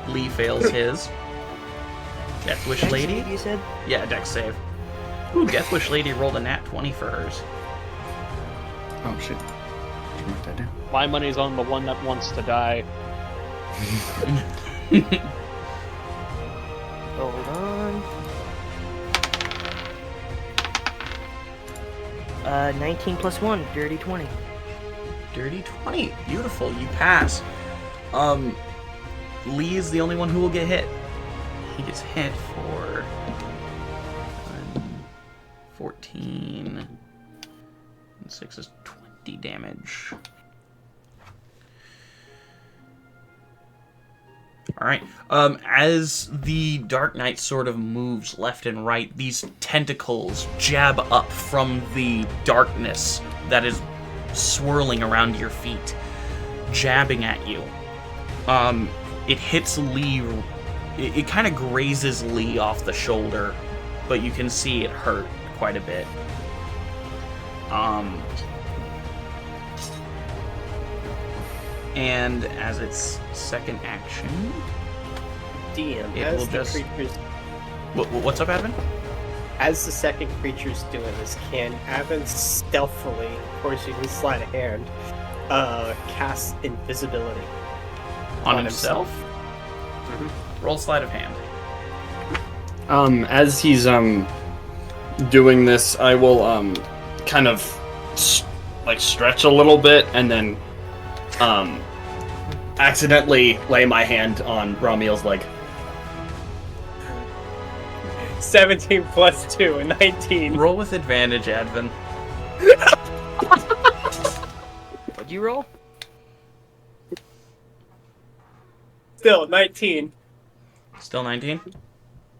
Lee fails his. Death Wish Lady? You said? Yeah, dex save. Ooh, Death Wish Lady rolled a nat 20 for hers. Oh shit. Did you mark that down? my money's on the one that wants to die. Hold on. 19 plus 1, dirty 20. Dirty 20. Beautiful. You pass. Lee is the only one who will get hit. He gets hit for 14. And 6 is 20 damage. Alright. As the Dark Knight sort of moves left and right, these tentacles jab up from the darkness that is swirling around your feet, jabbing at you. It hits Lee. It kind of grazes Lee off the shoulder, but you can see it hurt quite a bit. And as its second action, DM, it as will the just... creatures, What's up, Advin? as the second creature's doing this, can Avin stealthily, of course you can slide a hand, cast invisibility On himself? Mm-hmm. Roll sleight of hand. As he's doing this, I will kind of stretch a little bit and then accidentally lay my hand on Ramiel's leg. 17 plus 2, 19. Roll with advantage, Advin. What'd you roll? Still, 19. Still 19?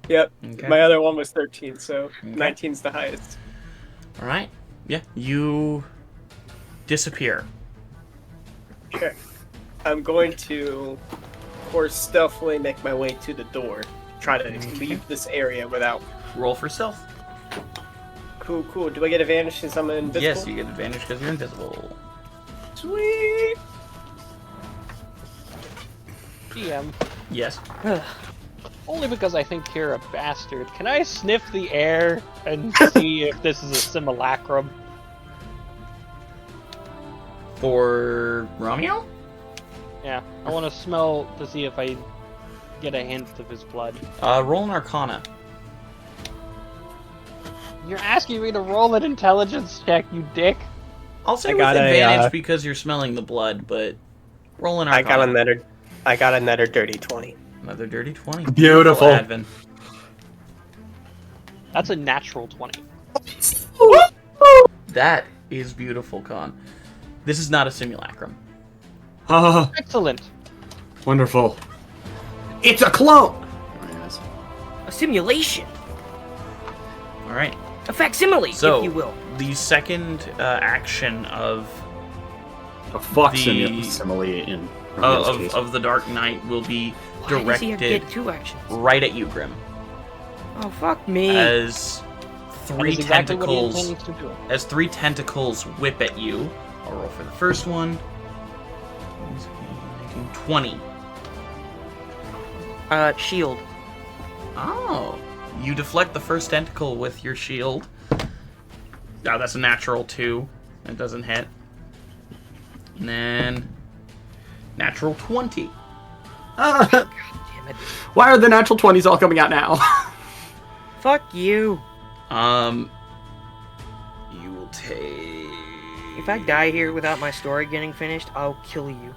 Yep. Okay. My other one was 13, so Okay. 19's the highest. Alright. Yeah, you disappear. Okay. I'm going to, of course, stealthily make my way to the door. Try to leave this area without... Roll for stealth. Cool, cool. Do I get advantage since I'm invisible? Yes, you get advantage because you're invisible. Sweet! GM, Yes. only because I think you're a bastard, can I sniff the air and see if this is a simulacrum? For Romeo? Yeah, I want to smell to see if I get a hint of his blood. Roll an Arcana. You're asking me to roll an intelligence check, you dick. I'll say I with got a, advantage because you're smelling the blood, but roll an Arcana. I got another dirty 20. Another dirty 20. Beautiful. Advin. That's a natural 20. That is beautiful, Con. This is not a simulacrum. Ah, Excellent. wonderful. It's a clone! Yes. A simulation. Alright. A facsimile, So, if you will. the second action of A fox The- simile in Ramiel's case. of the Dark Knight will be Why does he directed get 2 actions? right at you, Grim. Oh, fuck me. As That three is exactly what he tentacles intends to do. as 3 tentacles whip at you. I'll roll for the first one. 20. Shield. Oh. You deflect the first tentacle with your shield. Oh, that's a natural 2. It doesn't hit. And then natural 20. Ah, Damn it. why are the natural 20s all coming out now? Fuck you. You will take... If I die here without my story getting finished, I'll kill you.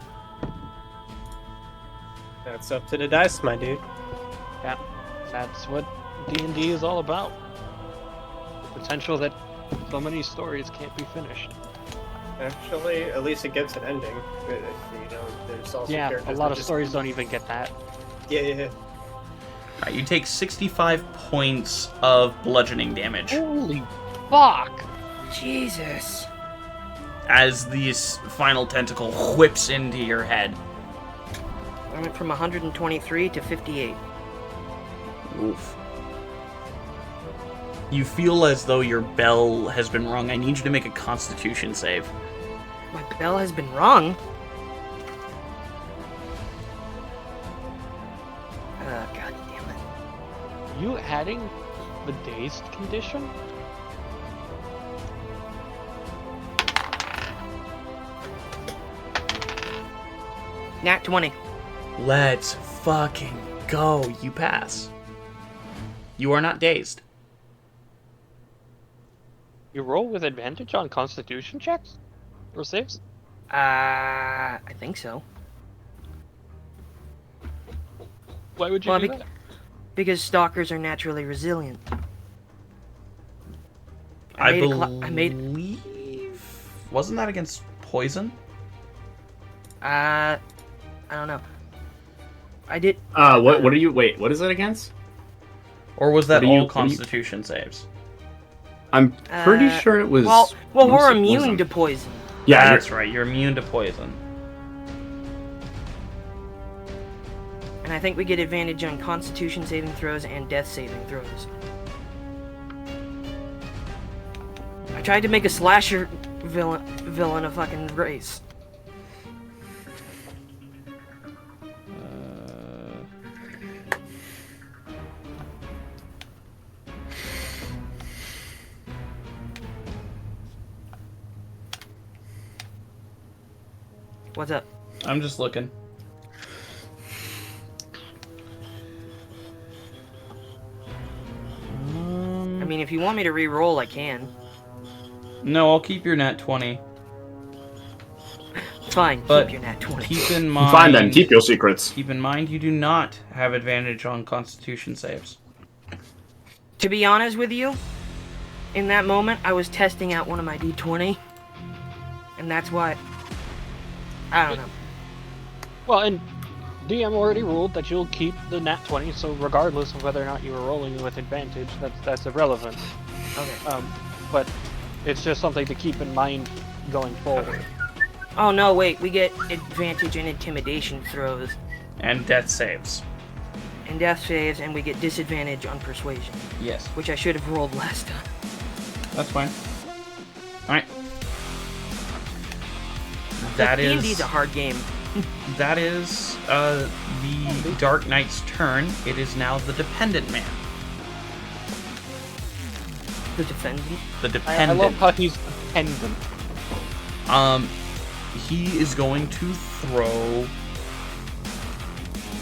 That's up to the dice, my dude. Yeah, that's what D&D is all about. The potential that so many stories can't be finished. Actually, at least it gives an ending. You know, there's also Yeah, a characters lot that of just- stories don't even get that. Yeah. Alright, you take 65 points of bludgeoning damage Holy fuck! Jesus. as this final tentacle whips into your head. I went from 123 to 58. Oof. You feel as though your bell has been rung. I need you to make a constitution save. My bell has been rung. God damn it. You adding the dazed condition? Nat 20. Let's fucking go. You pass. You are not dazed. You roll with advantage on Constitution checks or saves? I think so. Why would you Well, do that? because stalkers are naturally resilient. I made believe... Wasn't that against poison? I don't know. I did. What are you? Wait, what is it against? Or was that What are you- all what are you- Constitution saves? I'm pretty sure it was. Well, we're mostly immune poison. to poison. Yeah, That's right. You're immune to poison. And I think we get advantage on Constitution saving throws and Death saving throws. I tried to make a slasher villain a fucking race. What's up? I'm just looking. I mean, if you want me to re-roll, I can. No, I'll keep your nat 20. Fine, But keep your nat 20. keep in mind... Fine then, keep your secrets. Keep in mind you do not have advantage on Constitution saves. To be honest with you, in that moment, I was testing out one of my D20. And that's why... I don't know. Well, and DM already ruled that you'll keep the nat 20, so regardless of whether or not you were rolling with advantage, that's irrelevant. Okay. But it's just something to keep in mind going forward. Oh no, wait, we get advantage in intimidation throws And death saves. and death saves, and we get disadvantage on persuasion, Yes. which I should have rolled last time. That's fine. Alright. That D&D's is... a hard game. That is the Dark Knight's turn. It is now the Dependent Man. The defendant. The I Dependent. love how he's dependent. He is going to throw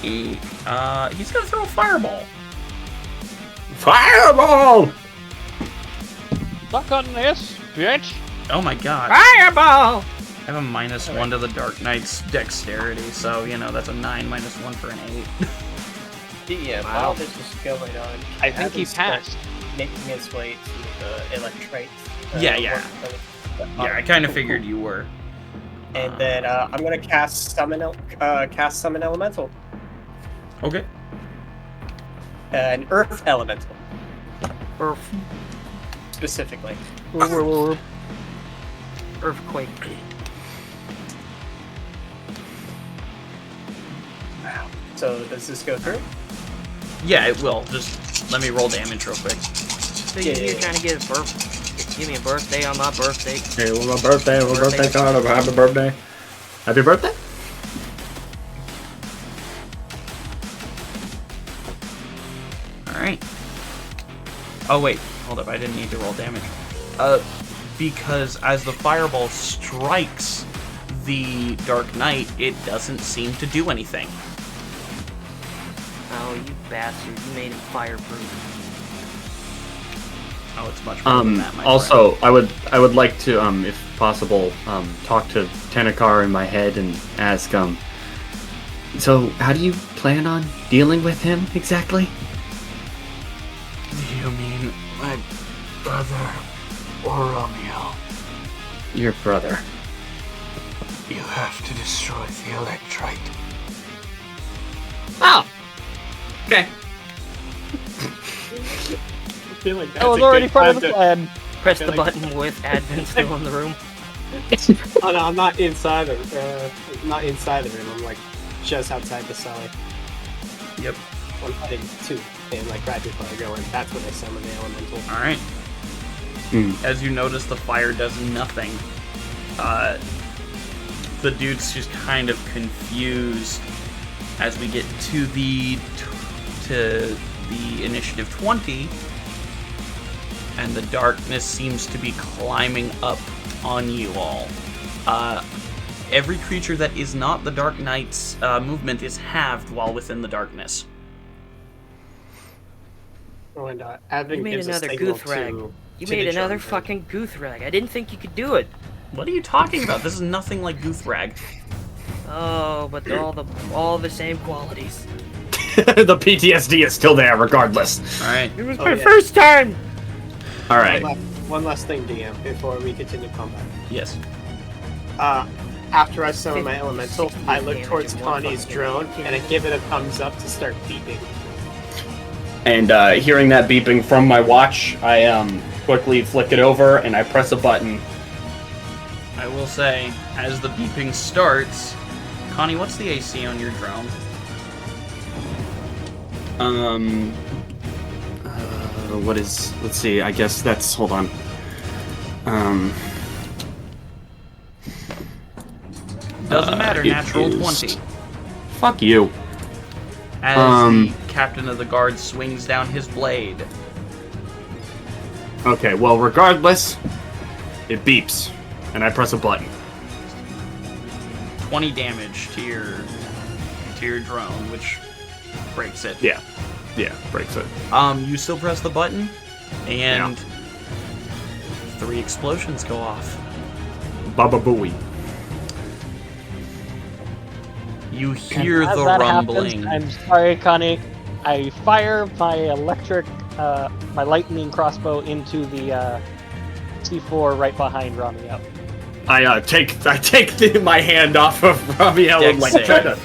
a... he's going to throw a fireball. Fireball! Suck on this, bitch! Oh my god. Fireball! I have a -1 to the Dark Knight's dexterity, so, you know, that's a 9 -1 for an 8. Yeah, Wow. while this is going on, I think he Adam's still passed. making his way to the electrite. Yeah. work. Yeah, I kind of figured you were. And then I'm gonna cast summon elemental, Okay. an earth elemental Earth. specifically. Earthquake. So does this go through? Yeah, it will. Just let me roll damage real quick. So Yeah, you're yeah. trying to get a give me a birthday on my birthday. Hey, well, my birthday, card, happy birthday. Happy birthday? Alright. Oh, wait. Hold up. I didn't need to roll damage. Because as the fireball strikes the Dark Knight, it doesn't seem to do anything. Oh, you bastard! You made him fireproof. Oh, it's much more than that, my Also, I would like to, if possible, talk to Tenakar in my head and ask, so how do you plan on dealing with him exactly? Do you mean my brother or Romeo? Your brother. You have to destroy the electrite. Oh! Okay. I feel like that's I was a already good part of time the to- plan. Press feel the like- button with Advent still in the room. Oh no, I'm not inside of not inside the room. I'm like just outside the cellar. Yep. I'm heading to, and like right before I go in, that's when I summon the elemental. Alright. As you notice, the fire does nothing. The dude's just kind of confused as we get to the initiative 20, and the darkness seems to be climbing up on you all. Every creature that is not the Dark Knight's movement is halved while within the darkness. Oh, and Advent You made gives a another signal Goothrag. to You to made the another drunkard. fucking Goothrag. I didn't think you could do it. What are you talking about? This is nothing like Goothrag. Oh, but all the same qualities. The PTSD is still there, regardless. All right. It was Oh, my yeah. first time. All right. One last thing, DM, before we continue combat. Yes. After I summon my elemental, 60 I look damage towards in one Connie's fucking drone, hit. and I give it a thumbs up to start beeping. And hearing that beeping from my watch, I quickly flick it over and I press a button. I will say, as the beeping starts, Connie, what's the AC on your drone? What is? Let's see. I guess that's. Hold on. Doesn't matter. it Natural is- 20. Fuck you. As the captain of the guard swings down his blade. Okay. Well, regardless, it beeps, and I press a button. 20 damage to your drone, which breaks it. Yeah. Yeah. Breaks it. You still press the button, and 3 explosions go off. Baba Booey. You hear As the that rumbling. happens, I'm sorry, Connie. I fire my electric, my lightning crossbow into the C4 right behind Ramiel. I take my hand off of Ramiel and like Dex try save.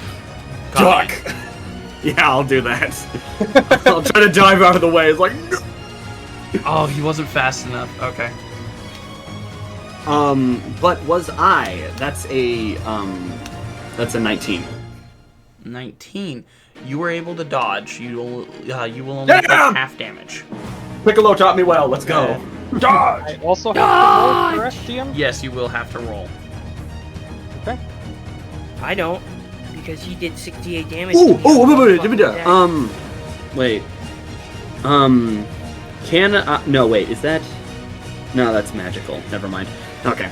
to duck. Yeah, I'll do that. I'll try to dive out of the way. It's like. Oh, he wasn't fast enough. Okay. But was I? That's a 19. 19. You were able to dodge. You will only take half damage. Piccolo taught me well. Let's go. Dodge. I also have to roll, correct, DM? Yes, you will have to roll. Okay. I don't, because he did 68 damage. Ooh, to me on one fucking attack. Wait. No, wait, is that? No, that's magical. Never mind. Okay.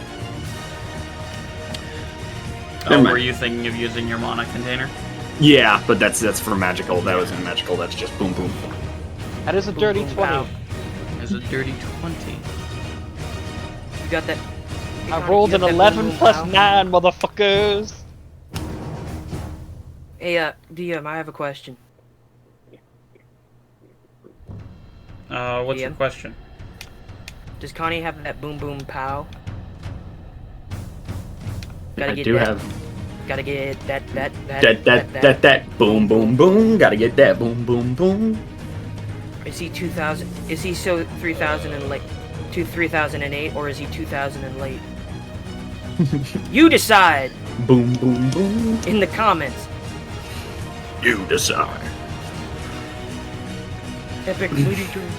Never mind. Were you thinking of using your mana container? Yeah, but that's for magical. That wasn't magical. That's just boom, boom. That is a dirty boom, 20. pow. As a dirty 20. You got that? Hey, I Connie, rolled you an got that 11 boom, plus pow? 9, motherfuckers! Hey, DM, I have a question. What's your Ian? question? Does Connie have that boom boom pow? I do have Gotta get that that boom, boom, boom. Gotta get that boom, boom, boom. Is he 2000? Is he so 3000 and late? 3008, or is he 2000 and late? You decide Boom, boom, boom. in the comments. You decide. Epic booty dreams.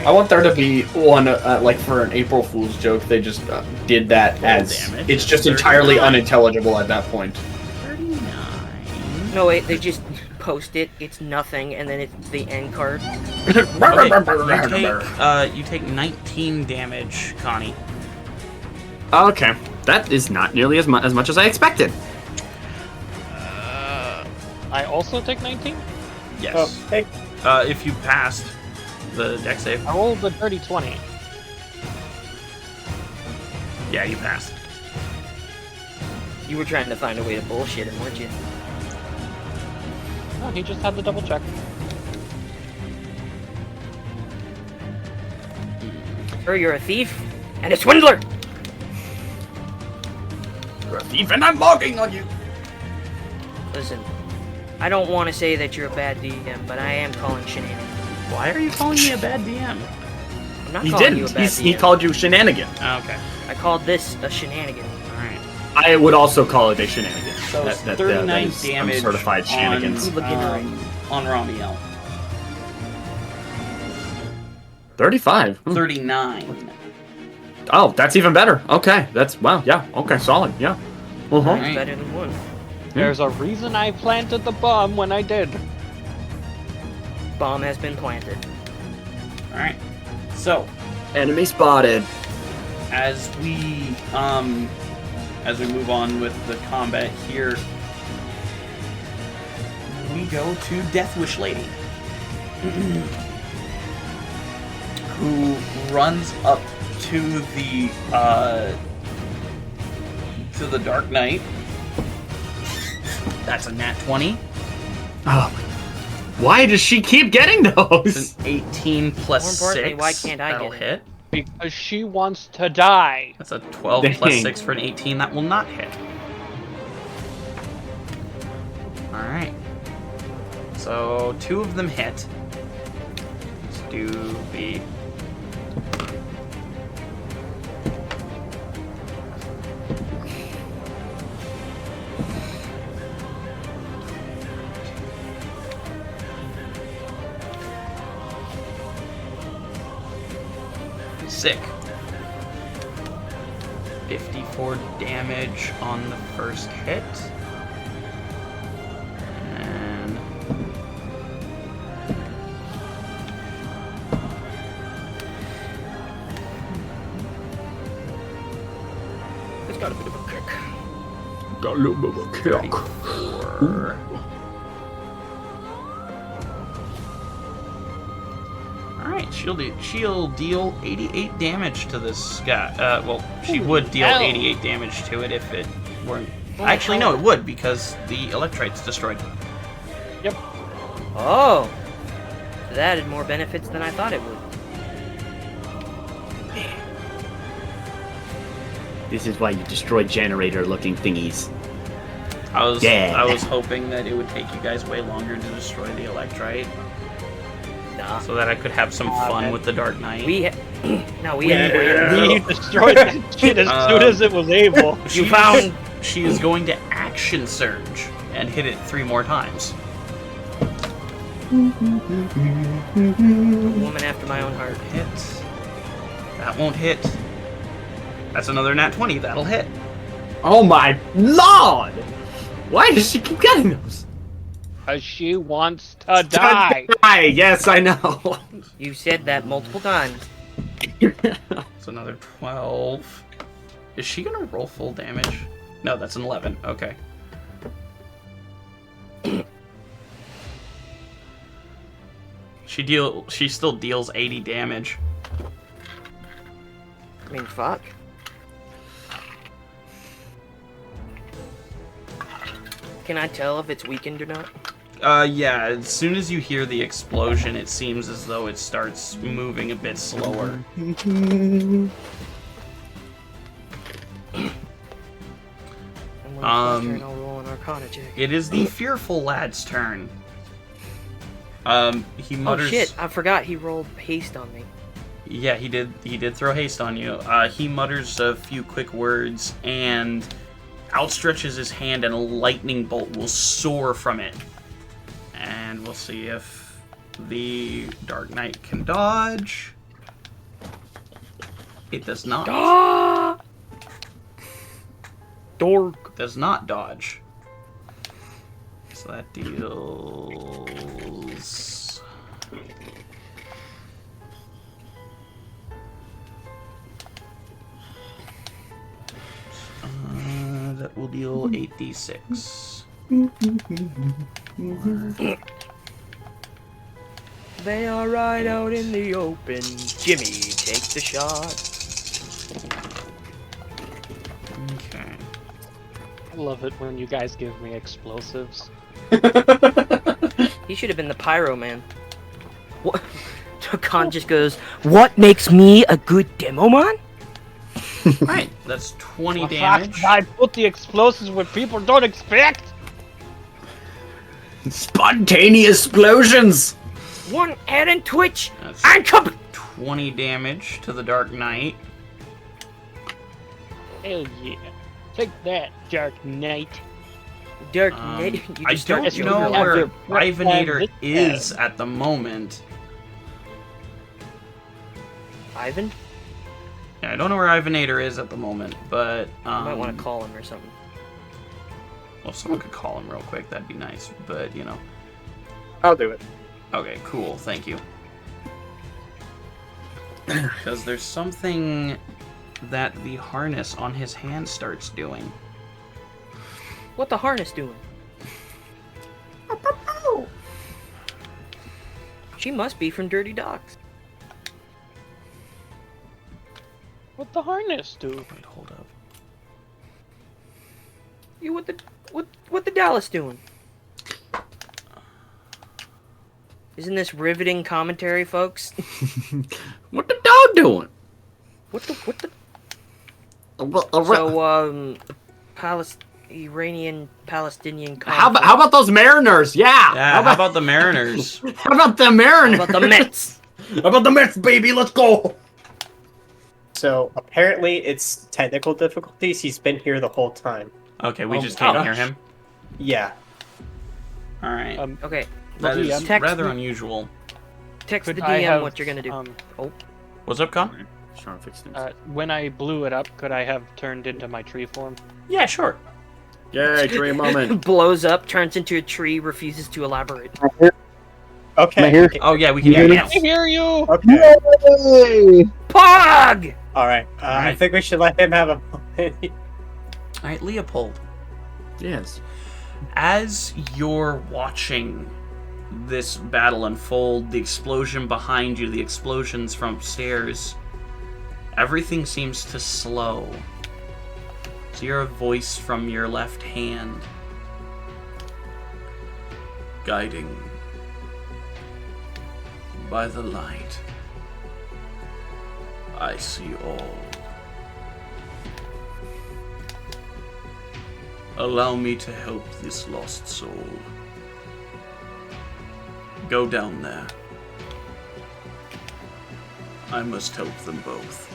I want there to be one, like for an April Fool's joke, they just did that as damage. it's just entirely unintelligible at that point. 39. No wait, they just post it. It's nothing, and then it's the end card. Okay, you take 19 damage, Connie. Okay, that is not nearly as much as I expected. I also take 19? Yes. Oh, hey, If you passed the dex save. I rolled a dirty 20. Yeah, you passed. You were trying to find a way to bullshit him, weren't you? No, he just had the double check. Or you're a thief and a swindler. You're a thief and I'm logging on you. Listen, I don't want to say that you're a bad DM, but I am calling shenanigans. Why are you calling me a bad DM? I'm not He calling you a didn't. bad He DM. called you shenanigan. Okay. I called this a shenanigan. Alright. I would also call it a shenanigan. So it's That 39 is damage uncertified shenanigans. on Ramiel. 35. 39. Oh, that's even better. Okay, that's wow. Yeah. Okay, solid. Yeah. Uh huh. Alright. Better than one. There's a reason I planted the bomb when I did. Bomb has been planted. Alright. So, Enemy spotted. as we as we move on with the combat here, we go to Death Wish Lady, who runs up to the Dark Knight. That's a nat 20. Oh, why does she keep getting those? It's an 18 plus More importantly, 6. why can't I That'll get hit. Because she wants to die. That's a 12 plus Dang. 6 for an 18. That will not hit. Alright. So, 2 of them hit. Let's do the... Sick. 54 damage on the first hit. And It's got a bit of a kick. Got a little bit of a kick. 34. Alright, she'll deal 88 damage to this guy. Well, she would deal hell. 88 damage to it if it weren't... Holy Actually, hell. no, it would, because the Electrite's destroyed. Yep. Oh! That added more benefits than I thought it would. This is why you destroy generator-looking thingies. I was Yeah. hoping that it would take you guys way longer to destroy the Electrite, Nah. so that I could have some fun man. with the Dark Knight. We had We destroyed that shit as soon as it was able. She is going to action surge and hit it 3 more times. a woman after my own heart. Hit. That won't hit. That's another nat 20. That'll hit. Oh my lord! Why does she keep getting those? Because she wants to die. Die. Yes, I know. You said that multiple times. It's another 12. Is she gonna roll full damage? No, that's an 11. Okay. She still deals 80 damage. I mean, fuck. Can I tell if it's weakened or not? Yeah, as soon as you hear the explosion, it seems as though it starts moving a bit slower. And when it's my turn, I'll roll an Arcana check. It is the fearful lad's turn. He Oh mutters... shit, I forgot he rolled haste on me. Yeah, he did throw haste on you. He mutters a few quick words and outstretches his hand, and a lightning bolt will soar from it. And we'll see if the Dark Knight can dodge. It does not. Ah! Dork. Does not dodge. So that deals... that will deal 8d6. They are right out in the open. Jimmy takes the shot. Okay. I love it when you guys give me explosives. He should have been the pyro man. What? Khan just goes, "What makes me a good demo man?" Right, that's 20 The damage. fact that I put the explosives where people don't expect. Spontaneous explosions! One head and twitch. That's And come. 20 damage to the Dark Knight. Hell yeah. Take that, Dark Knight. Dark Knight. You I just started don't showing know your where After Ivanator this is at the moment. Ivan. Yeah, I don't know where Ivanator is at the moment, but You might want to call him or something. well, if someone could call him real quick, that'd be nice. But you know, I'll do it. okay, cool, thank you. Because there's something that the harness on his hand starts doing. What the harness doing? She must be from Dirty Docks. What the harness do? Wait, hold up. You what the Dallas doing? Isn't this riveting commentary, folks? What the dog doing? What the So, Iranian-Palestinian how conflict. about those Mariners? Yeah. Yeah, how about the Mariners? How about the Mariners? How about the Mets? How about the Mets, baby? Let's go. So apparently it's technical difficulties. He's been here the whole time. Okay, we Oh just my can't gosh. hear him. Yeah. All right. Okay, That is text rather me- unusual. text the Could DM I have, what you're gonna do. What's up, Con? Just trying to fix things. when I blew it up, could I have turned into my tree form? Yeah, sure. Yay, tree moment. Blows up, turns into a tree, refuses to elaborate. Okay. Am I here? Oh yeah, we can hear you now. I hear you! Okay. Yay! Pog! All right. I Alright. think we should let him have a moment. All right, Leopold. Yes. As you're watching this battle unfold, the explosion behind you, the explosions from upstairs, everything seems to slow. So you hear a voice from your left hand, guiding by the light. I see all. Allow me to help this lost soul. Go down there. I must help them both.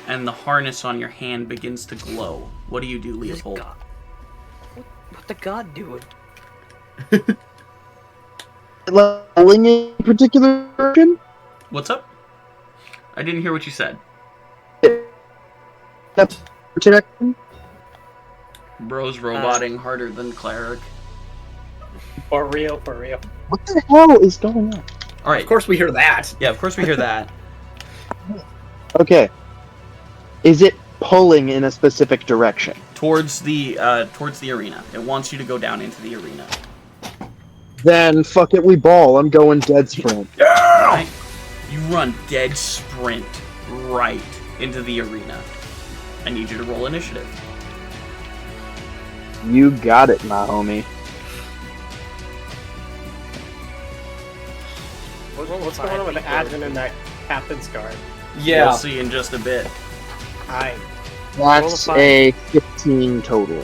And the harness on your hand begins to glow. What do you do, This Leopold? god- What the god doing? Leveling in particular direction? What's up? I didn't hear what you said. Protection? Bro's roboting harder than cleric. For real, for real. What the hell is going on? All right. Of course we hear that. Yeah, of course we hear that. Okay. Is it pulling in a specific direction? Towards the arena. It wants you to go down into the arena. Then fuck it, we ball. I'm going dead sprint. Right? You run dead sprint right into the arena. I need you to roll initiative. You got it, my homie. What's going on with the admin and that captain's guard? We'll see in just a bit. Hi. That's Roll a a 15 total.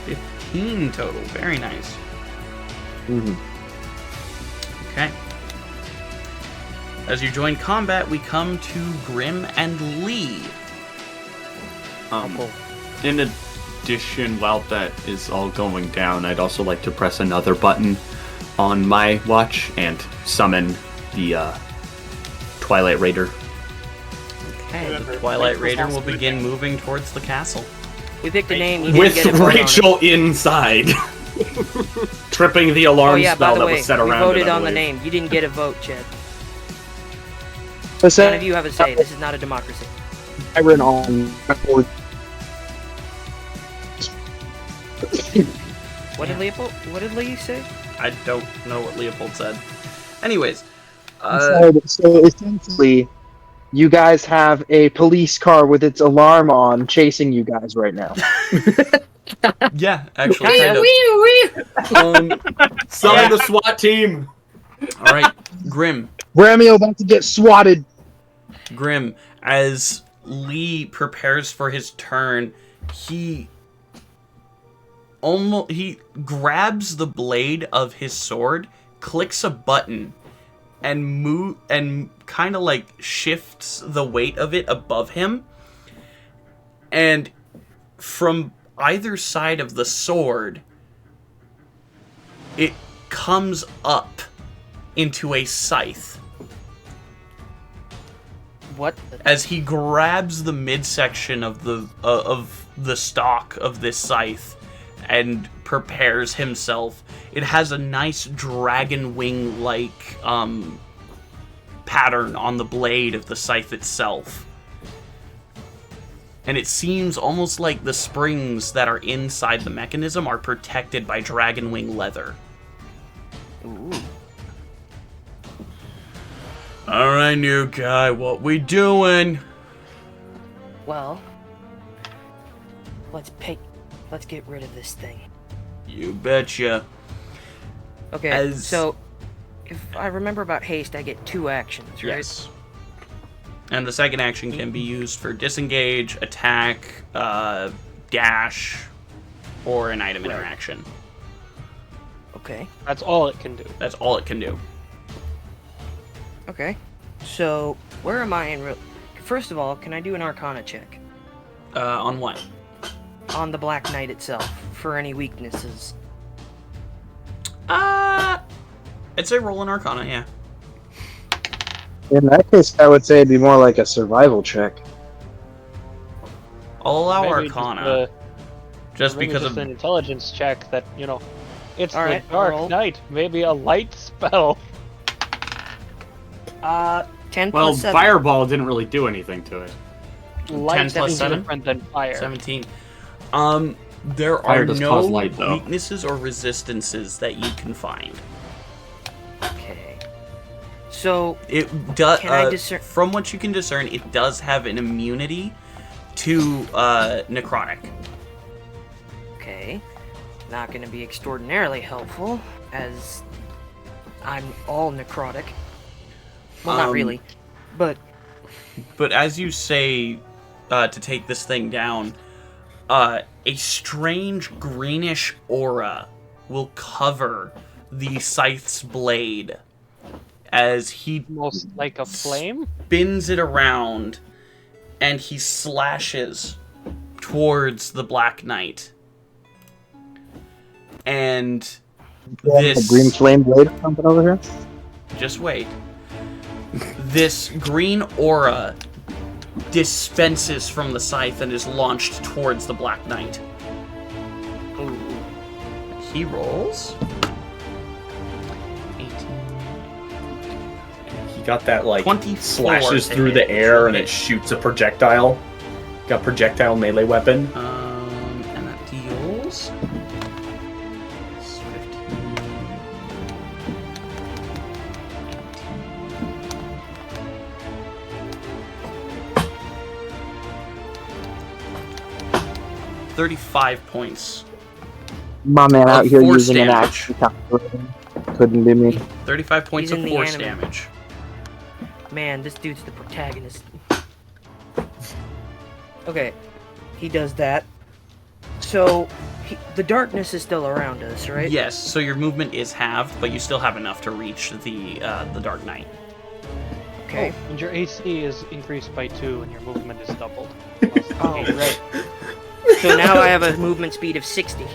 15 total. Very nice. Mm-hmm. Okay. As you join combat, we come to Grim and Lee. In addition, while that is all going down, I'd also like to press another button on my watch and summon the Twilight Raider. Okay, the Twilight Raider will begin moving towards the castle. We picked a name. You didn't With get a vote on it. Rachel inside. Tripping the Oh alarm yeah, by spell the that way, was set we around voted it, I on the believe. name. You didn't get a vote, Chad. What's None that? of you have a say. This is not a democracy. Iron on. What did Leopold? What did Lee say? I don't know what Leopold said. Anyways, So essentially, you guys have a police car with its alarm on chasing you guys right now. yeah, actually, kind of. Summon the SWAT team. All right, Grim. Ramio about to get swatted. Grim, as Lee prepares for his turn, he grabs the blade of his sword, clicks a button, and kind of like shifts the weight of it above him, and from either side of the sword, it comes up into a scythe. What? As he grabs the midsection of the stock of this scythe and prepares himself, it has a nice dragon wing like pattern on the blade of the scythe itself. And it seems almost like the springs that are inside the mechanism are protected by dragon wing leather. Ooh. Alright, new guy, what we doing? Well, let's get rid of this thing. You betcha. Okay, so if I remember about haste, I get 2 actions, right? Yes. And the second action can be used for disengage, attack, dash, or an item interaction. Okay. That's all it can do. That's all it can do. Okay. So, where am I in real... First of all, can I do an Arcana check? On what? On the Black Knight itself, for any weaknesses. I'd say roll an Arcana, yeah. In that case, I would say it'd be more like a survival check. I'll allow Maybe Arcana. Just because of an intelligence check that, you know, it's All the right, Dark roll. Knight. Maybe a light spell. 10 Well, plus 7. Fireball didn't really do anything to it. Light 10 plus is 7? different than fire. 17. There Fire are does no cause light, though. weaknesses or resistances that you can find. Okay. So, It does. Can I discern- From what you can discern, it does have an immunity to necrotic. okay. Not going to be extraordinarily helpful, as I'm all necrotic. Well, not really, but... But as you say to take this thing down, a strange greenish aura will cover the scythe's blade as he Almost like a flame. spins it around and he slashes towards the Black Knight. And A green flame blade or something over here? just wait. This green aura dispenses from the scythe and is launched towards the Black Knight. Ooh. He rolls 18. He got that, like, 24 slashes to through hit. the air and Okay. it shoots a projectile. Got projectile melee weapon. And that deals 15. 35 points. My man out here force using an damage. action calculator. Couldn't be me. 35 points He's of in the force anime. damage. Man, this dude's the protagonist. Okay, he does that. So, the darkness is still around us, right? Yes, so your movement is halved, but you still have enough to reach the Dark Knight. Okay. Oh, and your AC is increased by 2 and your movement is doubled. Oh, right. So now I have a movement speed of 60.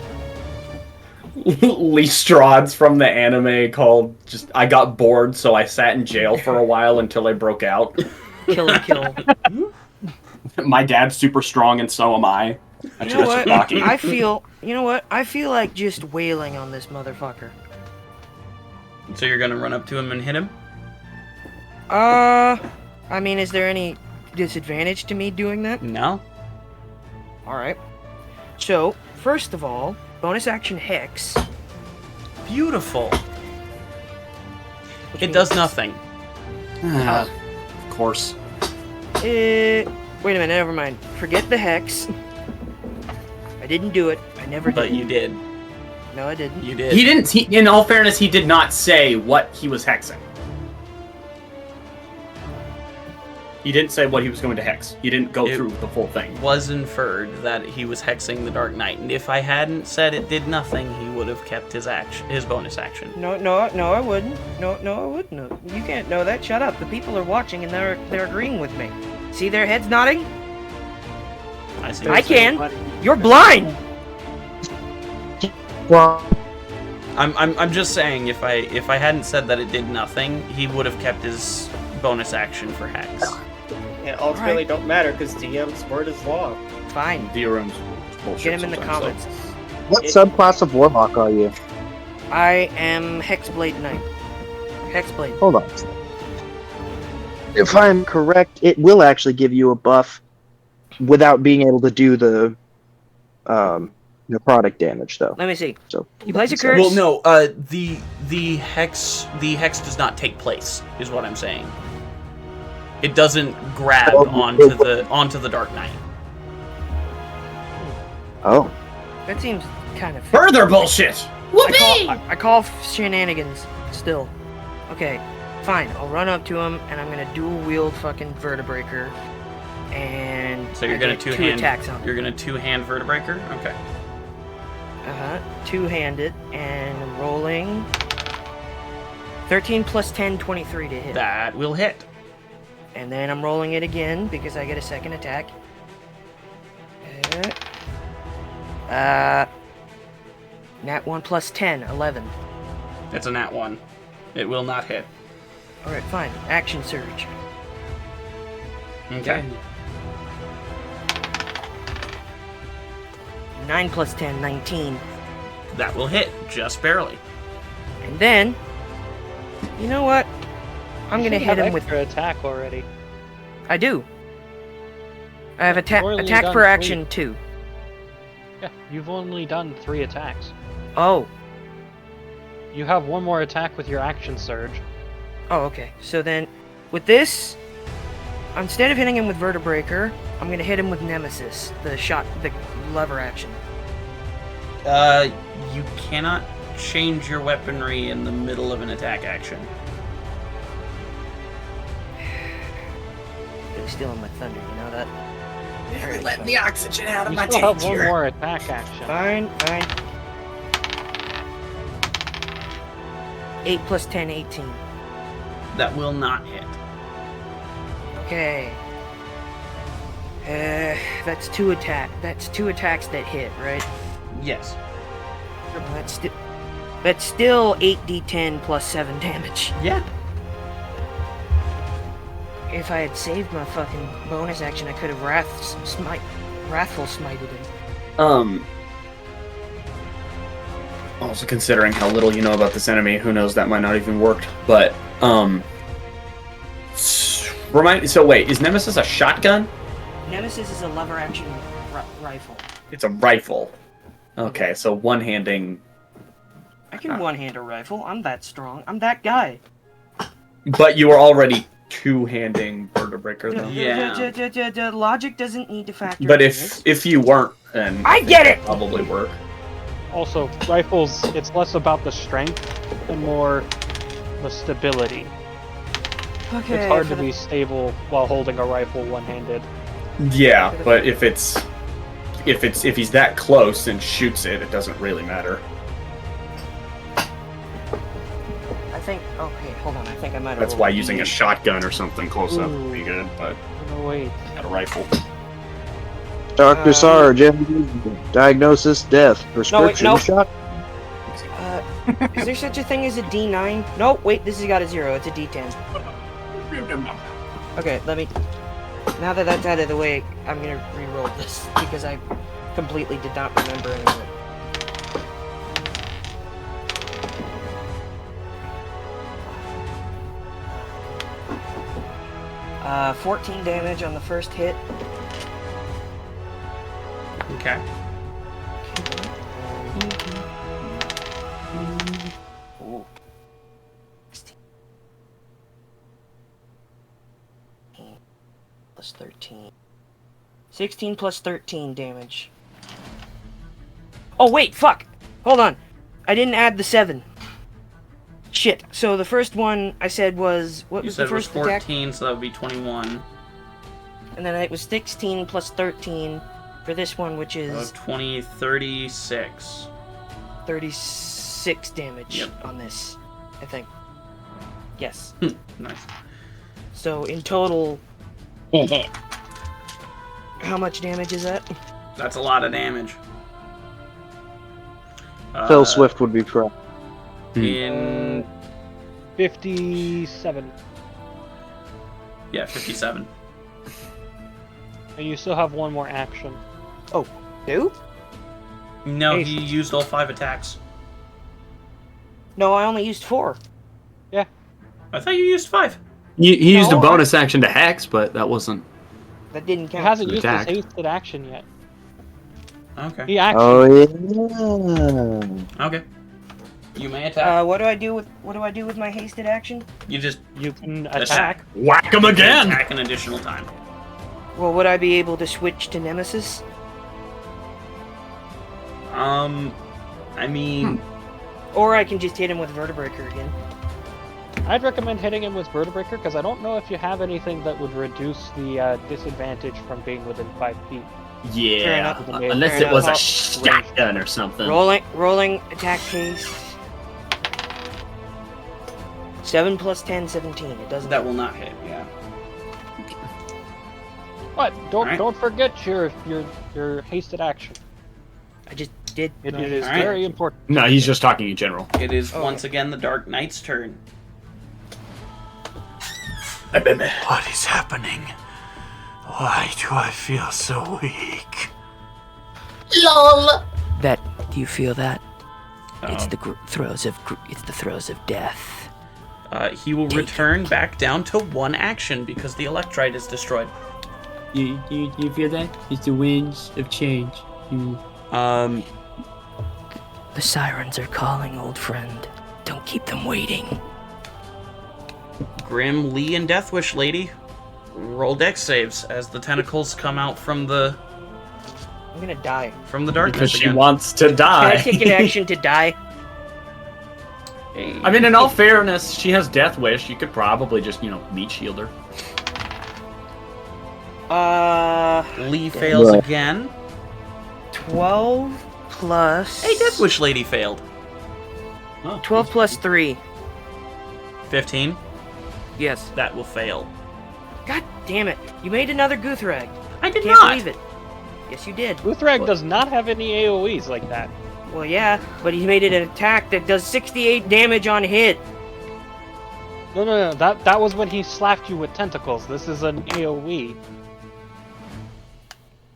Lee Strahd's from the anime called just I got bored, so I sat in jail for a while until I broke out. Kill and kill. My dad's super strong and so am I. You know what? I feel like just wailing on this motherfucker. So you're gonna run up to him and hit him? I mean, is there any disadvantage to me doing that? No. Alright. So, first of all, bonus action Hex. Beautiful. which It does means- nothing. Of course. Wait a minute, never mind. Forget the Hex. I didn't do it. I never did. But you did. No, I didn't. You did. He didn't. In all fairness, he did not say what he was hexing. He didn't say what he was going to hex. He didn't go It through the full thing. Was inferred that he was hexing the Dark Knight, and if I hadn't said it did nothing, he would have kept his bonus action. No, I wouldn't. No, I wouldn't. No. You can't know that. Shut up. The people are watching and they're agreeing with me. See their heads nodding? I see. I can. You're blind. Well, I'm just saying, if I hadn't said that it did nothing, he would have kept his bonus action for hex. It ultimately don't matter because DM's word is law. Fine. DRM's bullshit. Get him in the sometimes, comments. what subclass of Warlock are you? I am Hexblade Knight. Hexblade. Hold on. If I'm correct, it will actually give you a buff without being able to do the necrotic damage, though. Let me see. So You place a curse. Well, no. The hex does not take place. Is what I'm saying. It doesn't grab onto the Dark Knight. Oh. That seems kind of Further bullshit. I call shenanigans still. Okay, fine. I'll run up to him and I'm gonna dual wield fucking Vertebreaker. And So you're I gonna get two hand. attacks on him. You're gonna two-hand Vertebreaker. Okay. Two-handed and rolling 13 plus 10, 23 to hit. That will hit. And then I'm rolling it again because I get a second attack. Nat 1 plus 10, 11. It's a nat 1. It will not hit. Alright, fine. Action surge. Okay. 9 plus 10, 19. That will hit, just barely. And then, you know what? I'm gonna hit him with. extra attack already. I do. I have You've only attack done per 3. action 2. Yeah, you've only done 3 attacks. Oh. You have one more attack with your action surge. Oh, okay. So then, with this, instead of hitting him with Vertebreaker, I'm gonna hit him with Nemesis, the lever action. You cannot change your weaponry in the middle of an attack action. Really stealing my thunder, you know that? You're letting the oxygen out of You my still tank have one here. more attack action. Fine. 8 plus 10, 18. That will not hit. Okay. That's two attacks that hit, right? Yes. That's still 8d10 plus 7 damage. Yeah. If I had saved my fucking bonus action, I could have wrathful smited him. Also considering how little you know about this enemy, who knows, that might not even work. But so wait, is Nemesis a shotgun? Nemesis is a lever action rifle. It's a rifle. Okay, so one-handing. I can one-hand a rifle. I'm that strong. I'm that guy. But you were already two-handing Vertebreaker, though. Yeah. Logic doesn't need to factor. But into this. if you weren't, then I get it. probably work. Also, rifles, it's less about the strength and more the stability. Okay. It's hard to be stable while holding a rifle one-handed. Yeah, but if he's that close and shoots it, it doesn't really matter. I think. Okay, hold on. I think I might have. That's why using a shotgun or something close up would be good, but No, wait. not a rifle. Dr. Sarge, diagnosis, death, prescription, no. shot. Is there such a thing as a D9? No, wait. This has got a 0. It's a D10. Okay, let me. Now that that's out of the way, I'm gonna re-roll this because I completely did not remember any of it. 14 damage on the first hit. Okay. Ooh. 13. 16 plus 13 damage. Oh wait, fuck! Hold on. I didn't add the 7. Shit. So the first one I said was what You was said the first it was attack? 14, so that would be 21. And then it was 16 plus 13 for this one, which is 20, 36. 36 damage Yep. on this, I think. Yes. Nice. So in total, how much damage is that? That's a lot of damage. Phil Swift would be proud. In 57. yeah, 57. And you still have one more action. Two? No, Haste. he used all 5 attacks. No, I only used 4. I thought you used 5. He used a No, bonus action to hex, but that wasn't. That didn't He count. hasn't used his Attack. hasted action yet. Okay. He actually. Oh yeah. Okay. You may attack. What do I do with my hasted action? You just You can attack. Whack him again! attack an additional time. Well, would I be able to switch to Nemesis? I mean, Or I can just hit him with Vertebreaker again. I'd recommend hitting him with Vertebreaker because I don't know if you have anything that would reduce the disadvantage from being within 5 feet. Yeah, enough. unless Fair it was a enough. shotgun or something. Rolling attack case. 7 plus 10, 17. It doesn't. that will not hit. Yeah. But Alright. don't forget your hasted action. I just did. It my- is Alright. very important. No, he's just talking in general. It is Oh. once again the Dark Knight's turn. What is happening? Why do I feel so weak? That. Do you feel that? It's Uh-oh. the throes of death. He will return back down to 1 action because the Electrite is destroyed. You feel that? It's the winds of change. Um, The sirens are calling, old friend. Don't keep them waiting. Grim, Lee, and Deathwish Lady roll dex saves as the tentacles come out from the I'm gonna die. darkness Because she again. wants to Can die. I take an action to die? I mean, in all fairness, she has Death Wish. You could probably just, meat shield her. Lee fails Right. again. 12 plus. Hey, Deathwish Lady failed. 12 plus 3. 15. Yes. That will fail. God damn it! You made another Guthrag. I did Can't not. believe it. Yes, you did. Uthrag does not have any AoEs like that. Well, yeah, but he made it an attack that does 68 damage on hit. No. That was when he slapped you with tentacles. This is an AoE.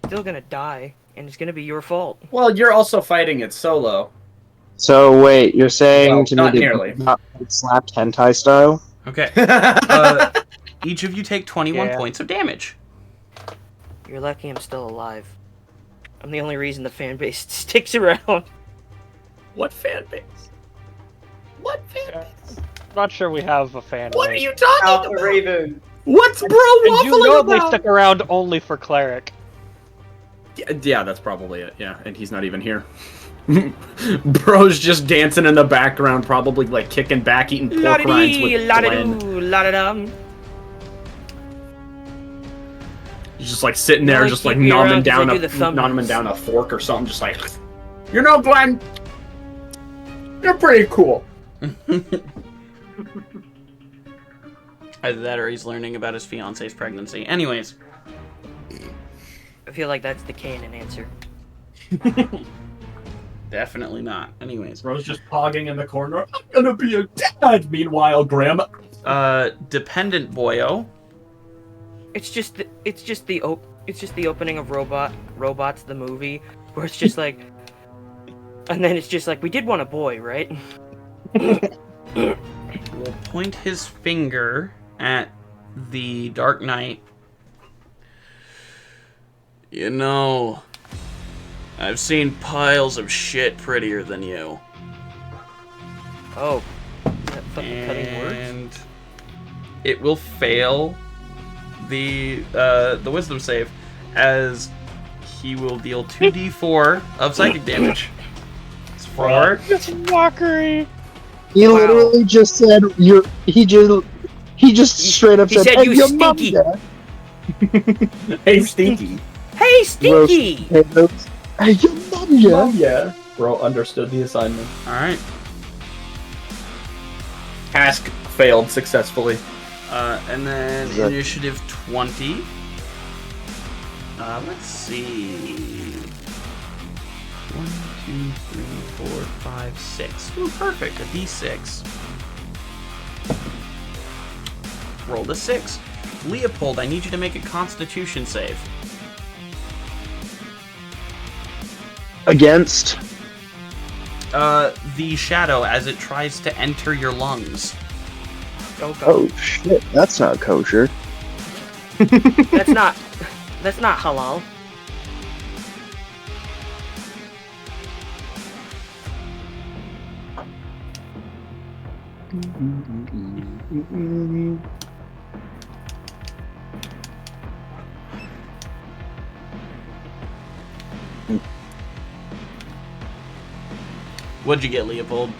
Still gonna die, and it's gonna be your fault. Well, you're also fighting it solo. So wait, you're saying Well, to not me nearly. to not get slapped hentai style? Okay. Each of you take 21 Yeah. points of damage. You're lucky I'm still alive. I'm the only reason the fan base sticks around. What fan base? What fan base? I'm not sure we have a fan. What are base. you talking Out about? the Raven. What's bro And you know waffling they about? stick around only for cleric. Yeah, that's probably it. Yeah, and he's not even here. Bro's just dancing in the background, probably like kicking back, eating pork rinds La-da-dee, with la-da-doo, Glenn. la-da-dum. He's just like sitting there, Only just keep like me around 'cause I nomming do the thumbnails. down a fork or something, just like, Glenn, you're pretty cool. Either that or he's learning about his fiance's pregnancy. Anyways. I feel like that's the canon answer. Definitely not. Anyways. Bro's just pogging in the corner. I'm gonna be a dad. Meanwhile, Graham. Dependent Boyo. It's just the opening of Robots the movie, where it's just like, and then it's just like, we did want a boy, right? Will point his finger at the Dark Knight. You know, I've seen piles of shit prettier than you. Oh, is that fucking cutting words? And it will fail the wisdom save, as he will deal 2d4 of psychic damage. It's 4. It's mockery. He literally just said he just straight up He said, said, "Hey, "You your mom, stinky." Dad." Hey, Stinky. Hey, Stinky! Hey, your mom, yeah. Yeah. Bro understood the assignment. Alright. Task failed successfully. And then Is that- initiative 20. Let's see. 1, 2, 3, 4, 5, 6. Ooh, perfect. A d6. Rolled a 6. Leopold, I need you to make a Constitution save. Against. The shadow as it tries to enter your lungs. Oh god. Oh shit, that's not kosher. That's not halal. What'd you get, Leopold?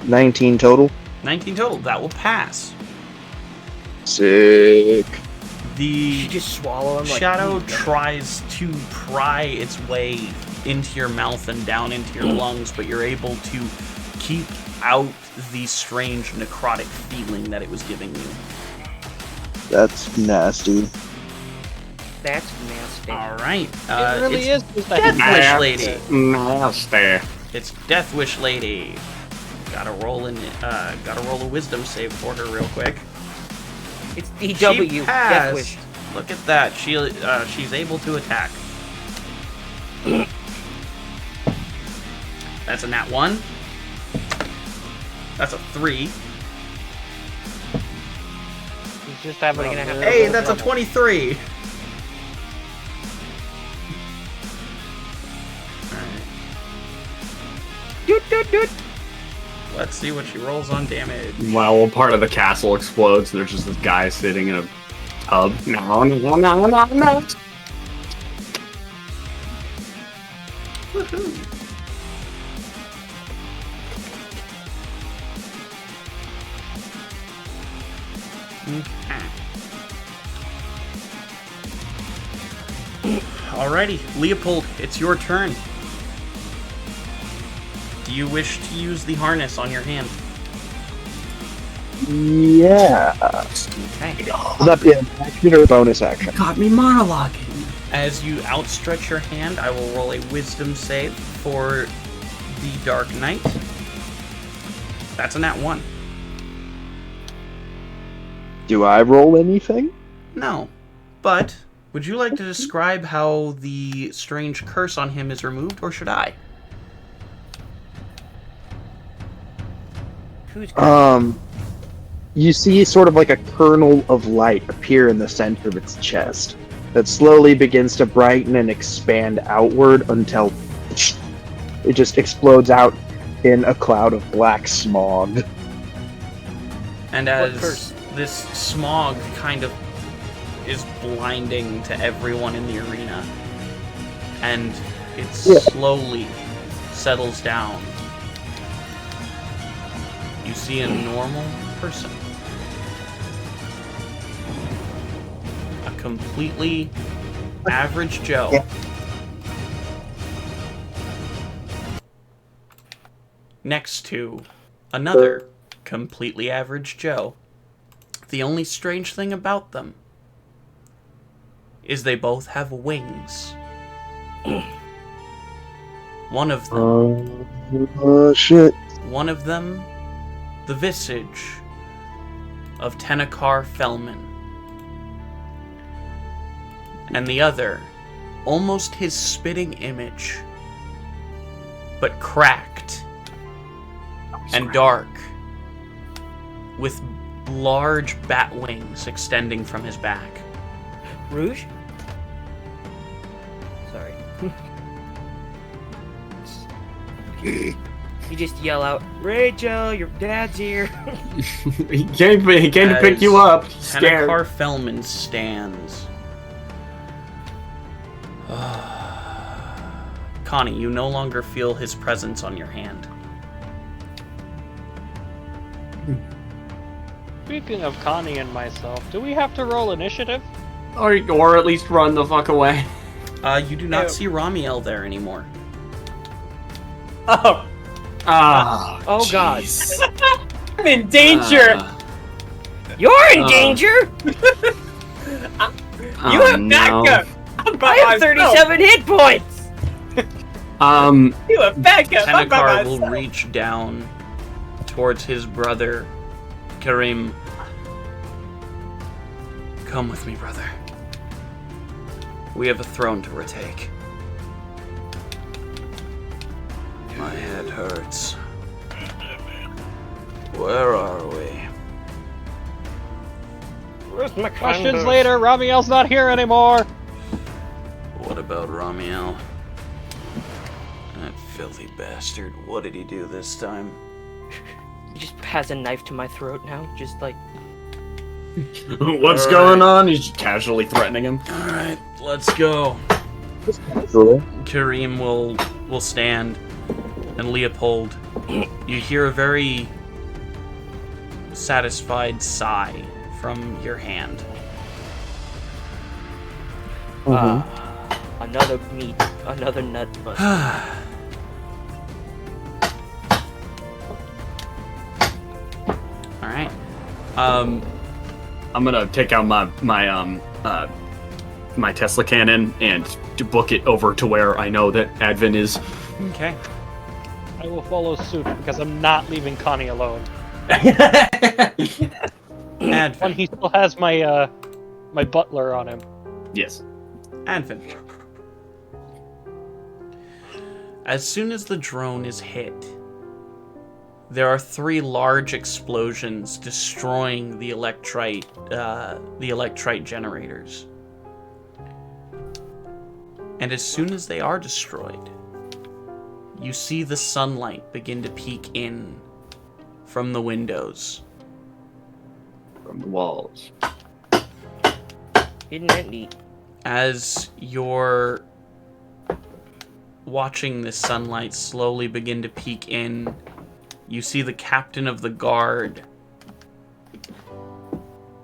19 total. 19 total. That will pass. Sick. The You just swallow them like shadow meat. tries to pry its way into your mouth and down into your lungs, but you're able to keep out the strange necrotic feeling that it was giving you. That's nasty. That's nasty. All right. It really is. It's Death Wish Lady. Nasty. It's Death Wish Lady. Gotta roll a wisdom save for her real quick. It's DW. She Death passed. Wish. Look at that. She's able to attack. That's a nat 1. That's a 3. He's just having What are you gonna have Hey, roll that's a trouble? 23. Doot, doot, doot. Let's see what she rolls on damage. While part of the castle explodes, there's just this guy sitting in a tub. No. Woohoo. Alrighty, Leopold, it's your turn. Do you wish to use the harness on your hand? Yeah. Okay. Would that be an action or a bonus action? Got me monologuing. As you outstretch your hand, I will roll a wisdom save for the Dark Knight. That's a nat 1. Do I roll anything? No. But, would you like to describe how the strange curse on him is removed, or should I? Who's You see sort of like a kernel of light appear in the center of its chest that slowly begins to brighten and expand outward until it just explodes out in a cloud of black smog. And What as curse? this smog kind of is blinding to everyone in the arena, and it slowly settles down, you see a normal person. A completely average Joe. Yeah. Next to another completely average Joe. The only strange thing about them is they both have wings. One of them, Shit. one of them, the visage of Tenakar Fellman. And the other, almost his spitting image, but cracked and dark, with large bat wings extending from his back. Rouge? Sorry. You just yell out, Rachel, your dad's here. He came to pick you up. He's scared. Tenakar Fellman stands. Connie, you no longer feel his presence on your hand. Speaking of Connie and myself, do we have to roll initiative? Or at least run the fuck away. You do not see Ramiel there anymore. Oh, Oh god. I'm in danger. You're in danger! You have backup. I'm by I have myself. 37 hit points! You have backup. I'm by Tenakar will myself. reach down towards his brother, Karim. Come with me, brother. We have a throne to retake. My head hurts. Where are we? Where's my Questions climbers? later. Ramiel's not here anymore. What about Ramiel? That filthy bastard. What did he do this time? He just has a knife to my throat now, just like... What's going on? He's casually threatening him. Alright, let's go. Casually. Kareem will stand, and Leopold, you hear a very satisfied sigh from your hand. Another meat, another nut bust. Alright. I'm gonna take out my Tesla cannon and to book it over to where I know that Advin is. Okay. I will follow suit because I'm not leaving Connie alone. Advin. When he still has my my butler on him. Yes. Advin. As soon as the drone is hit, there are 3 large explosions destroying the electrite generators. And as soon as they are destroyed, you see the sunlight begin to peek in from the windows. From the walls. Isn't that neat? As you're watching this sunlight slowly begin to peek in, you see the captain of the guard.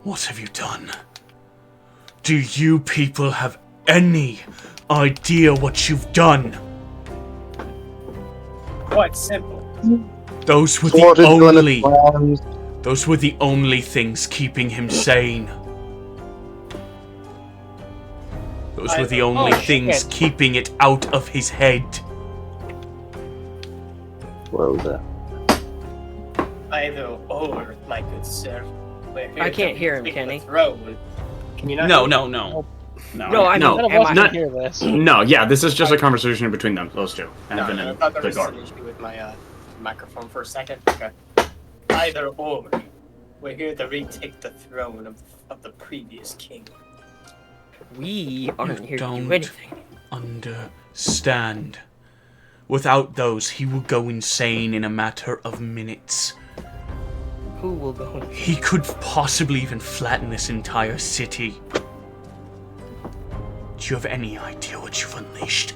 What have you done? Do you people have any idea what you've done? Quite simple. Those were Sword is gonna only. plans. Those were the only things keeping him sane. Those were the only things shit. keeping it out of his head. Well done. Either or, my good sir. We're here I can't to hear him, take the Kenny. throne. Can you not No, hear no, me? no. No, I mean, no, None of am us I- can hear this. No, yeah, this is just a conversation between them, those two. No, Advin I and thought there the was guard. an issue with my microphone for a second. Okay. Either or. We're here to retake the throne of the previous king. we aren't here to Don't do anything. understand. Without those, he will go insane in a matter of minutes. Who will go in? He could possibly even flatten this entire city. Do you have any idea what you've unleashed?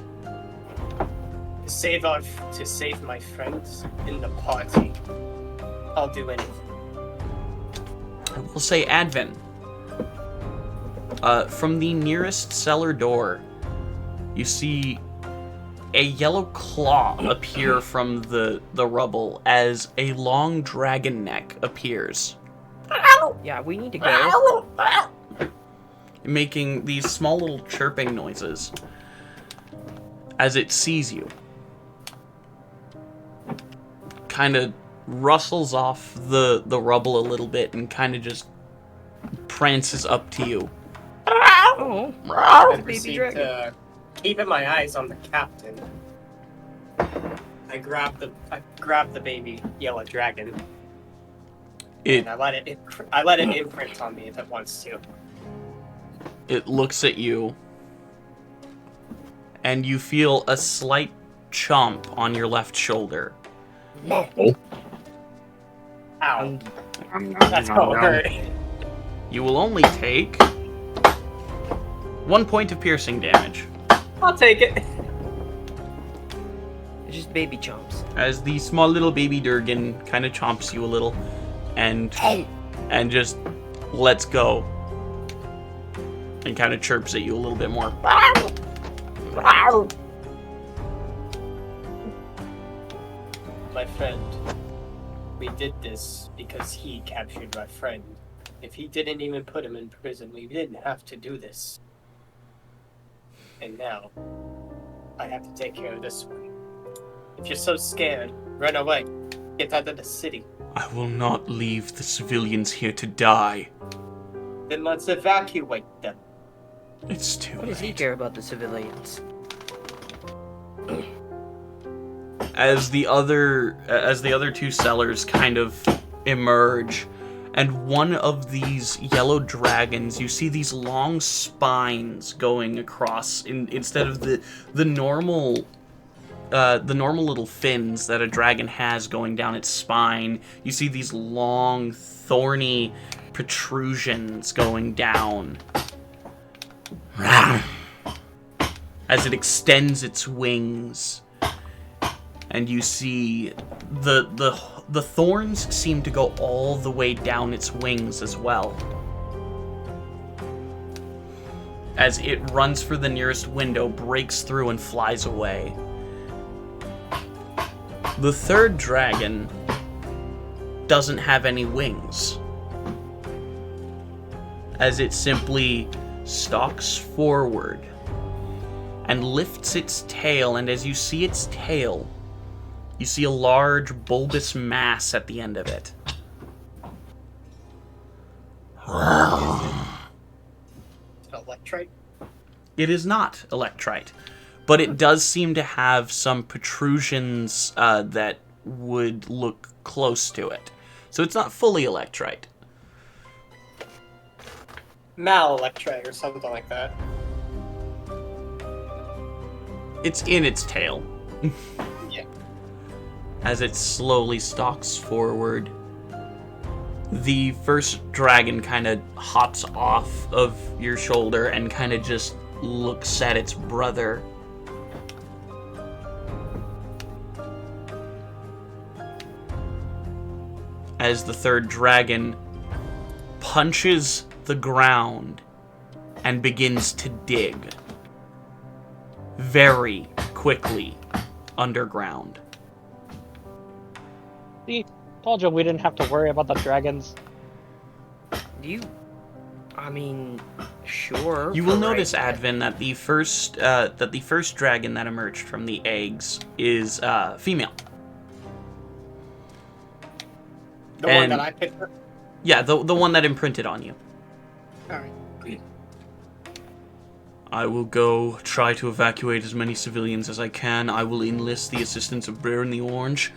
To save my friends in the party. I'll do anything. I will say Advin. From the nearest cellar door, you see a yellow claw appear from the rubble as a long dragon neck appears, Yeah, we need to go. making these small little chirping noises as it sees you. Kind of rustles off the rubble a little bit and kind of just prances up to you. Oh, I baby proceed dragon. to, keeping my eyes on the captain. I grab the baby yellow dragon. It And I let it imprint on me if it wants to. It looks at you, and you feel a slight chomp on your left shoulder. Ow. That's how it hurt. You will only take 1 point of piercing damage I'll take it. It's just baby chomps. as the small little baby Durgan kind of chomps you a little and just lets go and kind of chirps at you a little bit more. My friend, we did this because he captured my friend. If he didn't even put him in prison, we didn't have to do this. And now, I have to take care of this one. If you're so scared, run away. Get out of the city. I will not leave the civilians here to die. Then let's evacuate them. It's too What does he late. care about the civilians? As the other two sellers kind of emerge And one of these yellow dragons, you see these long spines going across instead of the normal little fins that a dragon has going down its spine. You see these long, thorny protrusions going down as it extends its wings. And you see the thorns seem to go all the way down its wings as well. As it runs for the nearest window, breaks through, and flies away. The third dragon doesn't have any wings, as it simply stalks forward and lifts its tail, and as you see its tail, you see a large bulbous mass at the end of it. Electrite? It is not electrite, but it does seem to have some protrusions that would look close to it. So it's not fully electrite. Mal-electrite or something like that. It's in its tail. Yeah. As it slowly stalks forward, the first dragon kind of hops off of your shoulder and kind of just looks at its brother. As the third dragon punches the ground and begins to dig very quickly underground. See, told you we didn't have to worry about the dragons. Sure. You will for notice, right Advin, that the first dragon that emerged from the eggs is female. The one that I picked up? Yeah, the one that imprinted on you. Alright. I will go try to evacuate as many civilians as I can. I will enlist the assistance of Brer and the Orange.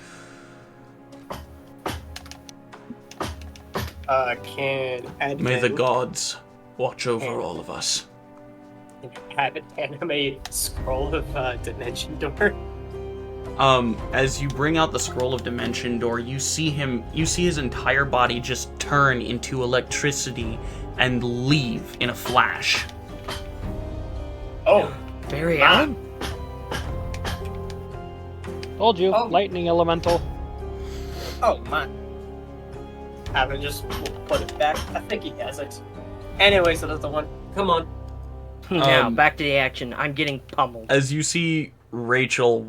Can May the gods watch over all of us. have an anime scroll of Dimension Door? As you bring out the scroll of Dimension Door, you see his entire body just turn into electricity and leave in a flash. Oh, Very odd. Told you, Oh. lightning elemental. oh my. Haven't just put it back. I think he has it. Anyways, another one. Come on. Now, back to the action. I'm getting pummeled. As you see Rachel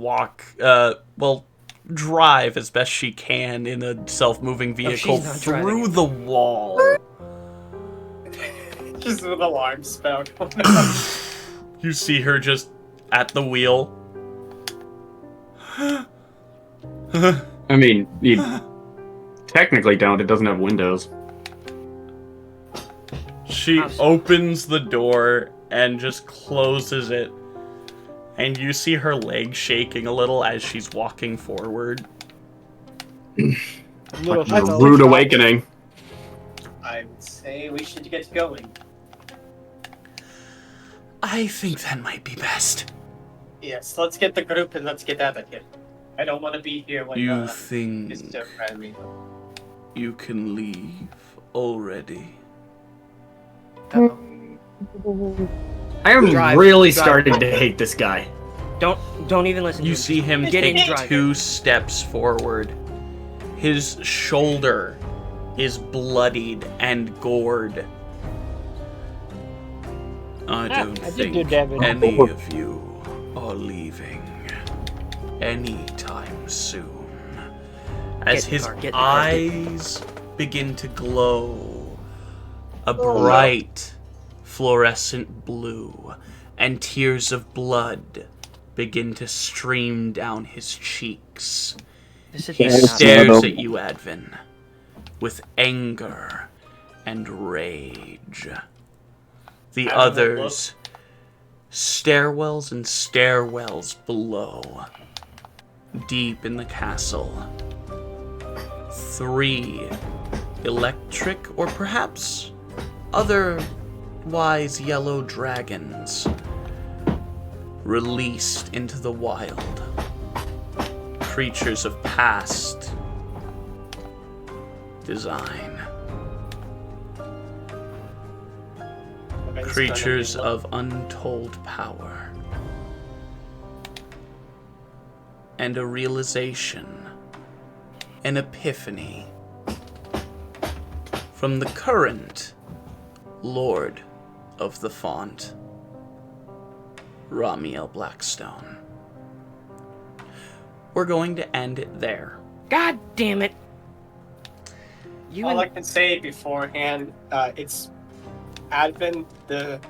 drive as best she can in a self-moving vehicle she's not through driving. the wall. Just with alarm spell going on. You see her just at the wheel. I mean, you technically don't. It doesn't have windows. She opens the door and just closes it. And you see her legs shaking a little as she's walking forward. A rude awakening. I would say we should get going. I think that might be best. Yes, let's get the group and let's get out of here. I don't want to be here when You think Mr. Remy. you can leave already? I am Drive, really drive. starting to hate this guy. Don't even listen to You him. see him Get in, take drive. 2 steps forward. His shoulder is bloodied and gored. I Ah, don't I did think do damage. any of you are leaving anytime soon. As Get in the his car, get in the car, eyes begin to glow a bright fluorescent blue, and tears of blood begin to stream down his cheeks. This is He very stares at you, Advin, with anger and rage. The I don't know, others, stairwells and stairwells below, deep in the castle. 3 electric, or perhaps otherwise yellow dragons released into the wild. Creatures of past design. Creatures of untold power. And a realization, an epiphany, from the current Lord of the Font, Ramiel Blackstone. We're going to end it there. God damn it! All I can say beforehand, it's Advin.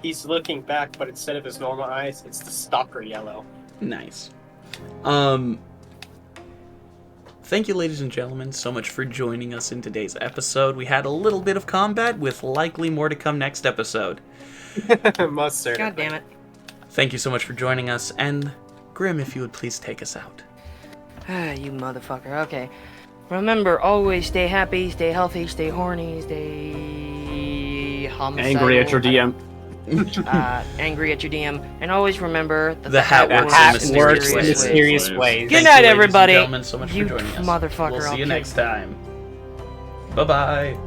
He's looking back, but instead of his normal eyes, it's the stalker yellow. Nice. Thank you, ladies and gentlemen, so much for joining us in today's episode. We had a little bit of combat, with likely more to come next episode. Most certainly. God damn it. Thank you so much for joining us, and Grim, if you would please take us out. You motherfucker. Okay. Remember, always stay happy, stay healthy, stay horny, stay homicidal. Angry at your DM. Angry at your DM. And always remember that The hat works in mysterious ways. Good night, everybody. Thank you, ladies and gentlemen, so much You for joining us. motherfucker. We'll see I'll you kill next time. Bye-bye.